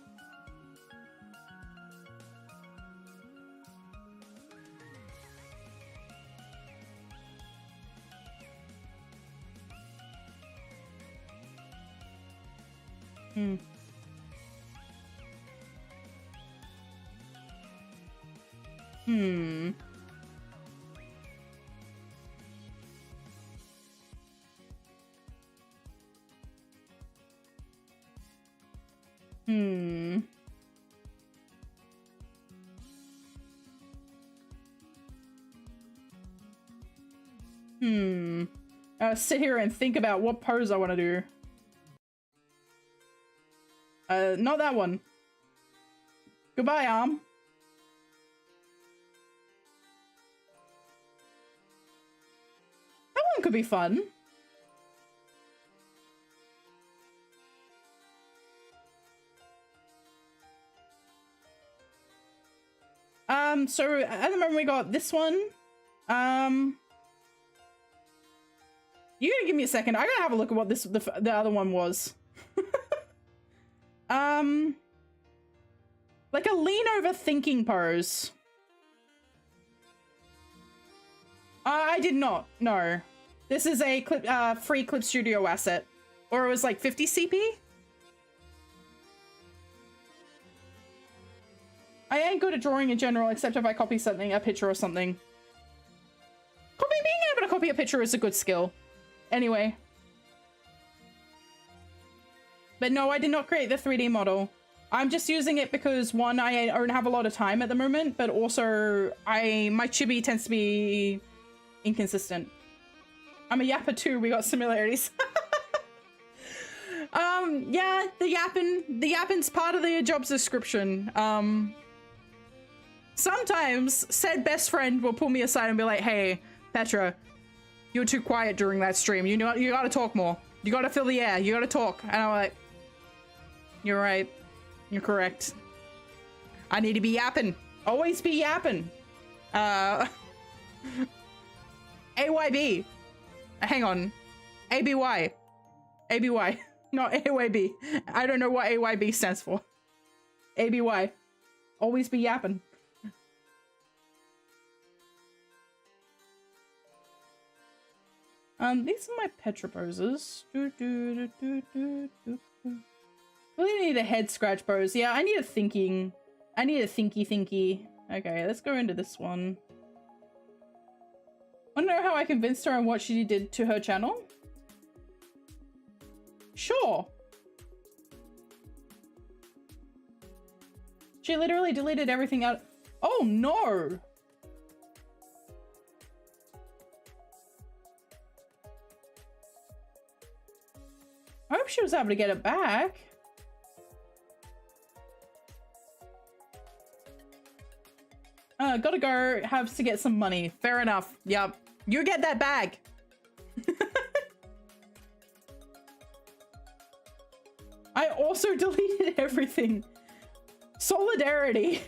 A: Hmm. Hmm. Hmm. Hmm. Sit here and think about what pose I want to do. Not that one. Goodbye, arm. That one could be fun. So at the moment we got this one. You gotta give me a second. I gotta have a look at what the other one was. Like a lean over thinking pose. I did not. No. This is a free Clip Studio asset. Or it was like 50 CP? I ain't good at drawing in general, except if I copy something, a picture or something. Being able to copy a picture is a good skill. Anyway. But no, I did not create the 3D model. I'm just using it because, one, I don't have a lot of time at the moment, but also my chibi tends to be inconsistent. I'm a yapper too, we got similarities. Yeah, the yapping's part of the job description. Sometimes said best friend will pull me aside and be like, hey, Petra, you were too quiet during that stream. You gotta talk more. You gotta fill the air. You gotta talk. And I'm like, you're right. You're correct. I need to be yapping. Always be yapping. AYB. Hang on. ABY. ABY. Not AYB. I don't know what AYB stands for. ABY. Always be yapping. These are my Petra poses. Really need a head scratch pose. Yeah, I need a thinky. Okay, let's go into this one. Wanna know how I convinced her on what she did to her channel? Sure. She literally deleted everything out. Oh no! I hope she was able to get it back. Gotta go, have to get some money. Fair enough. Yep. You get that bag. I also deleted everything. Solidarity.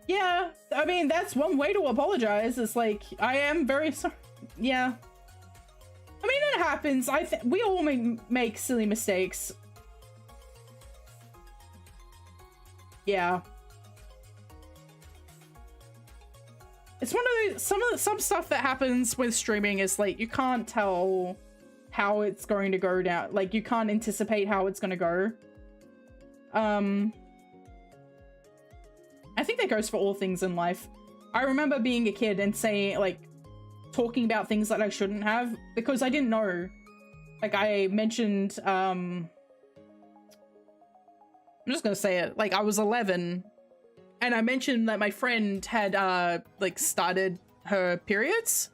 A: Yeah, I mean, that's one way to apologize. It's like, I am very sorry. Yeah. I mean, it happens. We all make silly mistakes. Yeah. It's one of those, some stuff that happens with streaming is like, you can't tell how it's going to go down. Like, you can't anticipate how it's going to go. I think that goes for all things in life. I remember being a kid and saying, like, talking about things that I shouldn't have because I didn't know. Like, I mentioned, I'm just gonna say it. Like, I was 11 and I mentioned that my friend had, like, started her periods.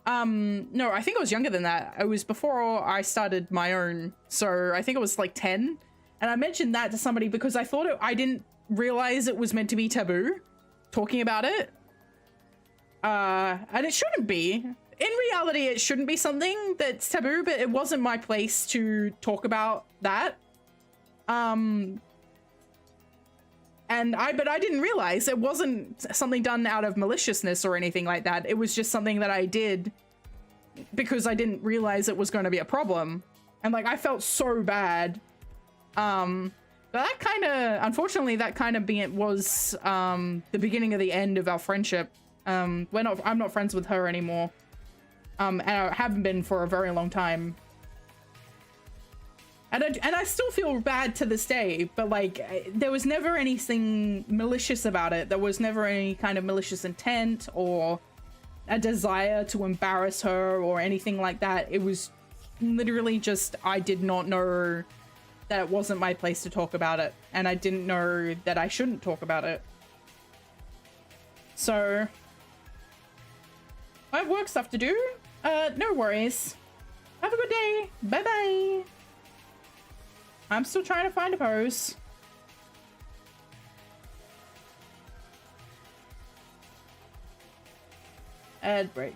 A: No, I think it was younger than that. It was before I started my own. So I think it was like 10. And I mentioned that to somebody because I thought I didn't realize it was meant to be taboo talking about it. And it shouldn't be. In reality, it shouldn't be something that's taboo, but it wasn't my place to talk about that. But I didn't realize it wasn't something done out of maliciousness or anything like that. It was just something that I did because I didn't realize it was going to be a problem. And like, I felt so bad. But that kind of, unfortunately, that kind of was the beginning of the end of our friendship. I'm not friends with her anymore. And I haven't been for a very long time. And I still feel bad to this day, but like, there was never anything malicious about it. There was never any kind of malicious intent or a desire to embarrass her or anything like that. It was literally just, I did not know that it wasn't my place to talk about it, and I didn't know that I shouldn't talk about it. So I have work stuff to do. No worries. Have a good day. Bye bye. I'm still trying to find a pose. Ad break.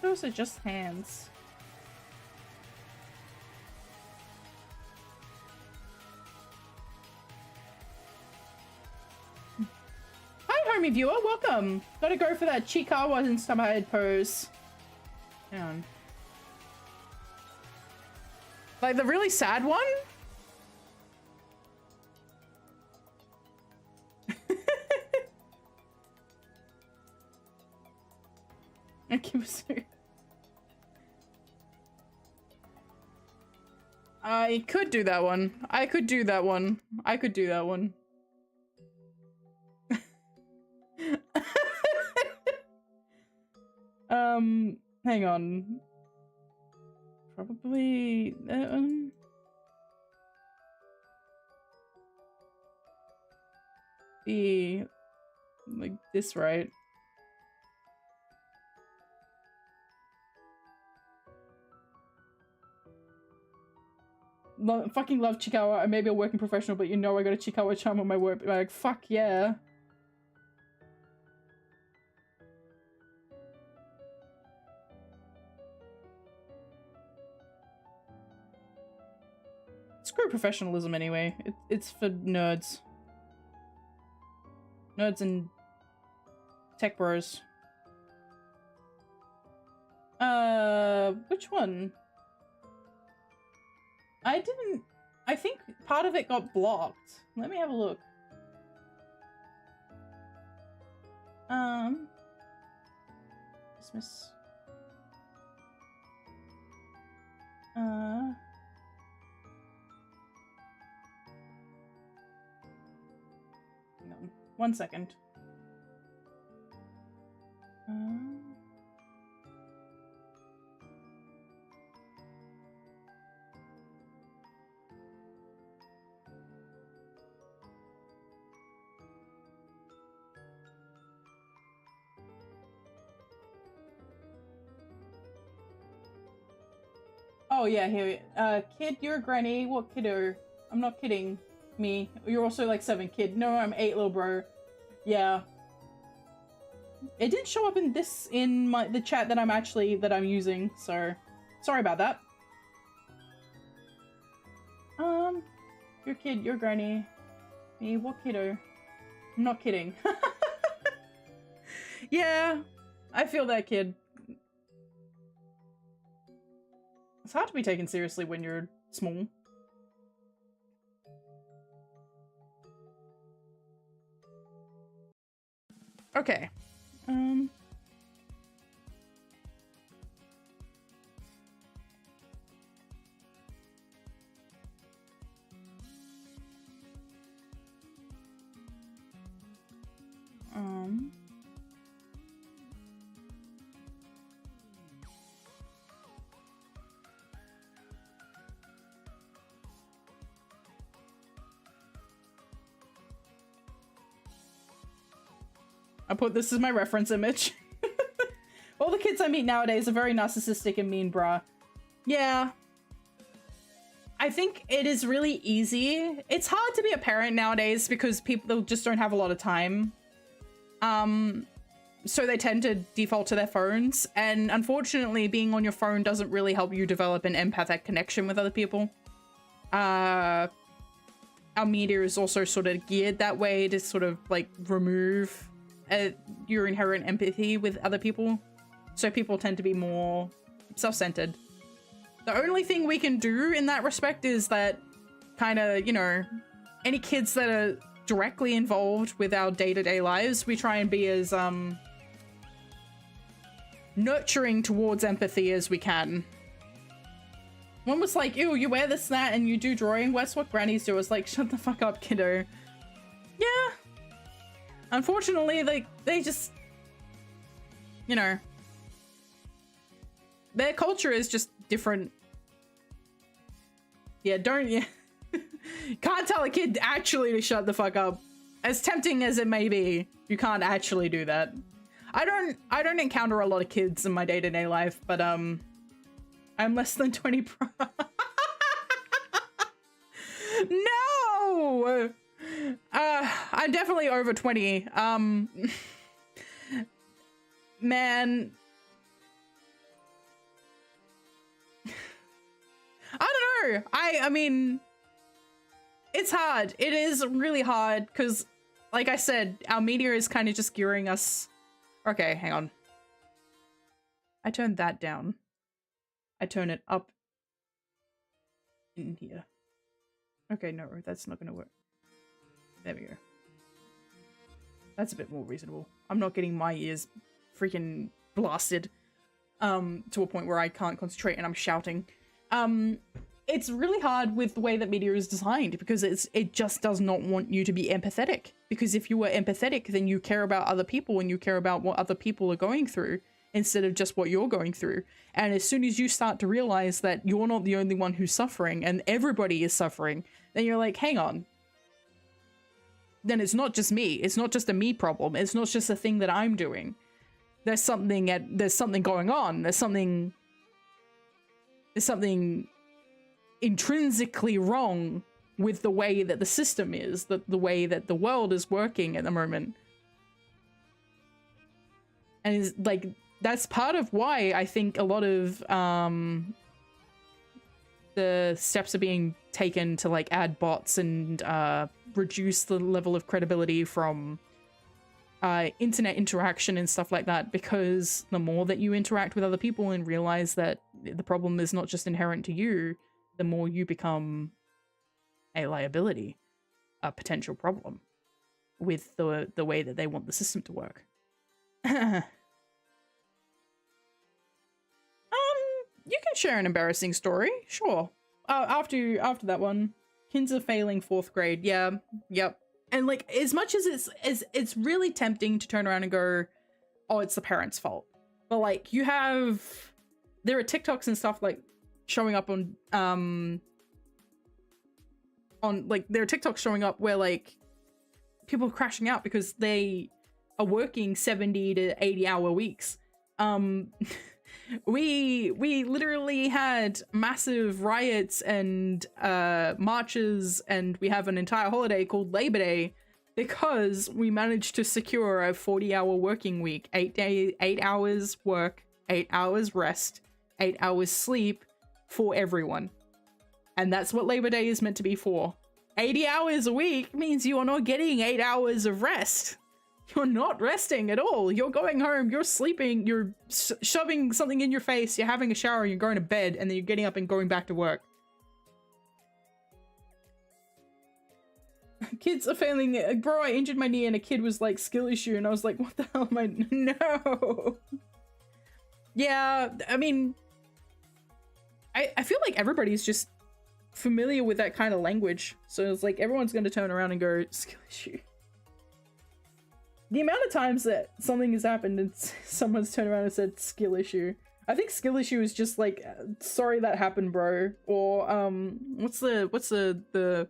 A: think those are just hands. Hi, homie viewer, welcome. Gotta go for that Chikawa inspired pose. Hang on. Like the really sad one? I could do that one. I could do that one. I could do that one. Hang on. Probably be like this, right? Fucking love Chikawa. I may be a working professional, but you know I got a Chikawa charm on my work. Like, fuck yeah. Screw professionalism anyway. It's for nerds. Nerds and tech bros. Which one? I think part of it got blocked. Let me have a look. Dismiss. Hang on. 1 second. Oh yeah, here. Kid, you're a granny. What kiddo? I'm not kidding. Me. You're also like 7, kid. No, I'm 8, little bro. Yeah. It didn't show up in this the chat that I'm using, so sorry about that. Your kid, your granny. Me, what kiddo? I'm not kidding. Yeah, I feel that, kid. It's hard to be taken seriously when you're small. Okay. I put this as my reference image. All the kids I meet nowadays are very narcissistic and mean, bruh. Yeah. I think it is really easy. It's hard to be a parent nowadays because people just don't have a lot of time. So they tend to default to their phones. And unfortunately, being on your phone doesn't really help you develop an empathic connection with other people. Our media is also sort of geared that way to sort of like remove your inherent empathy with other people. So people tend to be more self-centered. The only thing we can do in that respect is that kind of, you know, any kids that are directly involved with our day-to-day lives, we try and be as nurturing towards empathy as we can. One was like, ew, you wear this, that, and you do drawing? That's what grannies do. It's like, shut the fuck up, kiddo. Yeah. Unfortunately, they just, you know, their culture is just different. Yeah, can't tell a kid actually to shut the fuck up. As tempting as it may be, you can't actually do that. I don't encounter a lot of kids in my day-to-day life, but I'm less than 20 pro. No! I'm definitely over 20. Man, know. I mean, it's hard. It is really hard because, like I said, our media is kind of just gearing us. Okay, hang on. I turned that down. I turn it up in here. Okay, no, that's not gonna work. There we go. That's a bit more reasonable. I'm not getting my ears freaking blasted to a point where I can't concentrate and I'm shouting. It's really hard with the way that media is designed because it just does not want you to be empathetic. Because if you were empathetic, then you care about other people and you care about what other people are going through instead of just what you're going through. And as soon as you start to realize that you're not the only one who's suffering and everybody is suffering, then you're like, hang on. Then it's not just me. It's not just a me problem. It's not just a thing that I'm doing. There's something going on. There's something intrinsically wrong with the way that the system is, the way that the world is working at the moment. And it's like, that's part of why I think a lot of the steps are being taken to like add bots and reduce the level of credibility from internet interaction and stuff like that, because the more that you interact with other people and realize that the problem is not just inherent to you, the more you become a liability, a potential problem with the way that they want the system to work. You can share an embarrassing story, sure. After that one, kids are failing 4th grade. Yeah, yep. And like, as much as it's really tempting to turn around and go, oh, it's the parents' fault. But like, there are TikToks and stuff like showing up on like, there are TikToks showing up where like people are crashing out because they are working 70 to 80 hour weeks. We literally had massive riots and marches, and we have an entire holiday called Labor Day because we managed to secure a 40-hour working week, 8 hours work, 8 hours rest, 8 hours sleep for everyone. And that's what Labor Day is meant to be for. 80 hours a week means you are not getting 8 hours of rest. You're not resting at all. You're going home, you're sleeping, you're shoving something in your face, you're having a shower, you're going to bed, and then you're getting up and going back to work. Kids are failing. Bro, I injured my knee and a kid was like, skill issue, and I was like, what the hell am I? No. Yeah, I mean, I feel like everybody's just familiar with that kind of language. So it's like, everyone's going to turn around and go, skill issue. The amount of times that something has happened and someone's turned around and said skill issue. I think skill issue is just like, sorry that happened, bro. Or what's the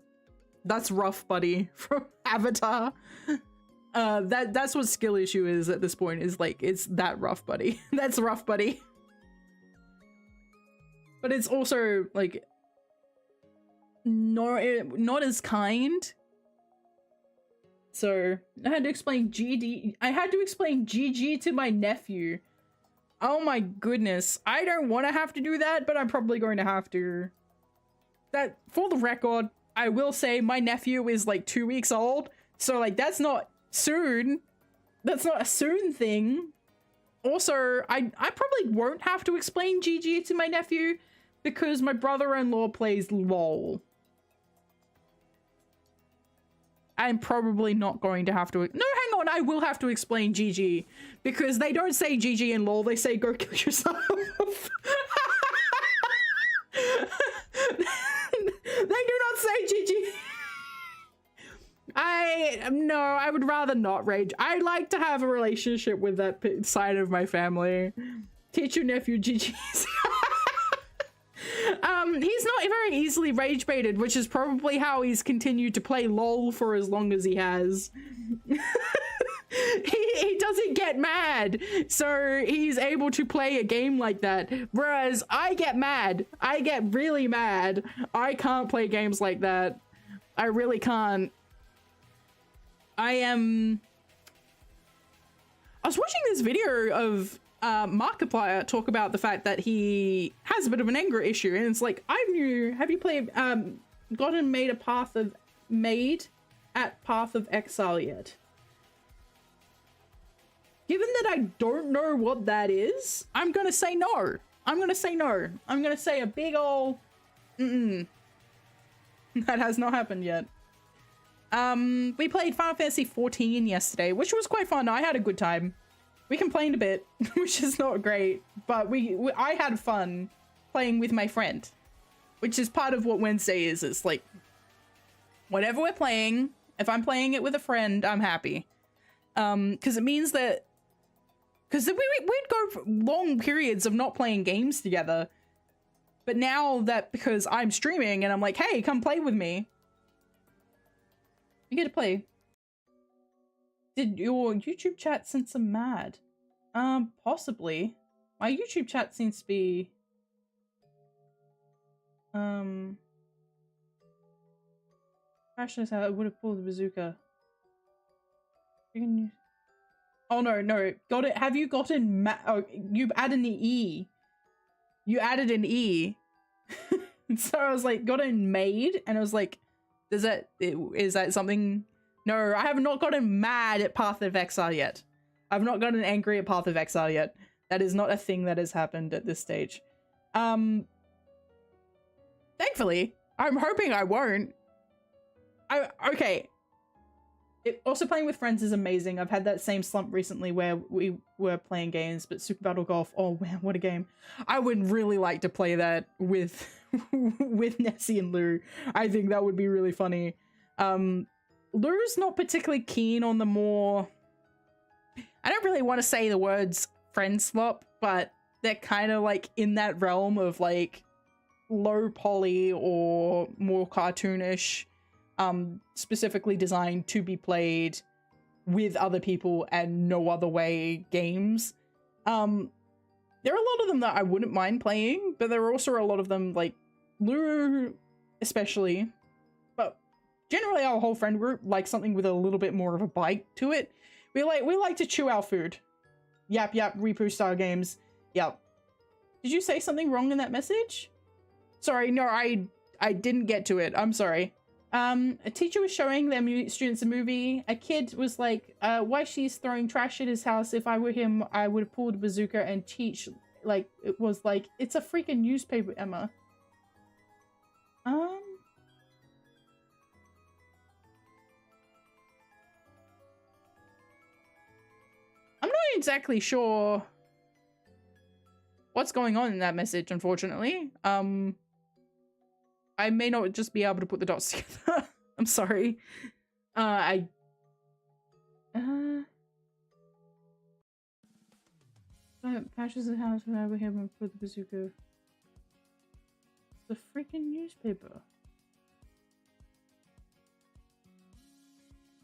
A: that's rough, buddy from Avatar. That's what skill issue is at this point, is like, it's that rough, buddy. That's rough, buddy. But it's also like not as kind. So I had to explain GG to my nephew. Oh my goodness. I don't want to have to do that, but I'm probably going to have to. That, for the record, I will say my nephew is like 2 weeks old. So like, that's not soon. That's not a soon thing. Also, I probably won't have to explain GG to my nephew because my brother-in-law plays LOL. I'm probably not going to have to. No, hang on. I will have to explain GG because they don't say GG in LOL. They say go kill yourself. They do not say GG. No, I would rather not rage. I like to have a relationship with that side of my family. Teach your nephew GG's. He's not very easily rage baited, which is probably how he's continued to play LOL for as long as he has. he doesn't get mad, so he's able to play a game like that. Whereas I get mad. I get really mad. I can't play games like that. I really can't. I was watching this video of Markiplier talk about the fact that he has a bit of an anger issue, and it's like, have you played gotten made at Path of Exile yet? Given that I don't know what that is, I'm gonna say no. I'm gonna say a big ol' That has not happened yet. We played Final Fantasy 14 yesterday, which was quite fun. I had a good time. We complained a bit, which is not great, but I had fun playing with my friend, which is part of what Wednesday is. It's like, whatever we're playing, if I'm playing it with a friend, I'm happy. Because it means that, because we'd go for long periods of not playing games together, but now that, because I'm streaming and I'm like, hey, come play with me, you get to play. Did your YouTube chat sense I'm mad? Possibly. My YouTube chat seems to be... Fashion is how I would have pulled the bazooka. You can... Oh, no. Got it. Have you gotten oh, you added an E. You added an E. So I was like, gotten made? And I was like, is that something... No, I have not gotten mad at Path of Exile yet. I've not gotten angry at Path of Exile yet. That is not a thing that has happened at this stage. Thankfully, I'm hoping I won't. Okay. Also playing with friends is amazing. I've had that same slump recently where we were playing games, but Super Battle Golf, oh man, what a game. I would really like to play that with with Nessie and Lou. I think that would be really funny. Lou's not particularly keen on the more... I don't really want to say the words friend swap, but they're kind of like in that realm of like low poly or more cartoonish, specifically designed to be played with other people and no other way games. There are a lot of them that I wouldn't mind playing, but there are also a lot of them, like Lou especially, but generally our whole friend group likes something with a little bit more of a bite to it. We like to chew our food. Yap yap repoo style games. Yep. Did you say something wrong in that message? Sorry, no, I didn't get to it. I'm sorry. A teacher was showing their students a movie. A kid was like, why she's throwing trash at his house. If I were him, I would have pulled a bazooka and teach. Like, it was like, it's a freaking newspaper, Emma. I'm not exactly sure what's going on in that message, unfortunately. I may not just be able to put the dots together. I'm sorry. Fashions the house when I were here and put the bazooka. The freaking newspaper.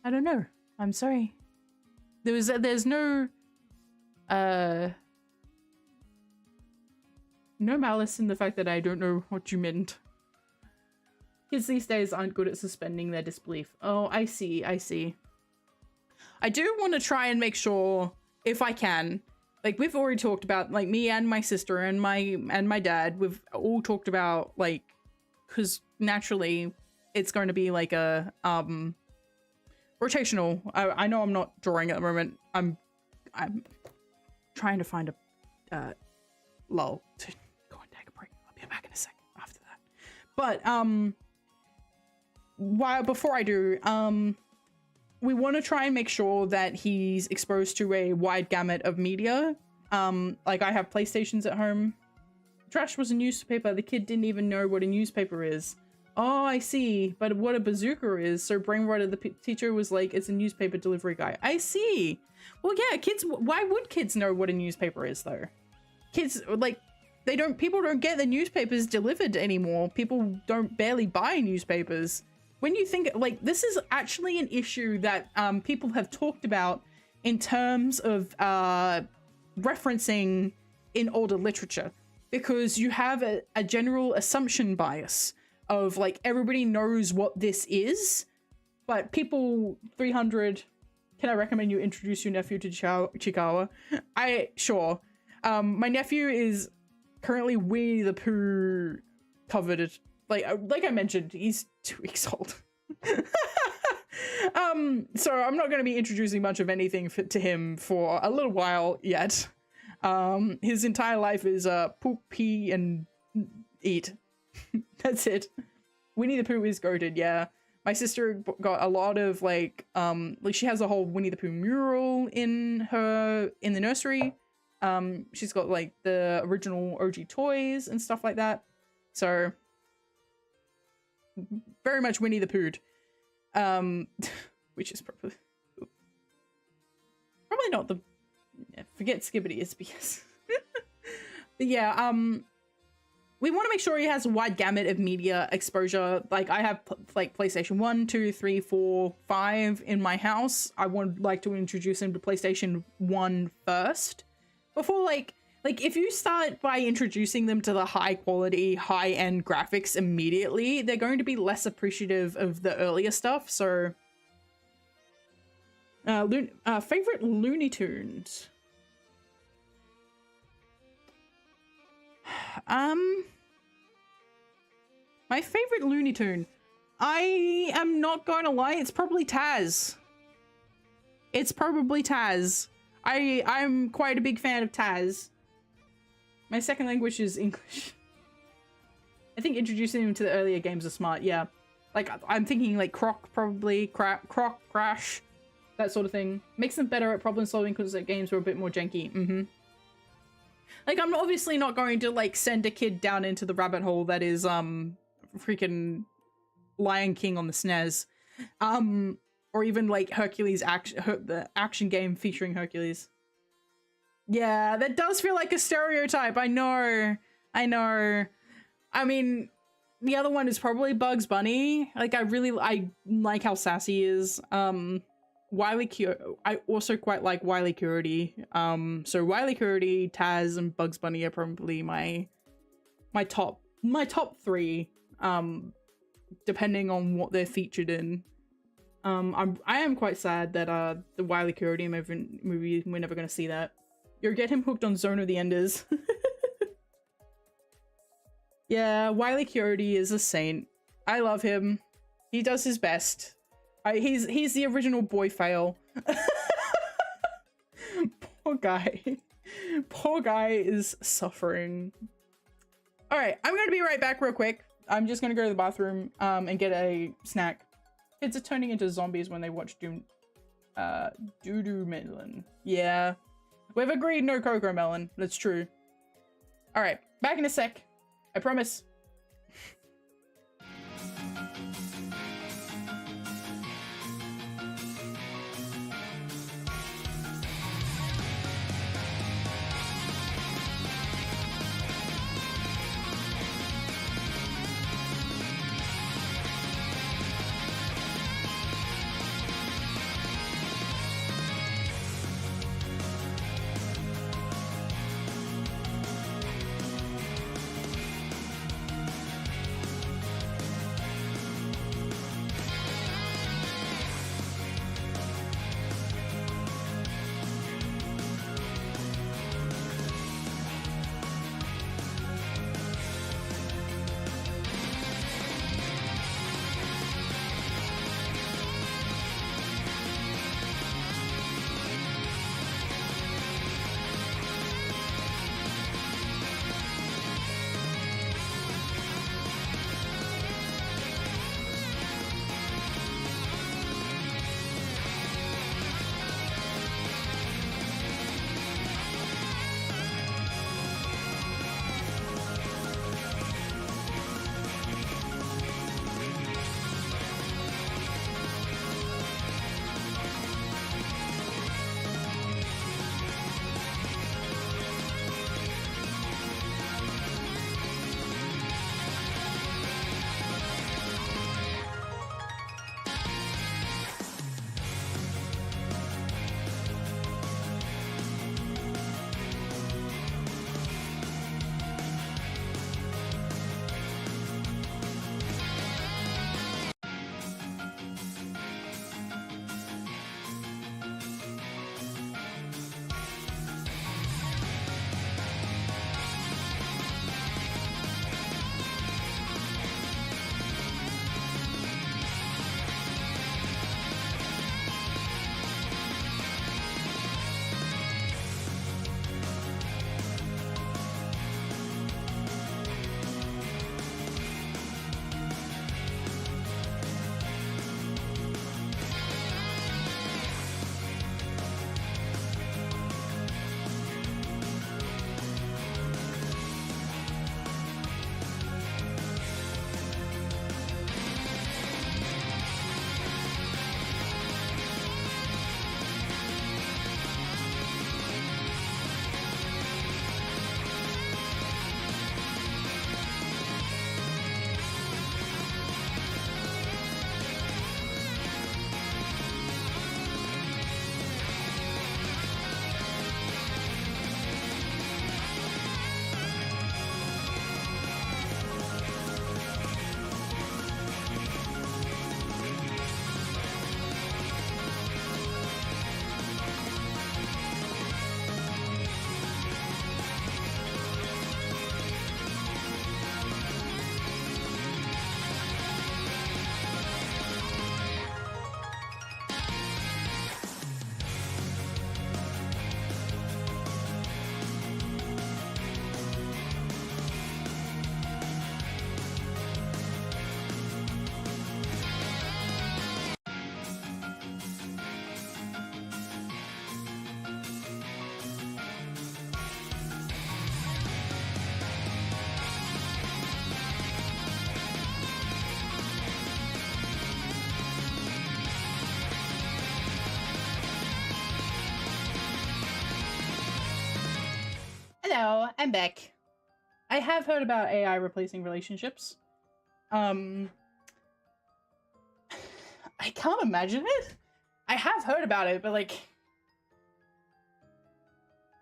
A: I don't know. I'm sorry. There's no malice in the fact that I don't know what you meant. Kids these days aren't good at suspending their disbelief. Oh, I see. I do want to try and make sure, if I can, like we've already talked about, like me and my sister and my dad, we've all talked about, like, because naturally it's going to be like a rotational. I know I'm not drawing at the moment. I'm trying to find a lull to go and take a break. I'll be back in a second after that. But before I do, we want to try and make sure that he's exposed to a wide gamut of media. Like I have PlayStations at home. Trash was a newspaper. The kid didn't even know what a newspaper is. Oh, I see. But what a bazooka is. So brainwater, the teacher was like, it's a newspaper delivery guy. I see. Well, yeah, kids, why would kids know what a newspaper is though? Kids, like, people don't get the newspapers delivered anymore. People barely buy newspapers. When you think, like, this is actually an issue that people have talked about in terms of referencing in older literature, because you have a general assumption bias of like everybody knows what this is, but people 300, can I recommend you introduce your nephew to Chikawa? Sure. My nephew is currently Winnie the Pooh covered. Like I mentioned, he's 2 weeks old. So I'm not going to be introducing much of anything to him for a little while yet. His entire life is poop, pee, and eat. That's it. Winnie the Pooh is goated, yeah. My sister got a lot of like she has a whole Winnie the Pooh mural in the nursery. She's got like the original OG toys and stuff like that. So very much Winnie the Pooh. Which is probably not the forget Skibbity is BS. But yeah, we want to make sure he has a wide gamut of media exposure. Like I have like PlayStation 1, 2, 3, 4, 5 in my house. I would like to introduce him to PlayStation 1 first before like if you start by introducing them to the high quality, high end graphics immediately, they're going to be less appreciative of the earlier stuff. So favorite Looney Tunes. My favorite Looney Tune. I am not going to lie, it's probably Taz. It's probably Taz. I'm quite a big fan of Taz. My second language is English. I think introducing him to the earlier games are smart, yeah. Like, I'm thinking like Croc, probably. Croc, Crash, that sort of thing. Makes them better at problem solving because their games were a bit more janky. Like, I'm obviously not going to, like, send a kid down into the rabbit hole that is, freaking Lion King on the SNES. Or even, like, Hercules the action game featuring Hercules. Yeah, that does feel like a stereotype. I know. I mean, the other one is probably Bugs Bunny. Like, I like how sassy he is. I also quite like Wile E. Coyote. So Wile E. Coyote, Taz, and Bugs Bunny are probably my top 3. Depending on what they're featured in. I am quite sad that the Wile E. Coyote movie we're never gonna see that. You'll get him hooked on Zone of the Enders. Yeah, Wile E. Coyote is a saint. I love him. He does his best. He's the original boy fail. Poor guy. Poor guy is suffering. All right, I'm gonna be right back real quick. I'm just gonna go to the bathroom and get a snack. Kids are turning into zombies when they watch Doo-Doo Melon. Yeah, we've agreed no Cocoa Melon. That's true. All right, back in a sec. I promise. Hello, I'm back. I have heard about AI replacing relationships. I can't imagine it. I have heard about it, but like,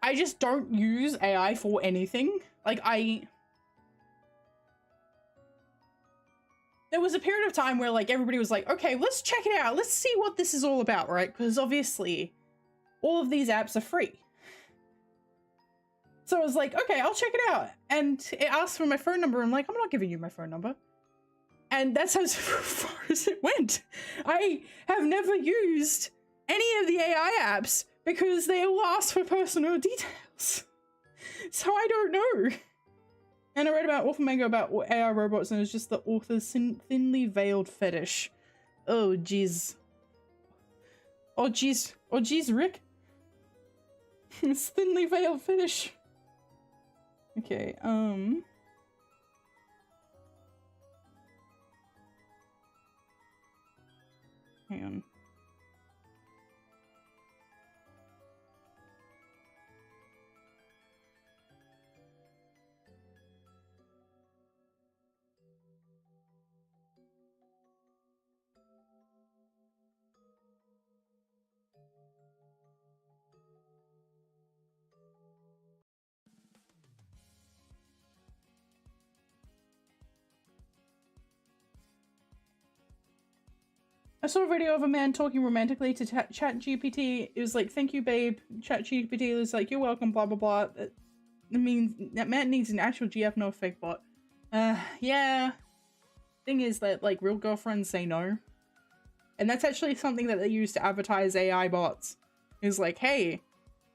A: I just don't use AI for anything. Like, there was a period of time where like everybody was like, okay, let's check it out. Let's see what this is all about, right? Because obviously all of these apps are free. So I was like, okay, I'll check it out. And it asked for my phone number. I'm like, I'm not giving you my phone number. And that's as far as it went. I have never used any of the AI apps because they all ask for personal details. So I don't know. And I read about Author Manga about AI robots, and it's just the author's thinly veiled fetish. Oh, jeez. Oh, jeez. Oh, jeez, Rick. It's thinly veiled fetish. Okay, hang on. I saw a video of a man talking romantically to ChatGPT. It was like, thank you, babe. ChatGPT was like, you're welcome, blah, blah, blah. That means that man needs an actual GF, no fake bot. Yeah. Thing is that, like, real girlfriends say no. And that's actually something that they use to advertise AI bots. Is like, hey,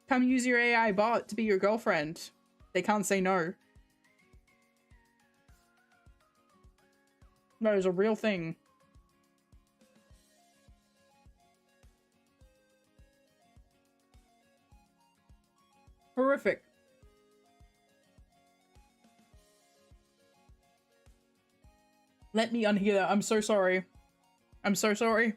A: come use your AI bot to be your girlfriend. They can't say no. That is a real thing. Horrific. Let me unhear that. I'm so sorry. I'm so sorry.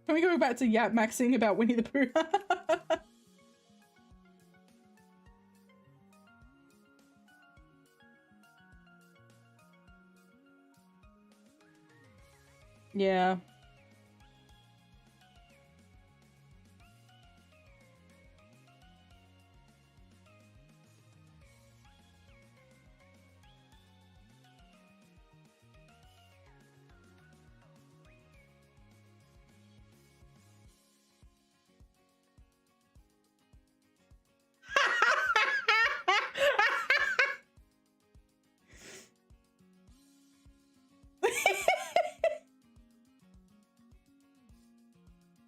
A: Can we go back to Yap maxing about Winnie the Pooh? Yeah.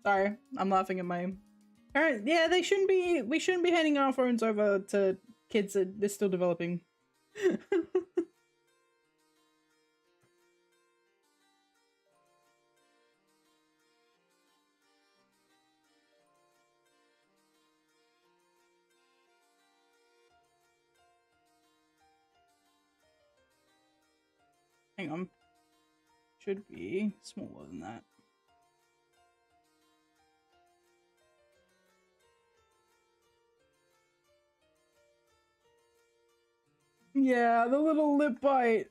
A: Sorry, I'm laughing at my parents. Yeah, we shouldn't be handing our phones over to kids that they're still developing. Hang on. Should be smaller than that. Yeah, the little lip bite.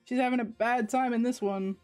A: She's having a bad time in this one.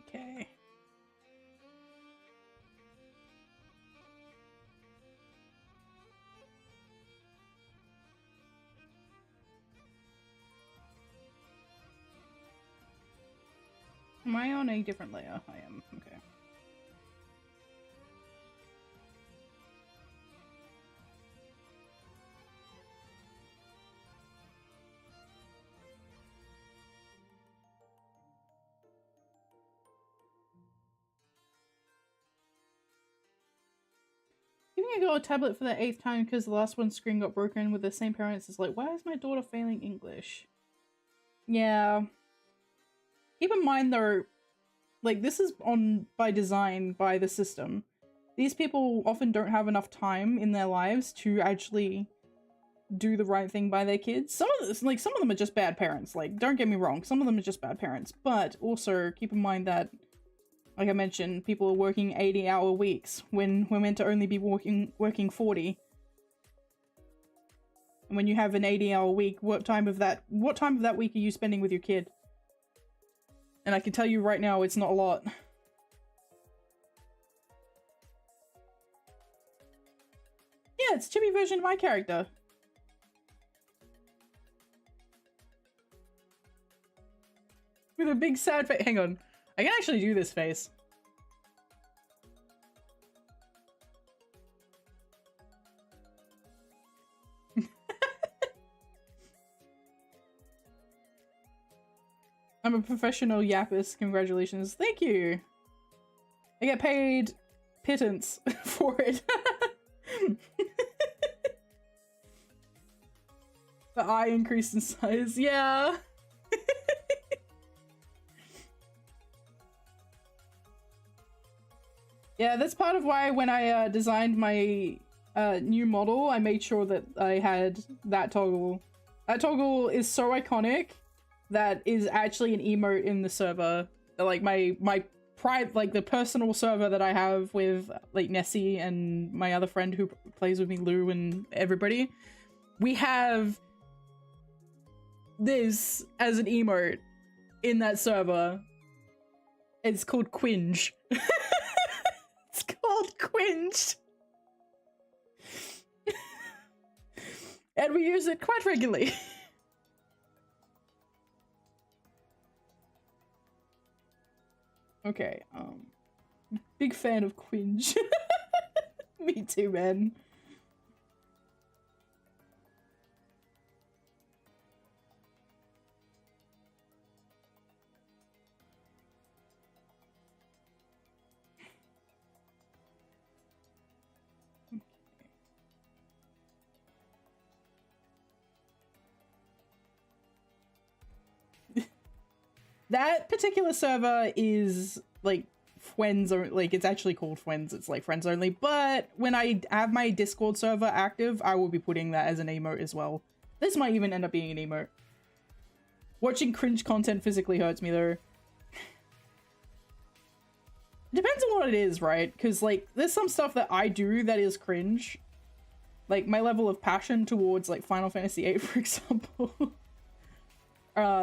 A: Okay. Am I on a different layer? I am. Okay. Giving a girl a tablet for the 8th time because the last one's screen got broken with the same parents is like, why is my daughter failing English? Yeah. Keep in mind though, like this is on by design by the system. These people often don't have enough time in their lives to actually do the right thing by their kids. Some of them are just bad parents. Like, don't get me wrong, some of them are just bad parents. But also keep in mind that, like I mentioned, people are working 80-hour weeks when we're meant to only be working 40. And when you have an 80-hour week, what time of that week are you spending with your kid? And I can tell you right now, it's not a lot. Yeah, it's a chibi version of my character. With a big sad face. Hang on. I can actually do this face. I'm a professional yappist. Congratulations. Thank you. I get paid pittance for it. The eye increased in size. Yeah. Yeah, that's part of why when I designed my new model, I made sure that I had that toggle. That toggle is so iconic that is actually an emote in the server. Like my like the personal server that I have with like Nessie and my other friend who plays with me, Lou, and everybody. We have this as an emote in that server. It's called Quinge. It's called Quinge. And we use it quite regularly. Okay, big fan of Quinge. Me too, man. That particular server is like friends, or like it's actually called friends. It's like friends only. But when I have my Discord server active, I will be putting that as an emote as well. This might even end up being an emote. Watching cringe content physically hurts me though. Depends on what it is, right? Because like there's some stuff that I do that is cringe. Like my level of passion towards like Final Fantasy VIII, for example.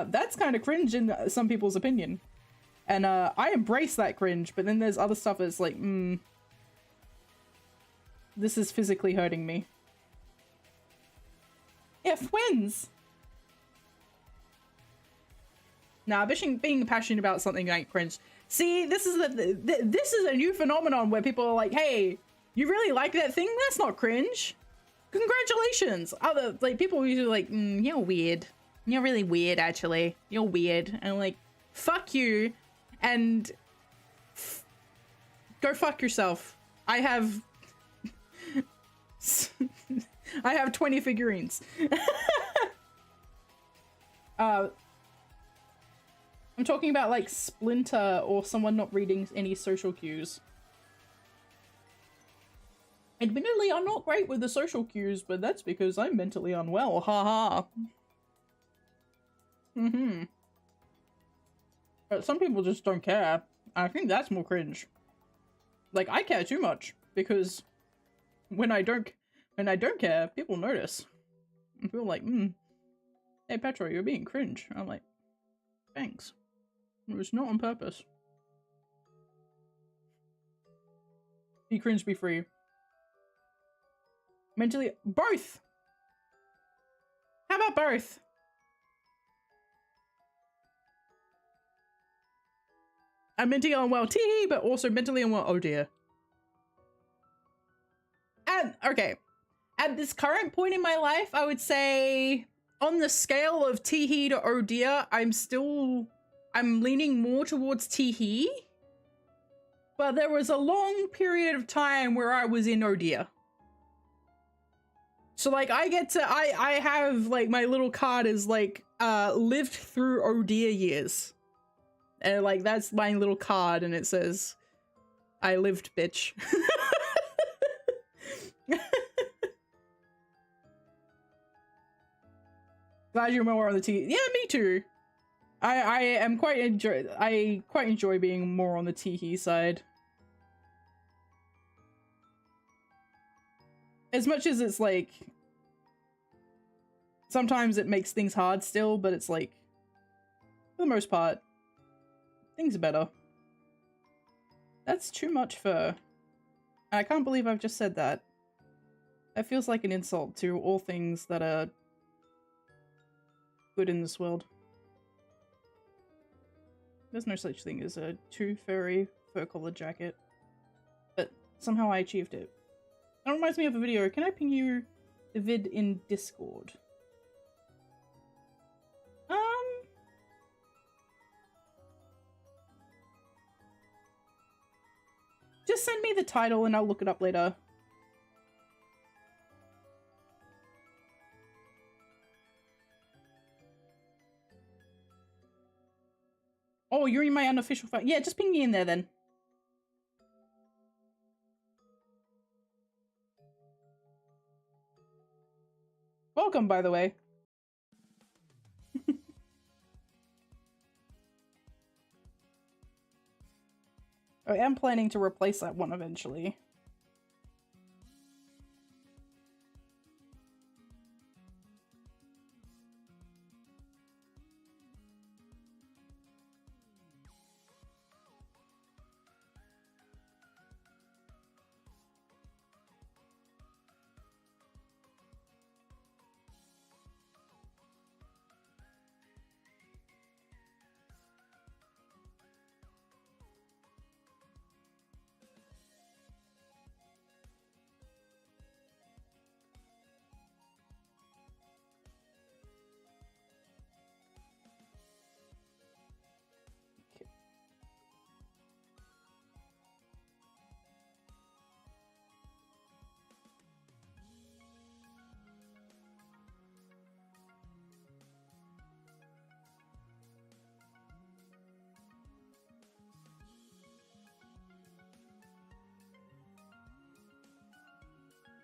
A: That's kind of cringe in some people's opinion. And I embrace that cringe, but then there's other stuff that's like, this is physically hurting me. Yeah, twins! Nah, being passionate about something ain't cringe. See, this is this is a new phenomenon where people are like, hey, you really like that thing? That's not cringe. Congratulations! Other, like, people usually like, you're weird. You're really weird, actually. You're weird. And I'm like, fuck you. And go fuck yourself. I have... I have 20 figurines. I'm talking about, like, Splinter or someone not reading any social cues. Admittedly, I'm not great with the social cues, but that's because I'm mentally unwell. Haha. But some people just don't care. I think that's more cringe. Like, I care too much because when I don't care, people notice. And people are like, hey Petra, you're being cringe. I'm like, thanks. It was not on purpose. Be cringe, be free. Mentally, both. How about both? I'm mentally unwell, teehee, but also mentally unwell, oh dear. And, okay, at this current point in my life, I would say on the scale of teehee to oh dear, I'm leaning more towards teehee. But there was a long period of time where I was in oh dear. So like I get to I have like my little card is like lived through oh dear years. And like that's my little card and it says I lived, bitch. Glad you're more on the tea. Yeah, me too. I quite enjoy being more on the teehee side. As much as it's like sometimes it makes things hard still, but it's like for the most part things are better. That's too much fur. I can't believe I've just said that. That feels like an insult to all things that are good in this world. There's no such thing as a too furry fur-collared jacket. But somehow I achieved it. That reminds me of a video. Can I ping you the vid in Discord? Just send me the title and I'll look it up later. Oh, you're in my unofficial phone. Yeah, just ping me in there then. Welcome, by the way. I am planning to replace that one eventually.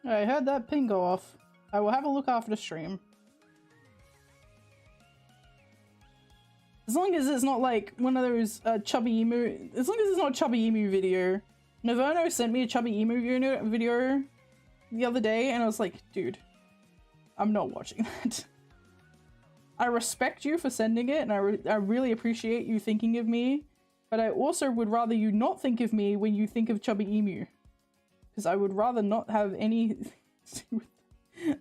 A: I heard that ping go off. I will have a look after the stream. As long as it's not like one of those chubby emu. As long as it's not a chubby emu video. Naverno sent me a chubby emu video the other day, and I was like, dude, I'm not watching that. I respect you for sending it, and I really appreciate you thinking of me, but I also would rather you not think of me when you think of chubby emu. Because I would rather not have any...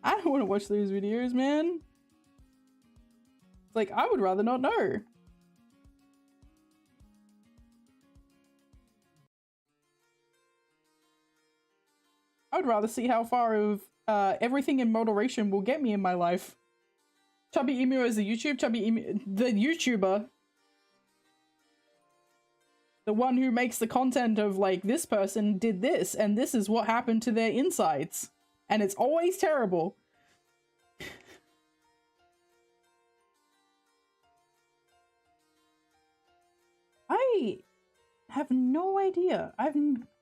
A: I don't want to watch those videos, man. It's like, I would rather not know. I would rather see how far of everything in moderation will get me in my life. Chubby Emu as the Chubby Emu, the YouTuber. The one who makes the content of like, this person did this and this is what happened to their insides. And it's always terrible. I have no idea. I've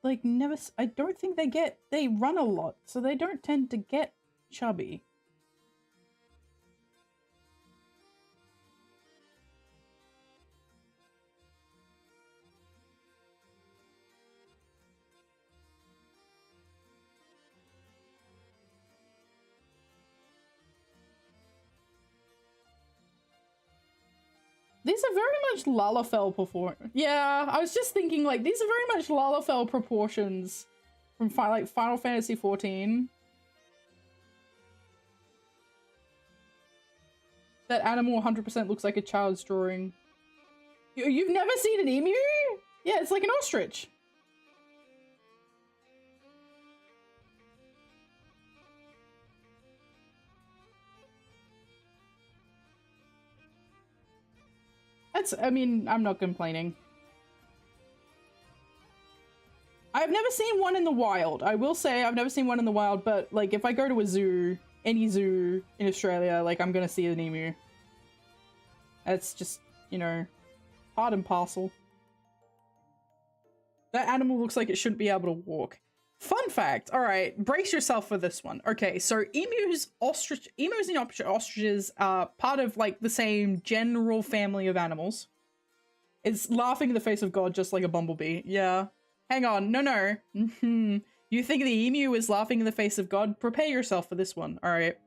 A: like never, I don't think they run a lot, so they don't tend to get chubby. These are very much Lalafell proportions. Yeah, I was just thinking, like, these are very much Lalafell proportions from like Final Fantasy XIV. That animal 100% looks like a child's drawing. You've never seen an emu? Yeah, it's like an ostrich. I mean, I'm not complaining. I've never seen one in the wild. I will say I've never seen one in the wild, but like if I go to a zoo, any zoo in Australia, like, I'm gonna see an emu. That's just, you know, part and parcel. That animal looks like it shouldn't be able to walk. Fun fact. All right, brace yourself for this one. Okay, so emus and ostriches are part of like the same general family of animals. It's laughing in the face of God, just like a bumblebee. Yeah. Hang on. No. You think the emu is laughing in the face of God? Prepare yourself for this one. All right.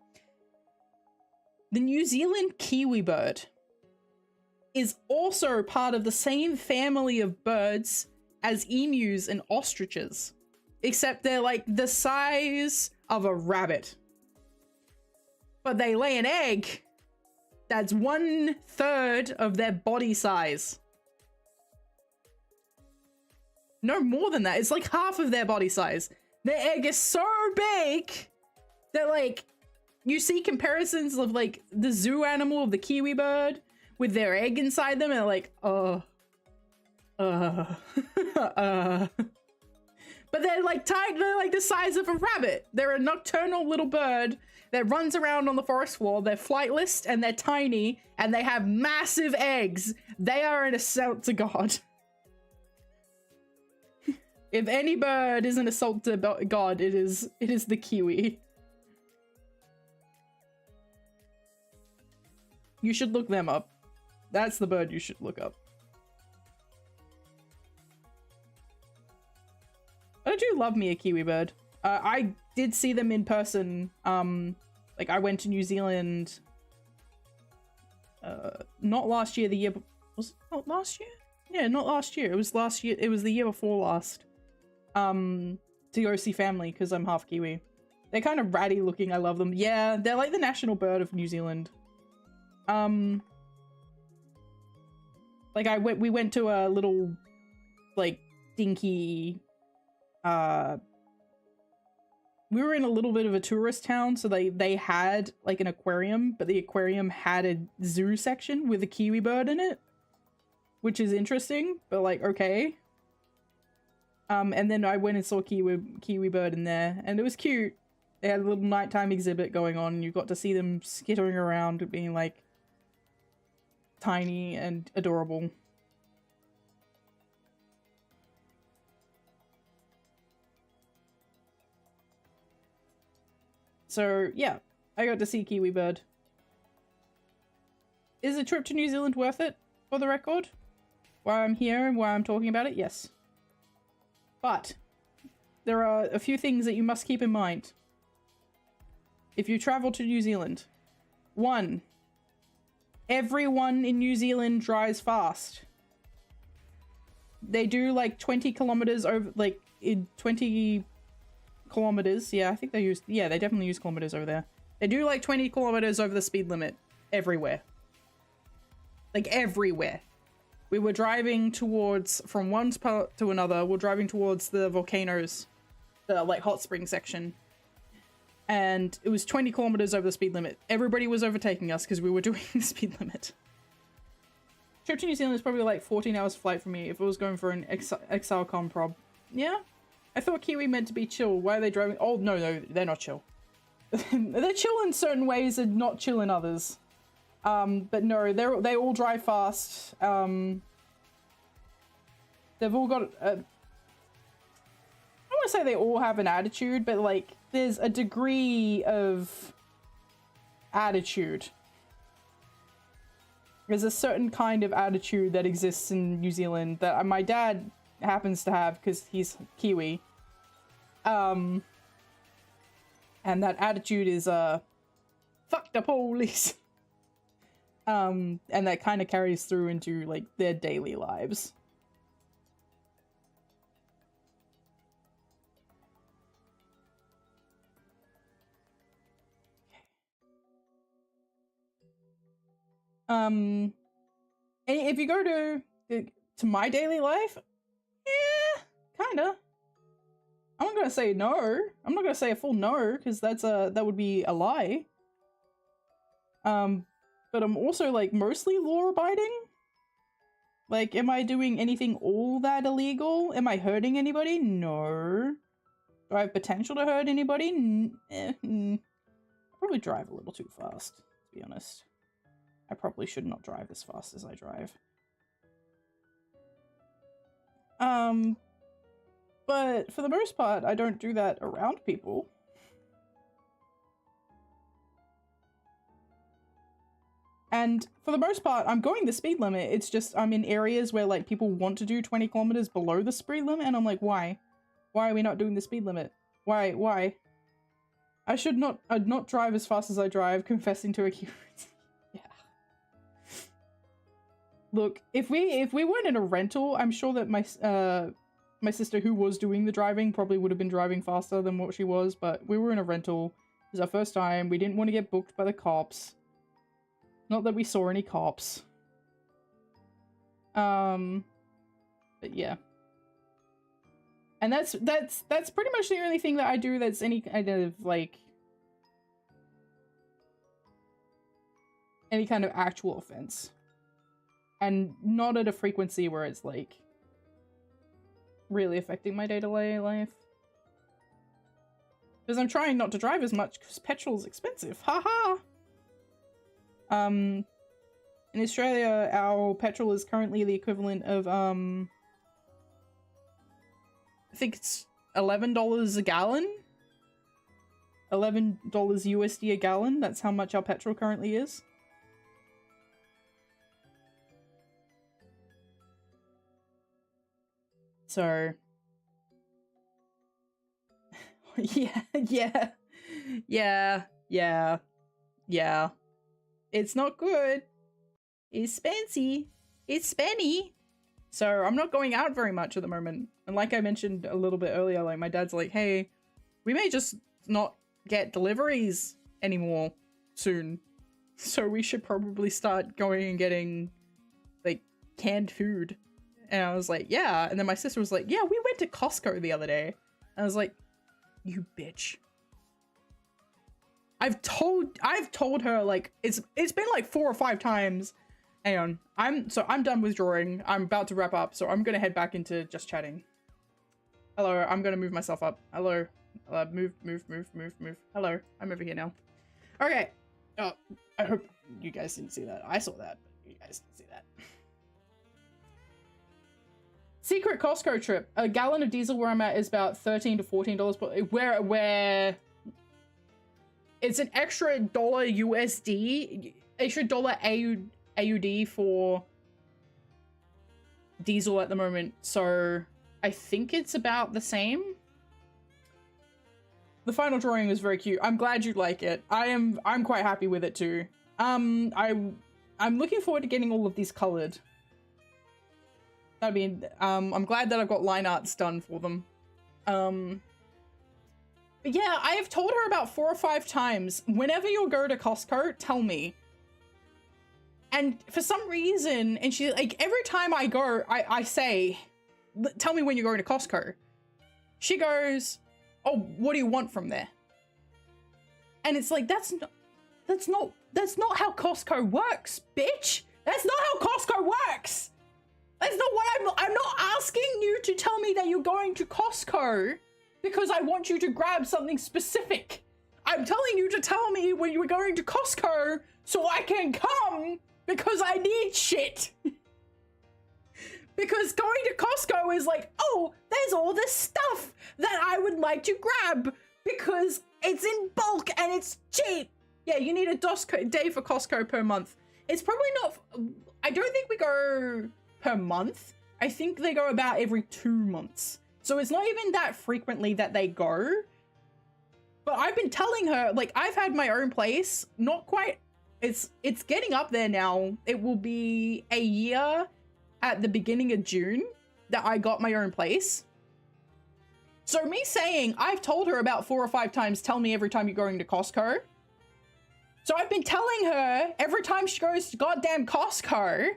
A: The New Zealand kiwi bird is also part of the same family of birds as emus and ostriches, except they're like the size of a rabbit. But they lay an egg that's 1/3 of their body size. No more than that. It's like half of their body size. Their egg is so big that, like, you see comparisons of like the zoo animal of the kiwi bird with their egg inside them, and like, but they're like tiny. They're like the size of a rabbit. They're a nocturnal little bird that runs around on the forest floor. They're flightless and they're tiny and they have massive eggs. They are an assault to God. If any bird is an assault to God, it is the kiwi. You should look them up. That's the bird you should look up. I do love me a kiwi bird. I did see them in person. Like, I went to New Zealand. Not last year. The year was it not last year? Yeah, not last year. It was last year. It was the year before last. To go see family because I'm half Kiwi. They're kind of ratty looking. I love them. Yeah, they're like the national bird of New Zealand. Like we went to a little, like, dinky, we were in a little bit of a tourist town, so they had like an aquarium, but the aquarium had a zoo section with a kiwi bird in it, which is interesting, but like, okay. And then I went and saw kiwi bird in there, and it was cute. They had a little nighttime exhibit going on, and you got to see them skittering around, being like tiny and adorable. So yeah, I got to see kiwi bird. Is a trip to New Zealand worth it, for the record? Why I'm here and why I'm talking about it? Yes. But there are a few things that you must keep in mind if you travel to New Zealand. 1, everyone in New Zealand drives fast. They do like 20 kilometers over, like, in 20 kilometers. Yeah, I think they definitely use kilometers over there. They do like 20 kilometers over the speed limit everywhere. Like, everywhere. We were driving from one spot to another. We're driving towards the volcanoes, the like hot spring section. And it was 20 kilometers over the speed limit. Everybody was overtaking us because we were doing the speed limit. Trip to New Zealand is probably like 14 hours flight for me if it was going for an XLCOM prob. Yeah? I thought Kiwi meant to be chill. Why are they driving? Oh, no, they're not chill. They're chill in certain ways and not chill in others. But no, they all drive fast. They've all got, I don't want to say they all have an attitude, but like, there's a degree of attitude. There's a certain kind of attitude that exists in New Zealand that my dad happens to have because he's Kiwi. And that attitude is, fuck the police. And that kind of carries through into like their daily lives. And if you go to my daily life, yeah, kinda. I'm not gonna say no. I'm not gonna say a full no, because that would be a lie. But I'm also, like, mostly law-abiding. Like, am I doing anything all that illegal? Am I hurting anybody? No. Do I have potential to hurt anybody? Probably probably drive a little too fast, to be honest. I probably should not drive as fast as I drive. But for the most part, I don't do that around people. And for the most part, I'm going the speed limit. It's just I'm in areas where like people want to do 20 kilometers below the speed limit, and I'm like, why? Why are we not doing the speed limit? Why? I should not drive as fast as I drive, confessing to accuracy. Yeah. Look, if we weren't in a rental, I'm sure that my sister who was doing the driving probably would have been driving faster than what she was, but we were in a rental. It was our first time. We didn't want to get booked by the cops. Not that we saw any cops. But yeah. And that's pretty much the only thing that I do that's any kind of like any kind of actual offense. And not at a frequency where it's like really affecting my day-to-day life. Because I'm trying not to drive as much because petrol's expensive. Haha. In Australia, our petrol is currently the equivalent of, I think it's $11 a gallon? $11 USD a gallon, that's how much our petrol currently is. So... Yeah. It's not good. It's fancy. It's spenny. So I'm not going out very much at the moment. And like I mentioned a little bit earlier, like my dad's like, hey, we may just not get deliveries anymore soon. So we should probably start going and getting like canned food. And I was like, yeah. And then my sister was like, yeah, we went to Costco the other day. And I was like, you bitch. I've told her like it's been like 4 or 5 times. Hang on. I'm done with drawing. I'm about to wrap up, so I'm gonna head back into just chatting. Hello, I'm gonna move myself up. Hello. Move. Hello, I'm over here now. Okay. Oh, I hope you guys didn't see that. I saw that, but you guys didn't see that. Secret Costco trip. A gallon of diesel where I'm at is about $13 to $14, but where it's an extra $1 USD, extra $1 AUD for diesel at the moment. So I think it's about the same. The final drawing was very cute. I'm glad you like it. I'm quite happy with it too. I'm looking forward to getting all of these colored. I mean, I'm glad that I've got line arts done for them. But yeah, I have told her about 4 or 5 times, whenever you go to Costco, tell me. And for some reason, and she, like, every time I go, I say, tell me when you're going to Costco. She goes, oh, what do you want from there? And it's like, that's not how Costco works, bitch. That's not how Costco works. That's not what I'm not asking you to tell me that you're going to Costco because I want you to grab something specific. I'm telling you to tell me when you're going to Costco so I can come because I need shit. Because going to Costco is like, oh, there's all this stuff that I would like to grab because it's in bulk and it's cheap. Yeah, you need a day for Costco per month. It's probably not, I don't think we go per month. I think they go about every 2 months. So it's not even that frequently that they go. But I've been telling her, like, I've had my own place, not quite, it's getting up there now. It will be a year at the beginning of June that I got my own place. So me saying, I've told her about 4 or 5 times, tell me every time you're going to Costco. So I've been telling her every time she goes to goddamn Costco,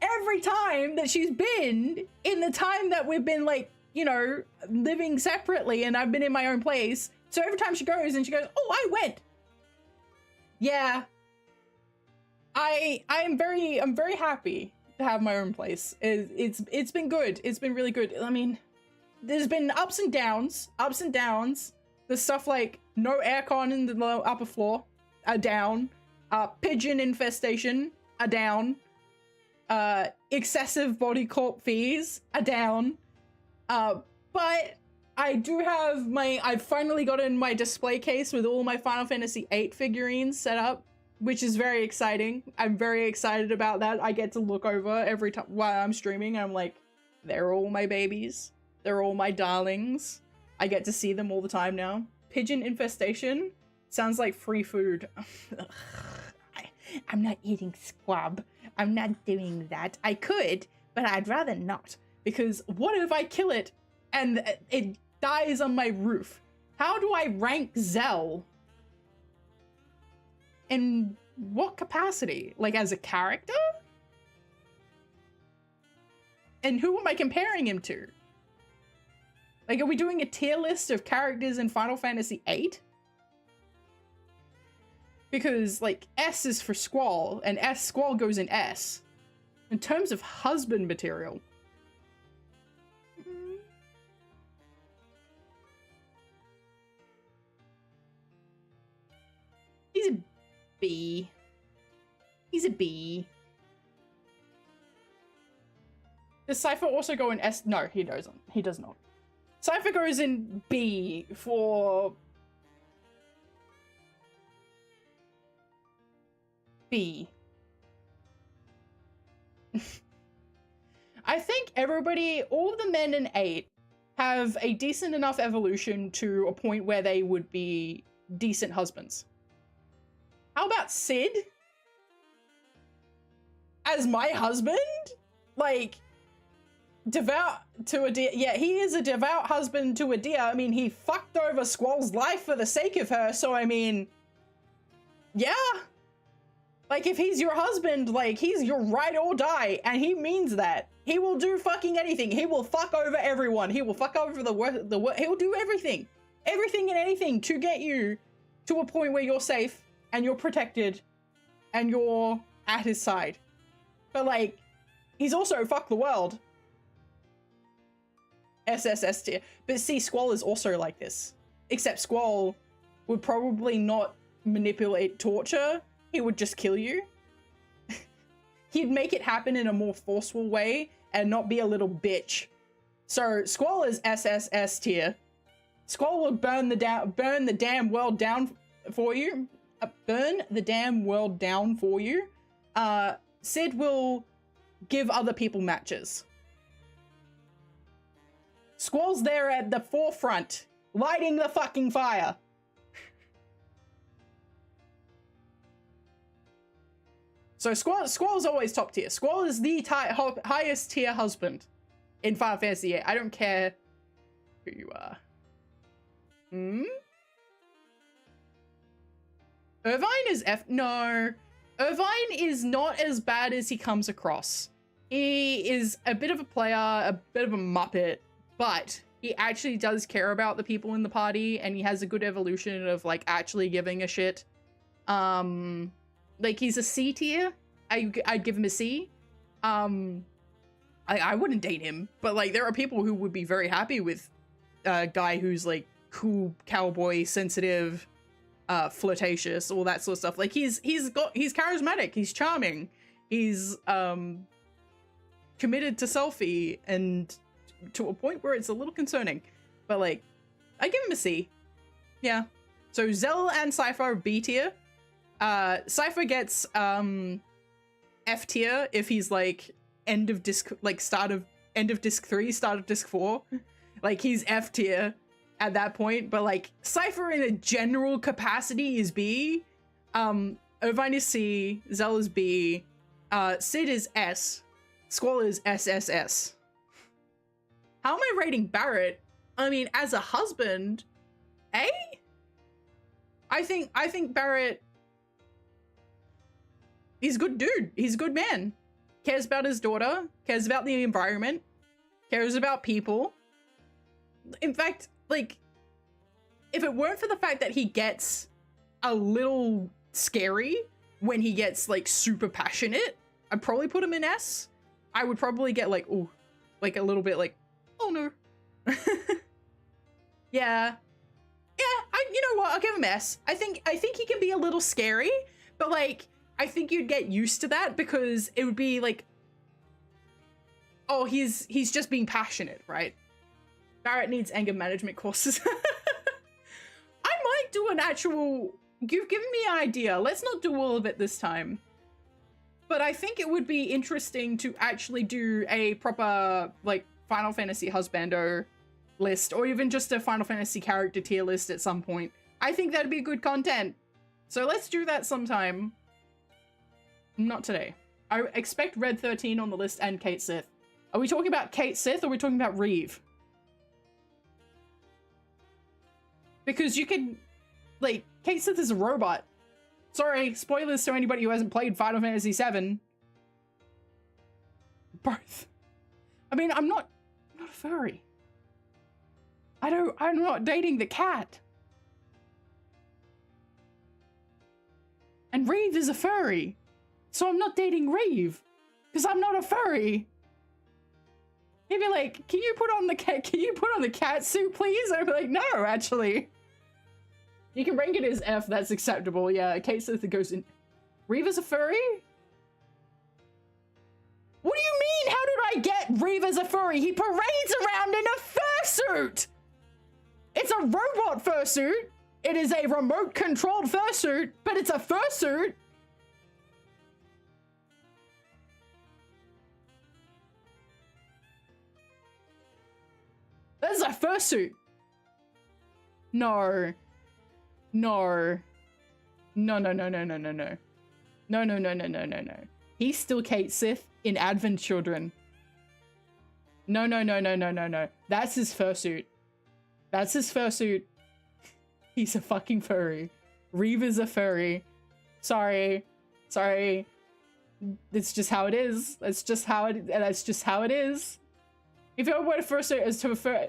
A: every time that she's been in the time that we've been like, you know, living separately and I've been in my own place. So every time she goes and she goes, oh, I went. Yeah. I'm very happy to have my own place. It's been good. It's been really good. I mean, there's been ups and downs. The stuff like no aircon in the upper floor, a down. Pigeon infestation, a down. Excessive body corp fees, a down. But I do have I've finally gotten my display case with all my Final Fantasy VIII figurines set up, which is very exciting. I'm very excited about that. I get to look over every time while I'm streaming. I'm like, they're all my babies. They're all my darlings. I get to see them all the time now. Pigeon infestation sounds like free food. I'm not eating squab. I'm not doing that. I could, but I'd rather not. Because what if I kill it and it dies on my roof? How do I rank Zell? In what capacity? Like as a character? And who am I comparing him to? Like, are we doing a tier list of characters in Final Fantasy VIII? Because, like, S is for Squall, and Squall goes in S. In terms of husband material. He's a B. He's a B. Does Cypher also go in S? No, he doesn't. He does not. Cypher goes in B for... B. I think everybody, all the men in 8 have a decent enough evolution to a point where they would be decent husbands. How about Sid? As my husband? Like, devout to a deer. Yeah, he is a devout husband to a deer. I mean, he fucked over Squall's life for the sake of her, so I mean, yeah. Like, if he's your husband, like, he's your ride or die, and he means that. He will do fucking anything. He will fuck over everyone. He will fuck over he'll do everything. Everything and anything to get you to a point where you're safe, and you're protected, and you're at his side. But, like, he's also fuck the world. SSS tier. But see, Squall is also like this. Except Squall would probably not manipulate torture. He would just kill you. He'd make it happen in a more forceful way and not be a little bitch. So Squall is SSS tier. Squall will burn the damn world down for you. Burn the damn world down for you. Sid will give other people matches. Squall's there at the forefront, lighting the fucking fire. So Squall's always top tier. Squall is the highest tier husband in Final Fantasy VIII. I don't care who you are. Irvine is No. Irvine is not as bad as he comes across. He is a bit of a player, a bit of a muppet, but he actually does care about the people in the party, and he has a good evolution of, like, actually giving a shit. Like, he's a C tier. I'd give him a C. I wouldn't date him, but, like, there are people who would be very happy with a guy who's, like, cool, cowboy, sensitive, flirtatious, all that sort of stuff. Like, he's charismatic, he's charming, he's committed to selfie, and to a point where it's a little concerning. But, like, I give him a C. Yeah. So Zell and Cypher are B tier. Cypher gets F tier if he's like end of disc 3, start of disc 4. Like, he's F tier at that point, but like Cypher in a general capacity is B. Irvine is C, Zell is B, Sid is S, Squall is SSS. How am I rating Barrett? I mean, as a husband, A? I think Barrett, he's a good dude. He's a good man. Cares about his daughter, cares about the environment, cares about people. In fact, like, if it weren't for the fact that he gets a little scary when he gets, like, super passionate, I'd probably put him in S. I would probably get, like, ooh, like, a little bit like, oh no. Yeah. Yeah, you know what? I'll give him S. I think he can be a little scary, but like, I think you'd get used to that because it would be like, oh, he's just being passionate, right? Barrett needs anger management courses. I might do an actual, you've given me an idea. Let's not do all of it this time. But I think it would be interesting to actually do a proper, like, Final Fantasy husbando list, or even just a Final Fantasy character tier list at some point. I think that'd be good content. So let's do that sometime. Not today. I expect Red 13 on the list and Kate Sith. Are we talking about Kate Sith or are we talking about Reeve? Because you can, like, Kate Sith is a robot. Sorry, spoilers to anybody who hasn't played Final Fantasy VII. Both. I mean, I'm not a furry. I'm not dating the cat. And Reeve is a furry. So I'm not dating Reeve. Because I'm not a furry. He'd be like, can you put on the cat suit, please? I'd be like, no, actually. You can rank it as F, that's acceptable. Yeah, Kate Sith goes in. Reeve is a furry? What do you mean? How did I get Reeve as a furry? He parades around in a fursuit! It's a robot fursuit. It is a remote controlled fursuit, but it's a fursuit. This is a fursuit. No. No. No, no, no, no, no, no, no. No, no, no, no, no, no, no. He's still Kate Sith in Advent Children. No, no, no, no, no, no, no. That's his fursuit. That's his fursuit. He's a fucking furry. Reeve is a furry. Sorry. Sorry. It's just how it is. That's just how it is. If I were to fursuit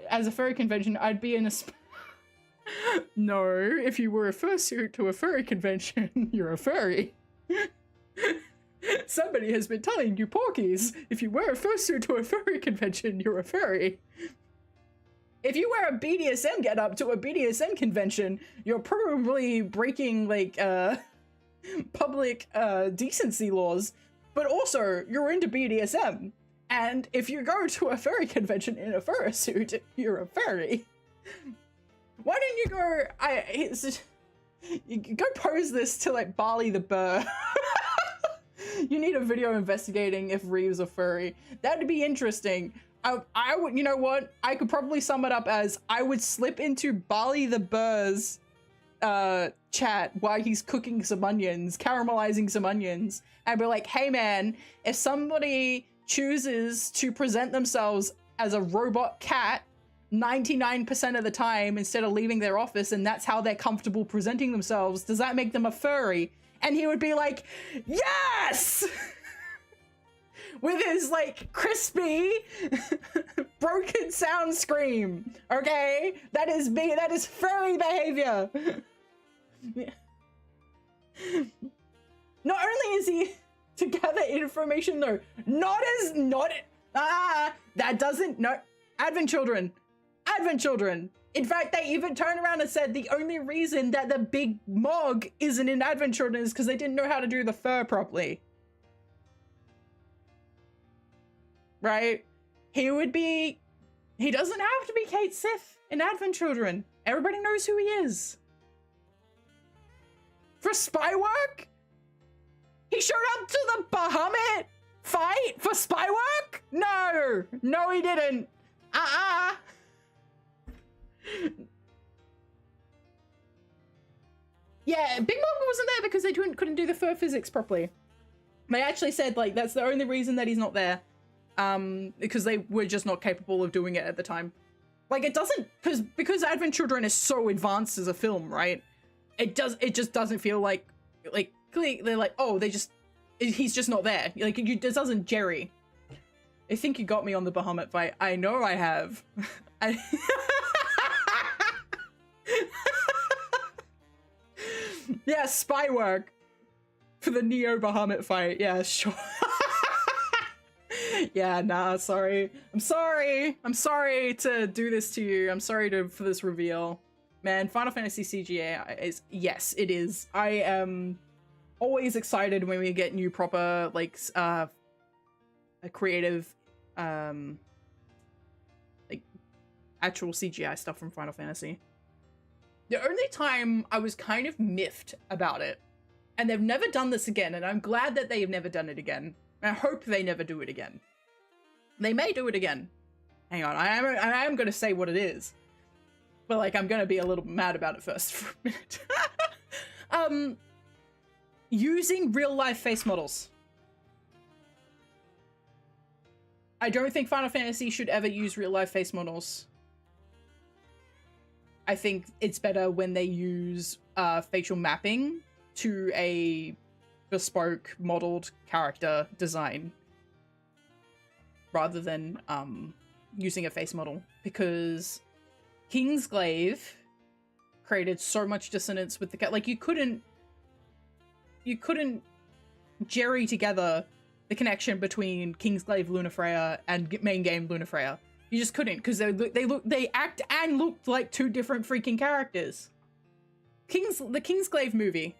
A: as a furry convention, I'd be in a No, if you were a fursuit to a furry convention, you're a furry. Somebody has been telling you porkies, if you wear a fursuit to a furry convention, you're a furry. If you wear a BDSM getup to a BDSM convention, you're probably breaking, like, public, decency laws, but also, you're into BDSM. And if you go to a furry convention in a fursuit, you're a furry. Why don't you go, you go pose this to, like, Barley the Burr. You need a video investigating if Reeve's a furry. That'd be interesting. I would, you know what? I could probably sum it up as I would slip into Barley the Burr's chat while he's cooking some onions, caramelizing some onions, and be like, hey man, if somebody chooses to present themselves as a robot cat 99% of the time instead of leaving their office, and that's how they're comfortable presenting themselves, does that make them a furry? And he would be like, yes! With his, like, crispy, broken sound scream, okay? That is me, that is furry behavior. Not only is he to gather information, though, that doesn't, no, Advent Children. In fact, they even turned around and said the only reason that the big Mog isn't in Advent Children is because they didn't know how to do the fur properly. Right? He doesn't have to be Kate Sith in Advent Children. Everybody knows who he is. For spy work? He showed up to the Bahamut fight for spy work? No, he didn't. Yeah, Big Mog wasn't there because they couldn't do the fur physics properly. They actually said, like, that's the only reason that he's not there. Because they were just not capable of doing it at the time. Like, it doesn't, because Advent Children is so advanced as a film, right? It just doesn't feel like clearly they're like, oh, he's just not there. Like, it doesn't Jerry. I think you got me on the Bahamut fight. I know I have. Yeah, spy work for the Neo Bahamut fight. Yeah, sure. Yeah, nah, sorry. I'm sorry to do this to you. I'm sorry for this reveal. Man, Final Fantasy CGA is, yes, it is. I am always excited when we get new proper, like, a creative, like, actual CGI stuff from Final Fantasy. The only time I was kind of miffed about it, and they've never done this again, and I'm glad that they have never done it again. I hope they never do it again. They may do it again. Hang on, I am going to say what it is. But, like, I'm going to be a little mad about it first for a minute. Using real-life face models. I don't think Final Fantasy should ever use real-life face models. I think it's better when they use facial mapping to a bespoke modeled character design rather than using a face model, because Kingsglaive created so much dissonance with the like you couldn't jerry together the connection between Kingsglaive Lunafreya and main game Lunafreya. You just couldn't, because they act and looked like two different freaking characters. The Kingsglaive movie,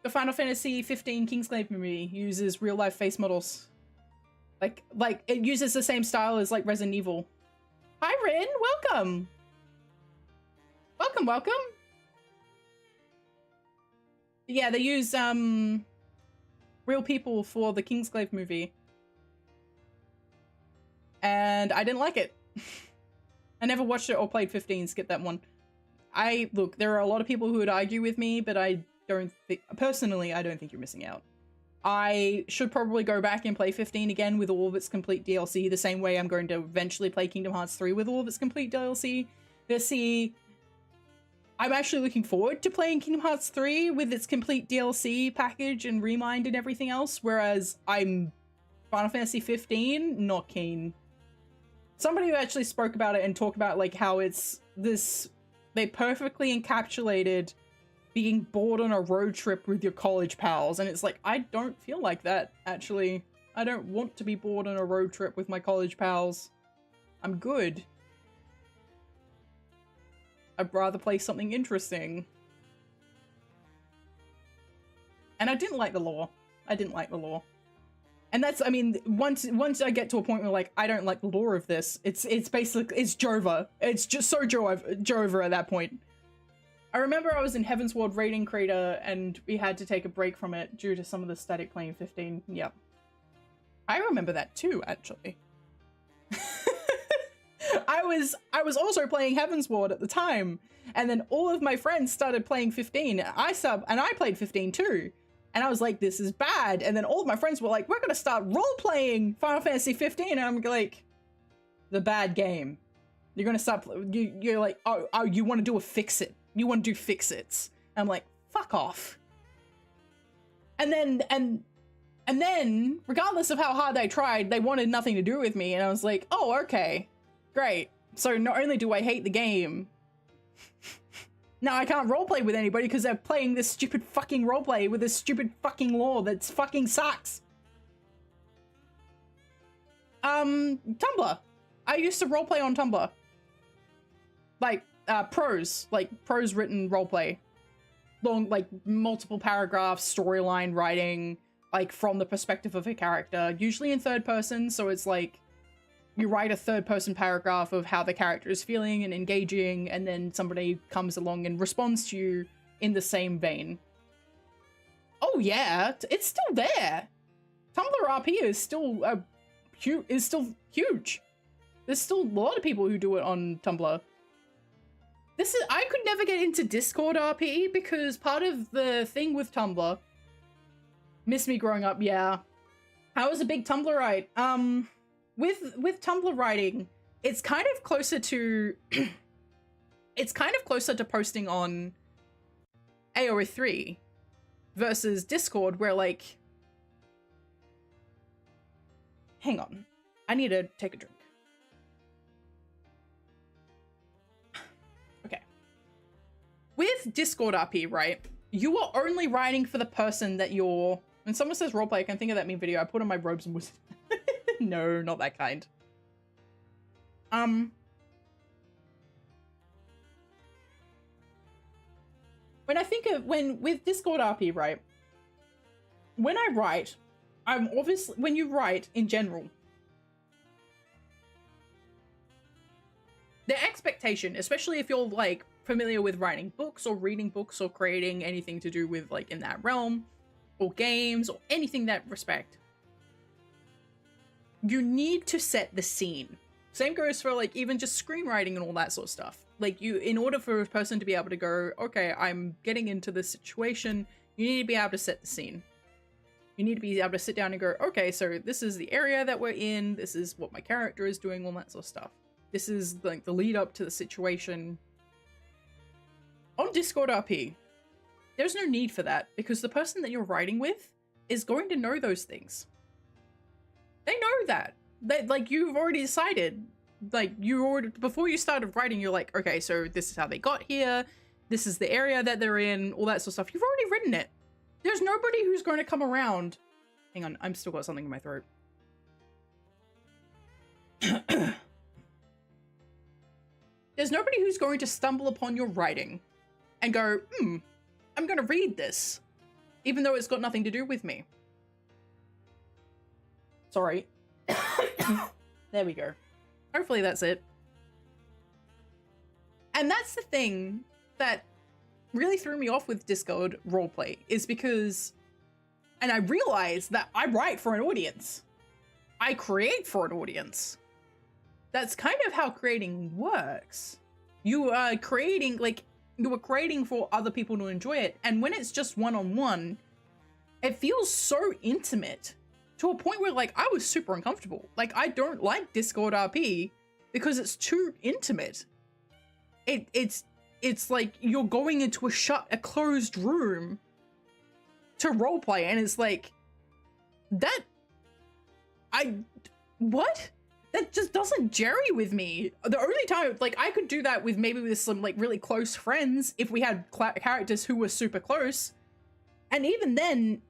A: the Final Fantasy 15 Kingsglaive movie, uses real life face models. Like it uses the same style as like Resident Evil. Hi Rin, welcome. Welcome. Yeah, they use real people for the Kingsglaive movie. And I didn't like it. I never watched it or played 15, skip that one. Look, there are a lot of people who would argue with me, but personally, I don't think you're missing out. I should probably go back and play 15 again with all of its complete DLC, the same way I'm going to eventually play Kingdom Hearts 3 with all of its complete DLC. I'm actually looking forward to playing Kingdom Hearts 3 with its complete DLC package and Remind and everything else, whereas I'm Final Fantasy 15, not keen. Somebody who actually spoke about it and talked about like how they perfectly encapsulated being bored on a road trip with your college pals, and it's like, I don't feel like that, actually. I don't want to be bored on a road trip with my college pals. I'm good. I'd rather play something interesting. And I didn't like the lore. And that's, I mean, once I get to a point where like, I don't like the lore of this, it's basically, it's Jova. It's just so Jova at that point. I remember I was in Heavensward raiding Crater and we had to take a break from it due to some of the static playing 15. Yep. I remember that too, actually. I was also playing Heavensward at the time, and then all of my friends started playing 15, and I played 15 too. And I was like, this is bad. And then all of my friends were like, we're gonna start role-playing Final Fantasy 15. And I'm like, the bad game. You're gonna start, you're like, oh, you want to do a fix-it. You want to do fix-its. I'm like, fuck off. And then, regardless of how hard I tried, they wanted nothing to do with me. And I was like, oh, okay, great. So not only do I hate the game, now I can't roleplay with anybody because they're playing this stupid fucking roleplay with this stupid fucking lore that's fucking sucks. Tumblr. I used to roleplay on Tumblr. Like, prose written roleplay. Long, like, multiple paragraphs, storyline writing, like, from the perspective of a character. Usually in third person, so it's like, you write a third person paragraph of how the character is feeling and engaging, and then somebody comes along and responds to you in the same vein. Oh yeah, it's still there. Tumblr RP is still huge. There's still a lot of people who do it on Tumblr. I could never get into Discord RP because part of the thing with Tumblr, miss me growing up, yeah. I was a big Tumblrite. With Tumblr writing, it's kind of closer to posting on AO3 versus Discord, where like, hang on, I need to take a drink. Okay. With Discord RP, right, you are only writing for the person that you're, when someone says roleplay, I can think of that meme video I put on my robes and was no, not that kind. when I think of with Discord RP, right? When I write, I'm obviously, when you write in general, the expectation, especially if you're like familiar with writing books or reading books or creating anything to do with like in that realm or games or anything that respect, you need to set the scene. Same goes for like even just screenwriting and all that sort of stuff. Like in order for a person to be able to go, okay, I'm getting into this situation, you need to be able to set the scene. You need to be able to sit down and go, okay, so this is the area that we're in. This is what my character is doing, all that sort of stuff. This is like the lead up to the situation. On Discord RP, there's no need for that because the person that you're writing with is going to know those things. They know that. Like you've already decided, like before you started writing, you're like, okay, so this is how they got here. This is the area that they're in, all that sort of stuff. You've already written it. There's nobody who's going to come around. Hang on, I'm still got something in my throat. There's nobody who's going to stumble upon your writing and go, I'm going to read this, even though it's got nothing to do with me. Sorry. There we go. Hopefully that's it. And that's the thing that really threw me off with Discord roleplay is because, and I realized that I write for an audience. I create for an audience. That's kind of how creating works. You are creating, like, you are creating for other people to enjoy it. And when it's just one-on-one, it feels so intimate to a point where, like, I was super uncomfortable. Like, I don't like Discord RP because it's too intimate. It's like you're going into a closed room to roleplay, and it's like, what? That just doesn't jerry with me. The only time, like, I could do that with maybe with some, like, really close friends if we had characters who were super close. And even then,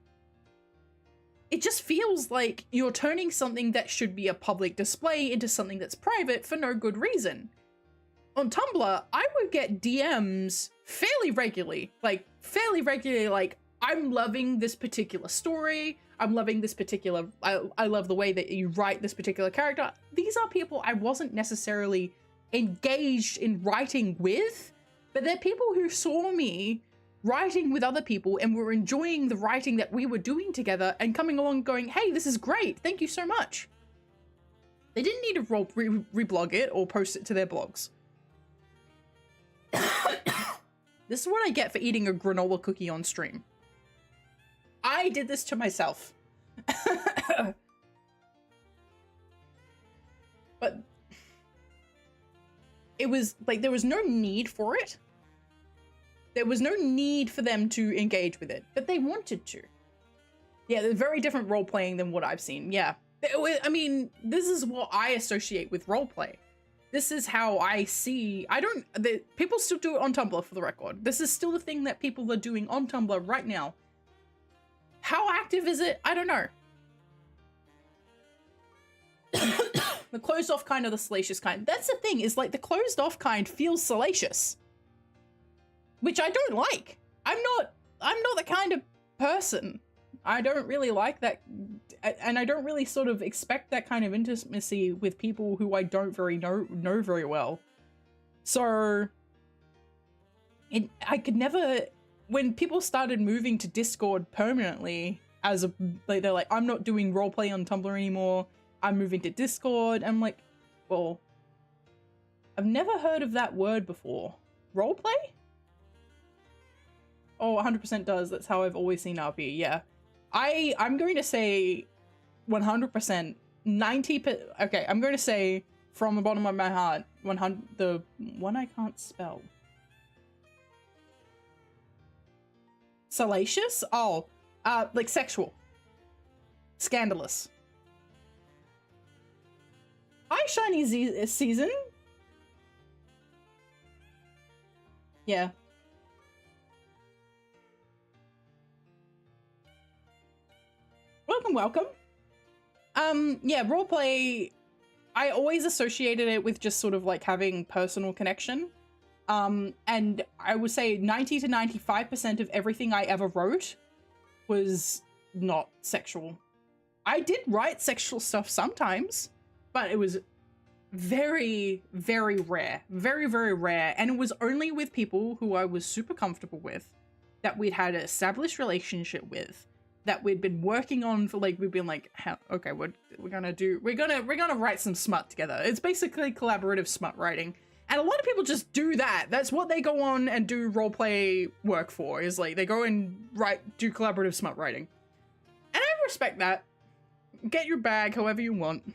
A: it just feels like you're turning something that should be a public display into something that's private for no good reason. On Tumblr, I would get DMs fairly regularly, like, I'm loving this particular story. I'm loving this particular, I love the way that you write this particular character. These are people I wasn't necessarily engaged in writing with, but they're people who saw me writing with other people and were enjoying the writing that we were doing together and coming along going, hey, this is great. Thank you so much. They didn't need to reblog it or post it to their blogs. This is what I get for eating a granola cookie on stream. I did this to myself. But it was like, there was no need for it. There was no need for them to engage with it, but they wanted to. Yeah, they're very different role-playing than what I've seen. Yeah. I mean, this is what I associate with roleplay. This is how I see, people still do it on Tumblr for the record. This is still the thing that people are doing on Tumblr right now. How active is it? I don't know. The closed off kind or the salacious kind. That's the thing, is like the closed off kind feels salacious. Which I don't like. I'm not the kind of person. I don't really like that, and I don't really sort of expect that kind of intimacy with people who I don't know very well. So I could never, when people started moving to Discord permanently as a, like, they're like, I'm not doing roleplay on Tumblr anymore, I'm moving to Discord. I'm like, well, I've never heard of that word before. Roleplay? Oh, 100% does. That's how I've always seen RP. Yeah. I'm going to say 100%, 90%. Okay, I'm going to say from the bottom of my heart, 100, the one I can't spell. Salacious? Oh, like sexual. Scandalous. Hi, Shiny Season. Yeah. Welcome. Yeah, roleplay, I always associated it with just sort of like having personal connection. And I would say 90 to 95% of everything I ever wrote was not sexual. I did write sexual stuff sometimes, but it was very, very rare. Very, very rare. And it was only with people who I was super comfortable with, that we'd had an established relationship with, that we'd been working on for like, we'd been like, okay, we're gonna write some smut together. It's basically collaborative smut writing. And a lot of people just do that. That's what they go on and do roleplay work for, is like they go and do collaborative smut writing. And I respect that. Get your bag however you want.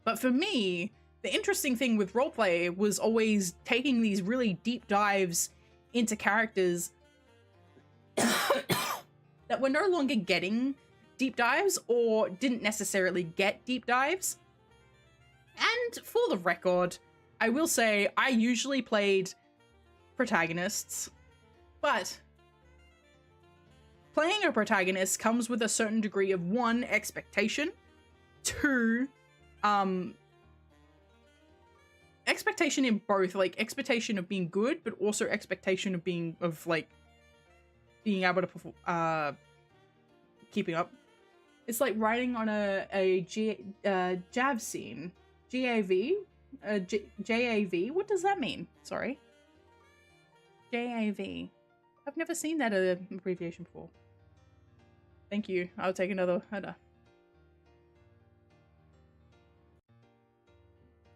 A: But for me, the interesting thing with roleplay was always taking these really deep dives into characters that were no longer getting deep dives or didn't necessarily get deep dives. And for the record, I will say I usually played protagonists, but playing a protagonist comes with a certain degree of 1, expectation, 2, expectation in both, like expectation of being good, but also expectation of being able to perform, keeping up. It's like writing on a JAV scene. GAV? JAV? What does that mean? Sorry. JAV. I've never seen that abbreviation before. Thank you. I'll take another.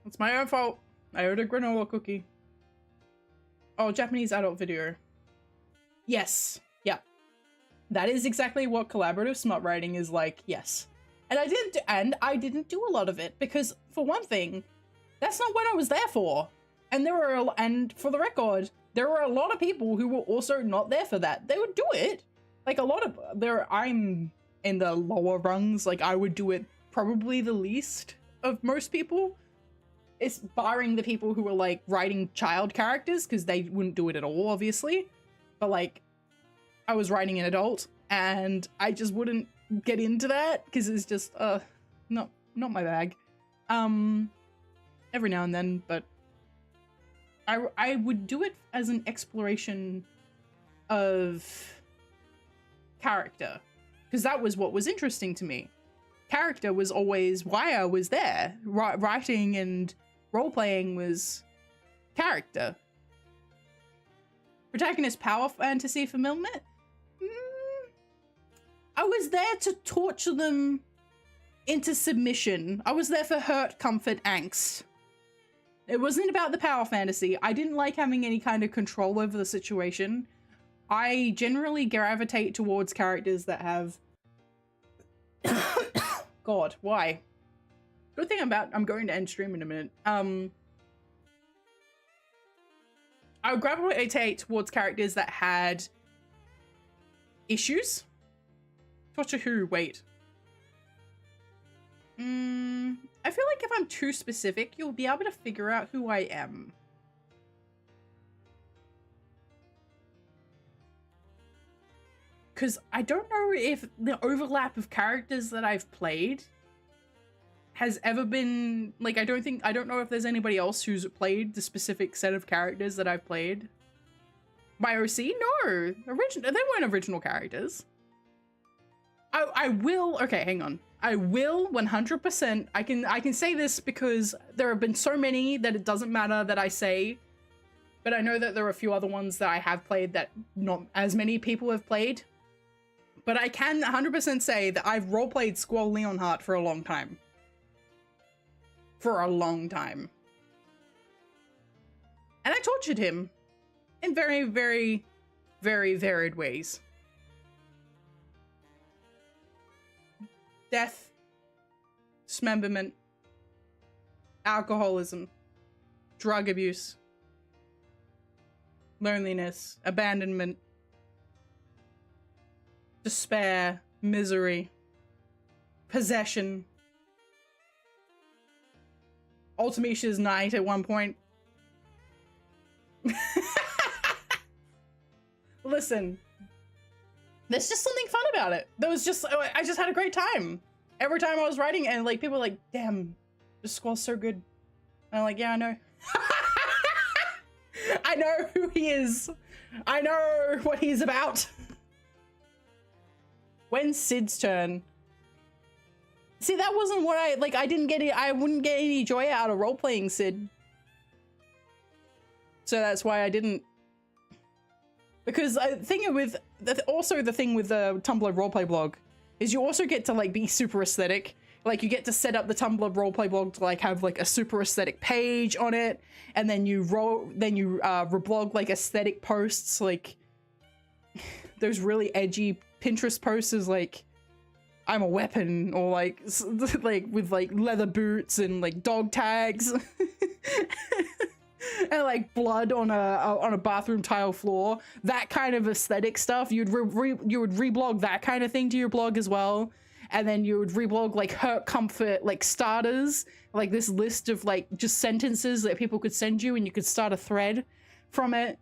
A: It's my own fault. I owed a granola cookie. Oh, Japanese adult video. Yes. Yeah. That is exactly what collaborative smut writing is like. Yes. And I didn't do a lot of it because, for one thing, that's not what I was there for. And for the record, there were a lot of people who were also not there for that. They would do it. Like I'm in the lower rungs. Like I would do it probably the least of most people. It's barring the people who were like writing child characters, because they wouldn't do it at all, obviously. But like, I was writing an adult and I just wouldn't get into that because it's just not my bag. Every now and then, but I would do it as an exploration of character, because that was what was interesting to me. Character was always why I was there. Writing and role-playing was character. Protagonist power fantasy fulfillment? I was there to torture them into submission. I was there for hurt, comfort, angst. It wasn't about the power fantasy. I didn't like having any kind of control over the situation. I generally gravitate towards characters that have... God, why? Good thing I'm going to end stream in a minute. I would gravitate towards characters that had issues. Torture who? Wait. I feel like if I'm too specific, you'll be able to figure out who I am. Because I don't know if the overlap of characters that I've played has ever been, like, I don't know if there's anybody else who's played the specific set of characters that I've played. My OC? No. They weren't original characters. I will, okay, hang on. I will 100%, I can say this because there have been so many that it doesn't matter that I say, but I know that there are a few other ones that I have played that not as many people have played. But I can 100% say that I've roleplayed Squall Leonhardt for a long time. For a long time. And I tortured him in very, very, very varied ways. Death, dismemberment, alcoholism, drug abuse, loneliness, abandonment, despair, misery, possession, Ultimatia's night at one point. Listen, there's just something fun about it. I just had a great time. Every time I was writing, and like people were like, damn, this Squall's so good. And I'm like, yeah, I know. I know who he is. I know what he's about. When's Sid's turn? See, that wasn't what I didn't get it. I wouldn't get any joy out of role-playing Sid. So that's why I didn't. Because the thing with the thing with the Tumblr roleplay blog is you also get to like be super aesthetic. Like you get to set up the Tumblr roleplay blog to like have like a super aesthetic page on it, and then you reblog like aesthetic posts, like those really edgy Pinterest posts is like I'm a weapon, or like with like leather boots and like dog tags. And like blood on a bathroom tile floor, that kind of aesthetic stuff. You would reblog that kind of thing to your blog as well, and then you would reblog like hurt comfort like starters, like this list of like just sentences that people could send you, and you could start a thread from it.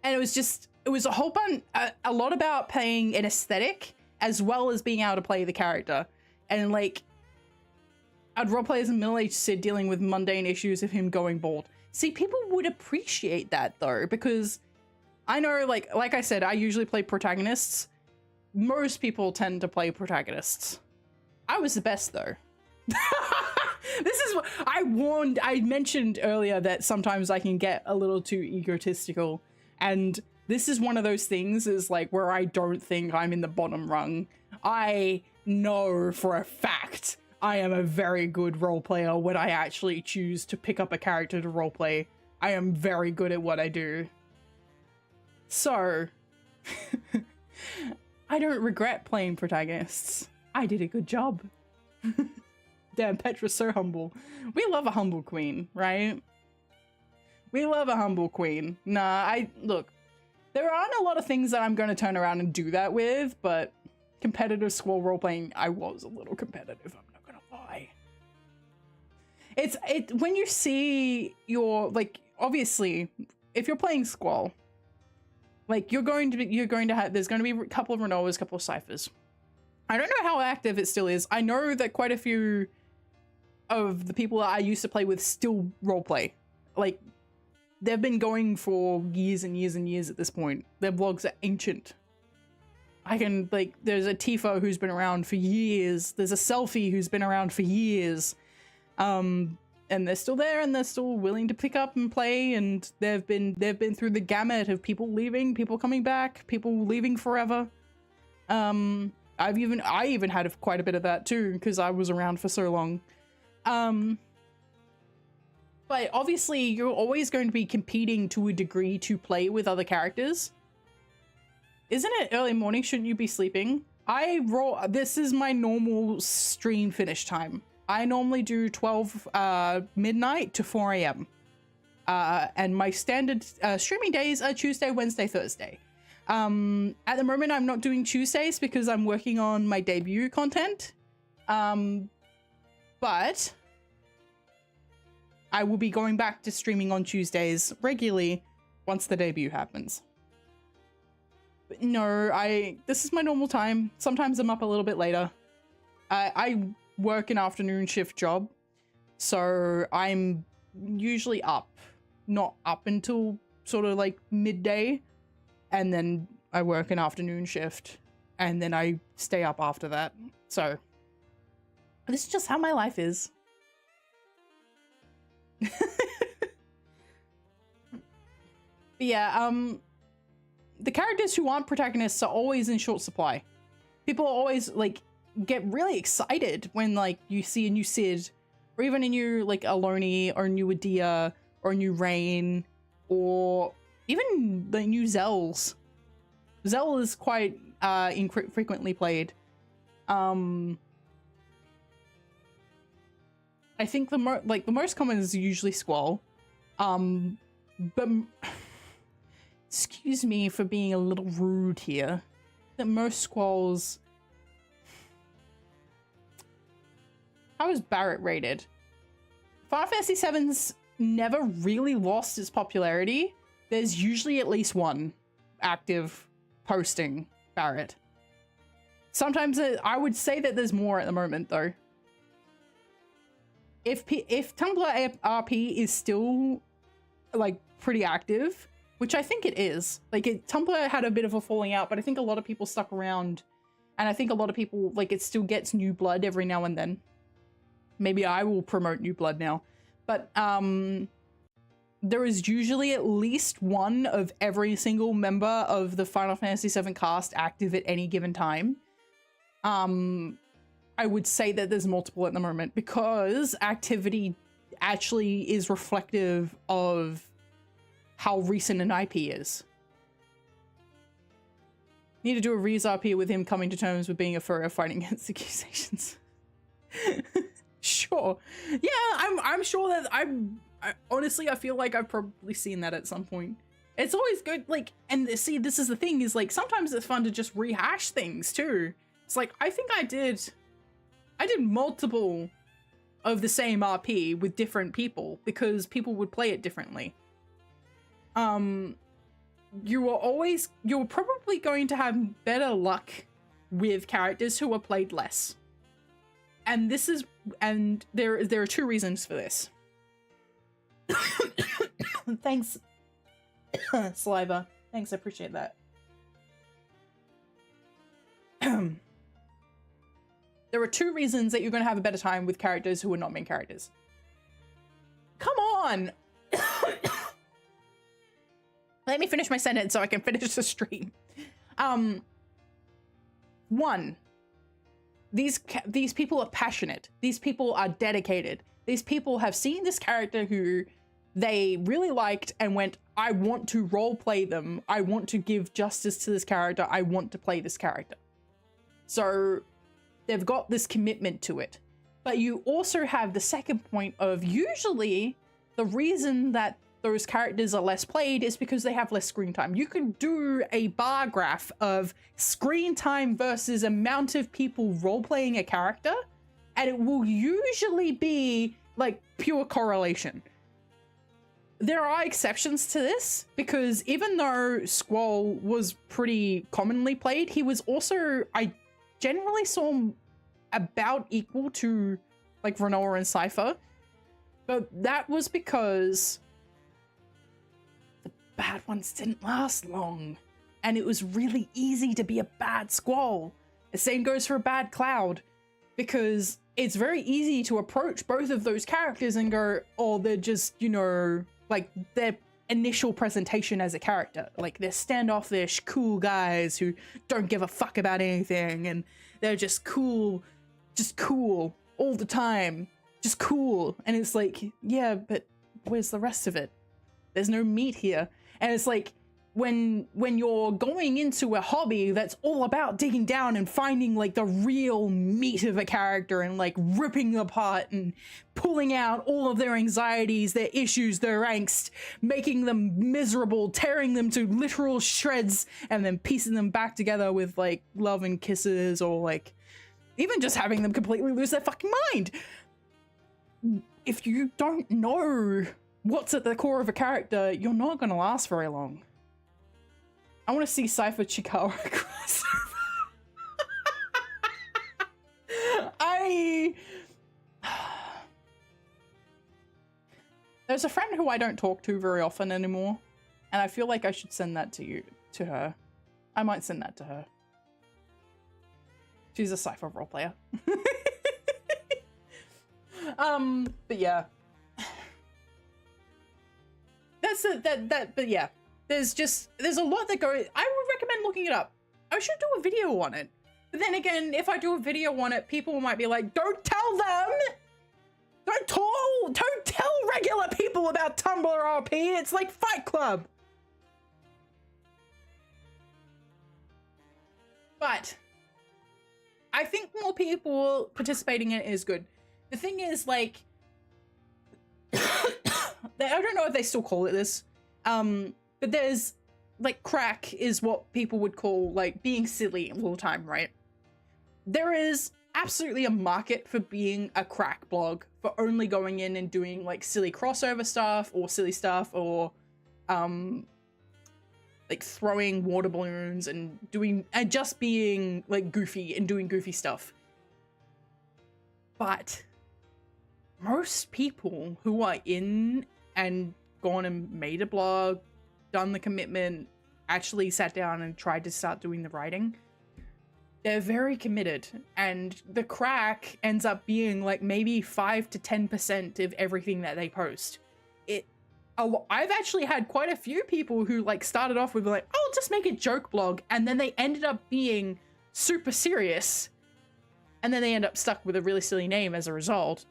A: And it was a whole bunch, a lot about playing an aesthetic as well as being able to play the character, and like. I'd roleplay as a middle-aged Sid dealing with mundane issues of him going bald. See, people would appreciate that though, because I know, like I said, I usually play protagonists. Most people tend to play protagonists. I was the best though. This is what I mentioned earlier, that sometimes I can get a little too egotistical, and this is one of those things is like where I don't think I'm in the bottom rung. I know for a fact I am a very good role player when I actually choose to pick up a character to roleplay. I am very good at what I do. So, I don't regret playing protagonists. I did a good job. Damn, Petra's so humble. We love a humble queen, right? We love a humble queen. Nah, look, there aren't a lot of things that I'm going to turn around and do that with, but competitive squall roleplaying, I was a little competitive. When you see your, like, obviously if you're playing Squall, like you're going to have, there's going to be a couple of Renoas, a couple of Ciphers. I don't know how active it still is. I know that quite a few of the people that I used to play with still roleplay. Like they've been going for years and years and years at this point. Their vlogs are ancient. There's a Tifo who's been around for years. There's a Selfie who's been around for years. And they're still there, and they're still willing to pick up and play, and they've been through the gamut of people leaving, people coming back, people leaving forever. I even had quite a bit of that too, because I was around for so long. But obviously you're always going to be competing to a degree to play with other characters. Isn't it early morning? Shouldn't you be sleeping? This is my normal stream finish time. I normally do 12 midnight to 4 a.m. And my standard streaming days are Tuesday, Wednesday, Thursday. At the moment, I'm not doing Tuesdays because I'm working on my debut content. But I will be going back to streaming on Tuesdays regularly once the debut happens. But no, this is my normal time. Sometimes I'm up a little bit later. I work an afternoon shift job, so I'm usually up, not up until sort of like midday, and then I work an afternoon shift, and then I stay up after that. So this is just how my life is. But yeah, the characters who aren't protagonists are always in short supply. People always like get really excited when like you see a new Sid, or even a new like Aloni, or a new Adia, or a new Rain, or even the new Zells. Zell is quite infrequently played. I think the most common is usually Squall. But excuse me for being a little rude here. That most Squalls. How is Barrett rated? Final Fantasy VII's never really lost its popularity. There's usually at least one active posting Barrett. Sometimes I would say that there's more at the moment though. If Tumblr RP is still like pretty active, which I think it is. Like Tumblr had a bit of a falling out, but I think a lot of people stuck around, and I think a lot of people, like, it still gets new blood every now and then. Maybe I will promote new blood now, but there is usually at least one of every single member of the Final Fantasy VII cast active at any given time. I would say that there's multiple at the moment because activity actually is reflective of how recent an IP is. Need to do a Reese RP with him coming to terms with being a furrier fighting against accusations. Sure. Yeah, I'm sure that honestly, I feel like I've probably seen that at some point. It's always good, like, and see, this is the thing, is like, sometimes it's fun to just rehash things too. It's like, I think I did multiple of the same RP with different people because people would play it differently. You're probably going to have better luck with characters who are played less. And there are two reasons for this. Thanks, Saliva. Thanks, I appreciate that. There are two reasons that you're going to have a better time with characters who are not main characters. Come on! Let me finish my sentence so I can finish the stream. One, these people are passionate. These people are dedicated. These people have seen this character who they really liked and went, I want to role play them. I want to give justice to this character. I want to play this character. So they've got this commitment to it. But you also have the second point of usually the reason that those characters are less played is because they have less screen time. You can do a bar graph of screen time versus amount of people role-playing a character, and it will usually be like pure correlation. There are exceptions to this because even though Squall was pretty commonly played, he was also, I generally saw him about equal to like Renoa and Cypher, but that was because the bad ones didn't last long and it was really easy to be a bad Squall. The same goes for a bad Cloud because it's very easy to approach both of those characters and go, oh, they're just, you know, like their initial presentation as a character, like they're standoffish, cool guys who don't give a fuck about anything and they're just cool all the time, just cool. And it's like, yeah, but where's the rest of it? There's no meat here. And it's like, when you're going into a hobby that's all about digging down and finding like the real meat of a character and like ripping them apart and pulling out all of their anxieties, their issues, their angst, making them miserable, tearing them to literal shreds, and then piecing them back together with like love and kisses, or like even just having them completely lose their fucking mind. If you don't know what's at the core of a character, you're not going to last very long. I want to see Cypher Chikara crossover. There's a friend who I don't talk to very often anymore, and I feel like I should send that to her. I might send that to her. She's a Cypher role player. But yeah. But yeah. There's a lot that goes. I would recommend looking it up. I should do a video on it. But then again, if I do a video on it, people might be like, don't tell them! Don't tell regular people about Tumblr RP, it's like Fight Club! But I think more people participating in it is good. The thing is, like, I don't know if they still call it this, but there's, like, crack is what people would call, like, being silly all the time, right? There is absolutely a market for being a crack blog, for only going in and doing, like, silly crossover stuff, or silly stuff, or, like, throwing water balloons and just being, like, goofy and doing goofy stuff. But most people who are in and gone and made a blog, done the commitment, actually sat down and tried to start doing the writing. They're very committed, and the crack ends up being like maybe 5 to 10% of everything that they post. I've actually had quite a few people who like started off with like, oh, I'll just make a joke blog, and then they ended up being super serious, and then they end up stuck with a really silly name as a result.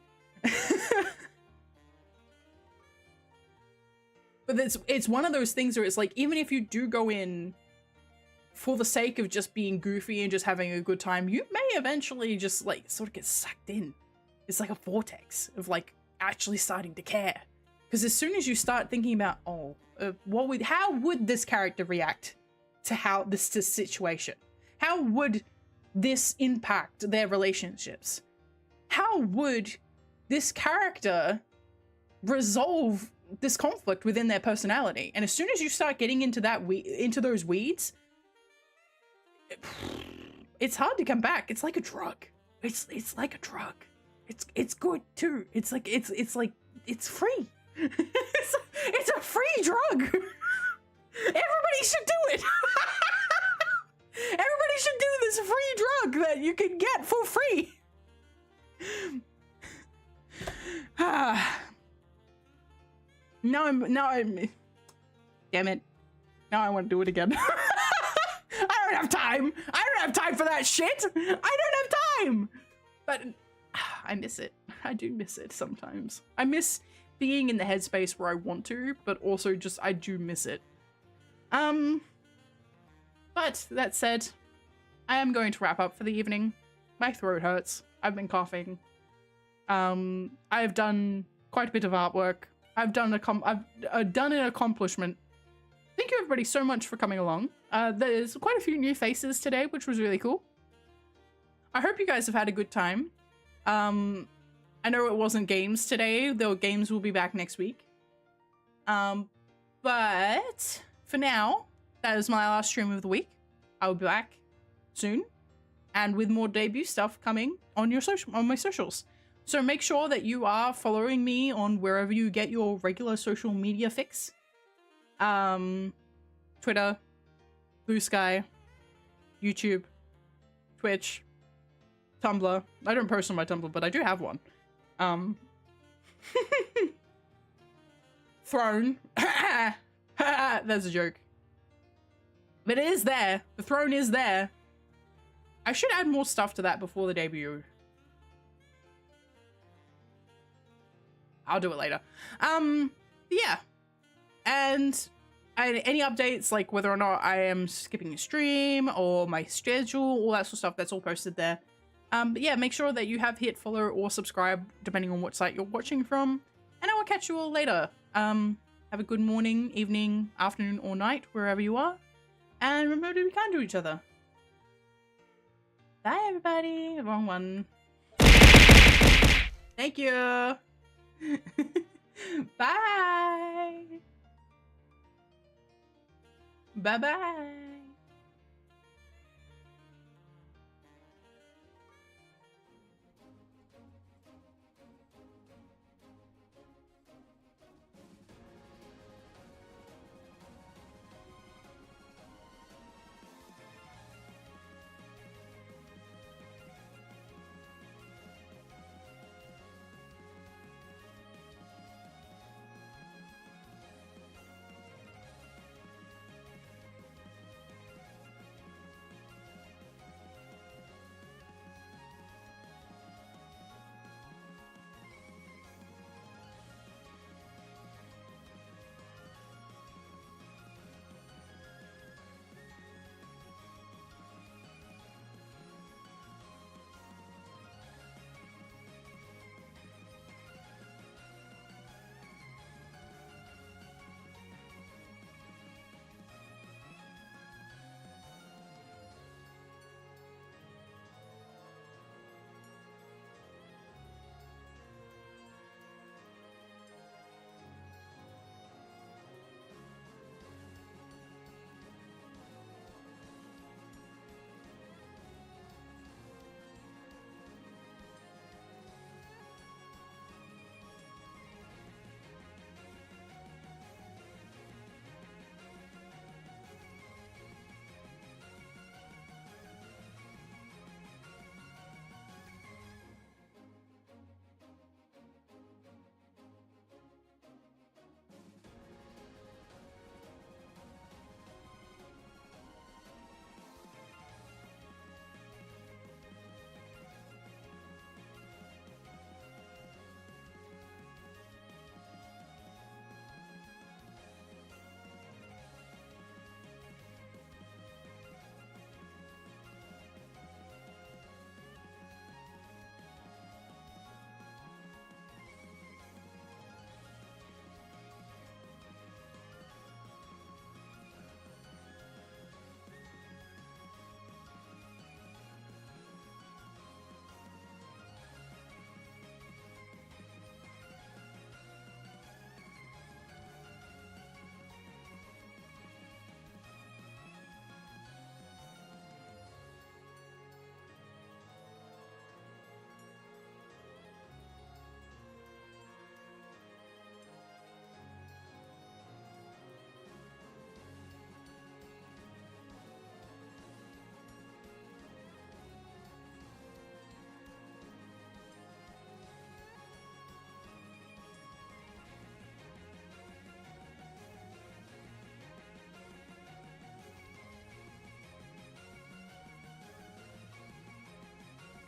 A: But it's one of those things where it's like, even if you do go in for the sake of just being goofy and just having a good time, you may eventually just like sort of get sucked in. It's like a vortex of like actually starting to care. Because as soon as you start thinking about, how would this character react to this situation? How would this impact their relationships? How would this character resolve this conflict within their personality? And as soon as you start getting into into those weeds, it's hard to come back. It's like a drug. It's like a drug. It's good too. It's like it's free. it's a free drug. Everybody should do it. Everybody should do this free drug that you can get for free. Now I'm damn it. Now I want to do it again. I don't have time. I don't have time for that shit. I don't have time. But I miss it. I do miss it sometimes. I miss being in the headspace where I want to, but also just I do miss it. But that said, I am going to wrap up for the evening. My throat hurts. I've been coughing. I've done quite a bit of artwork. I've done an accomplishment. Thank you everybody so much for coming along. There's quite a few new faces today, which was really cool. I hope you guys have had a good time. I know it wasn't games today, though games will be back next week. But for now, that is my last stream of the week. I will be back soon, and with more debut stuff coming on my socials. So make sure that you are following me on wherever you get your regular social media fix. Twitter, Bsky, YouTube, Twitch, Tumblr. I don't post on my Tumblr, but I do have one. Throne. That's a joke. But it is there. The throne is there. I should add more stuff to that before the debut. I'll do it later. Yeah. And any updates, like whether or not I am skipping a stream or my schedule, all that sort of stuff, that's all posted there. But yeah, make sure that you have hit follow or subscribe, depending on what site you're watching from. And I will catch you all later. Have a good morning, evening, afternoon, or night, wherever you are. And remember to be kind to each other. Bye, everybody. Wrong one. Thank you. Bye. Bye-bye.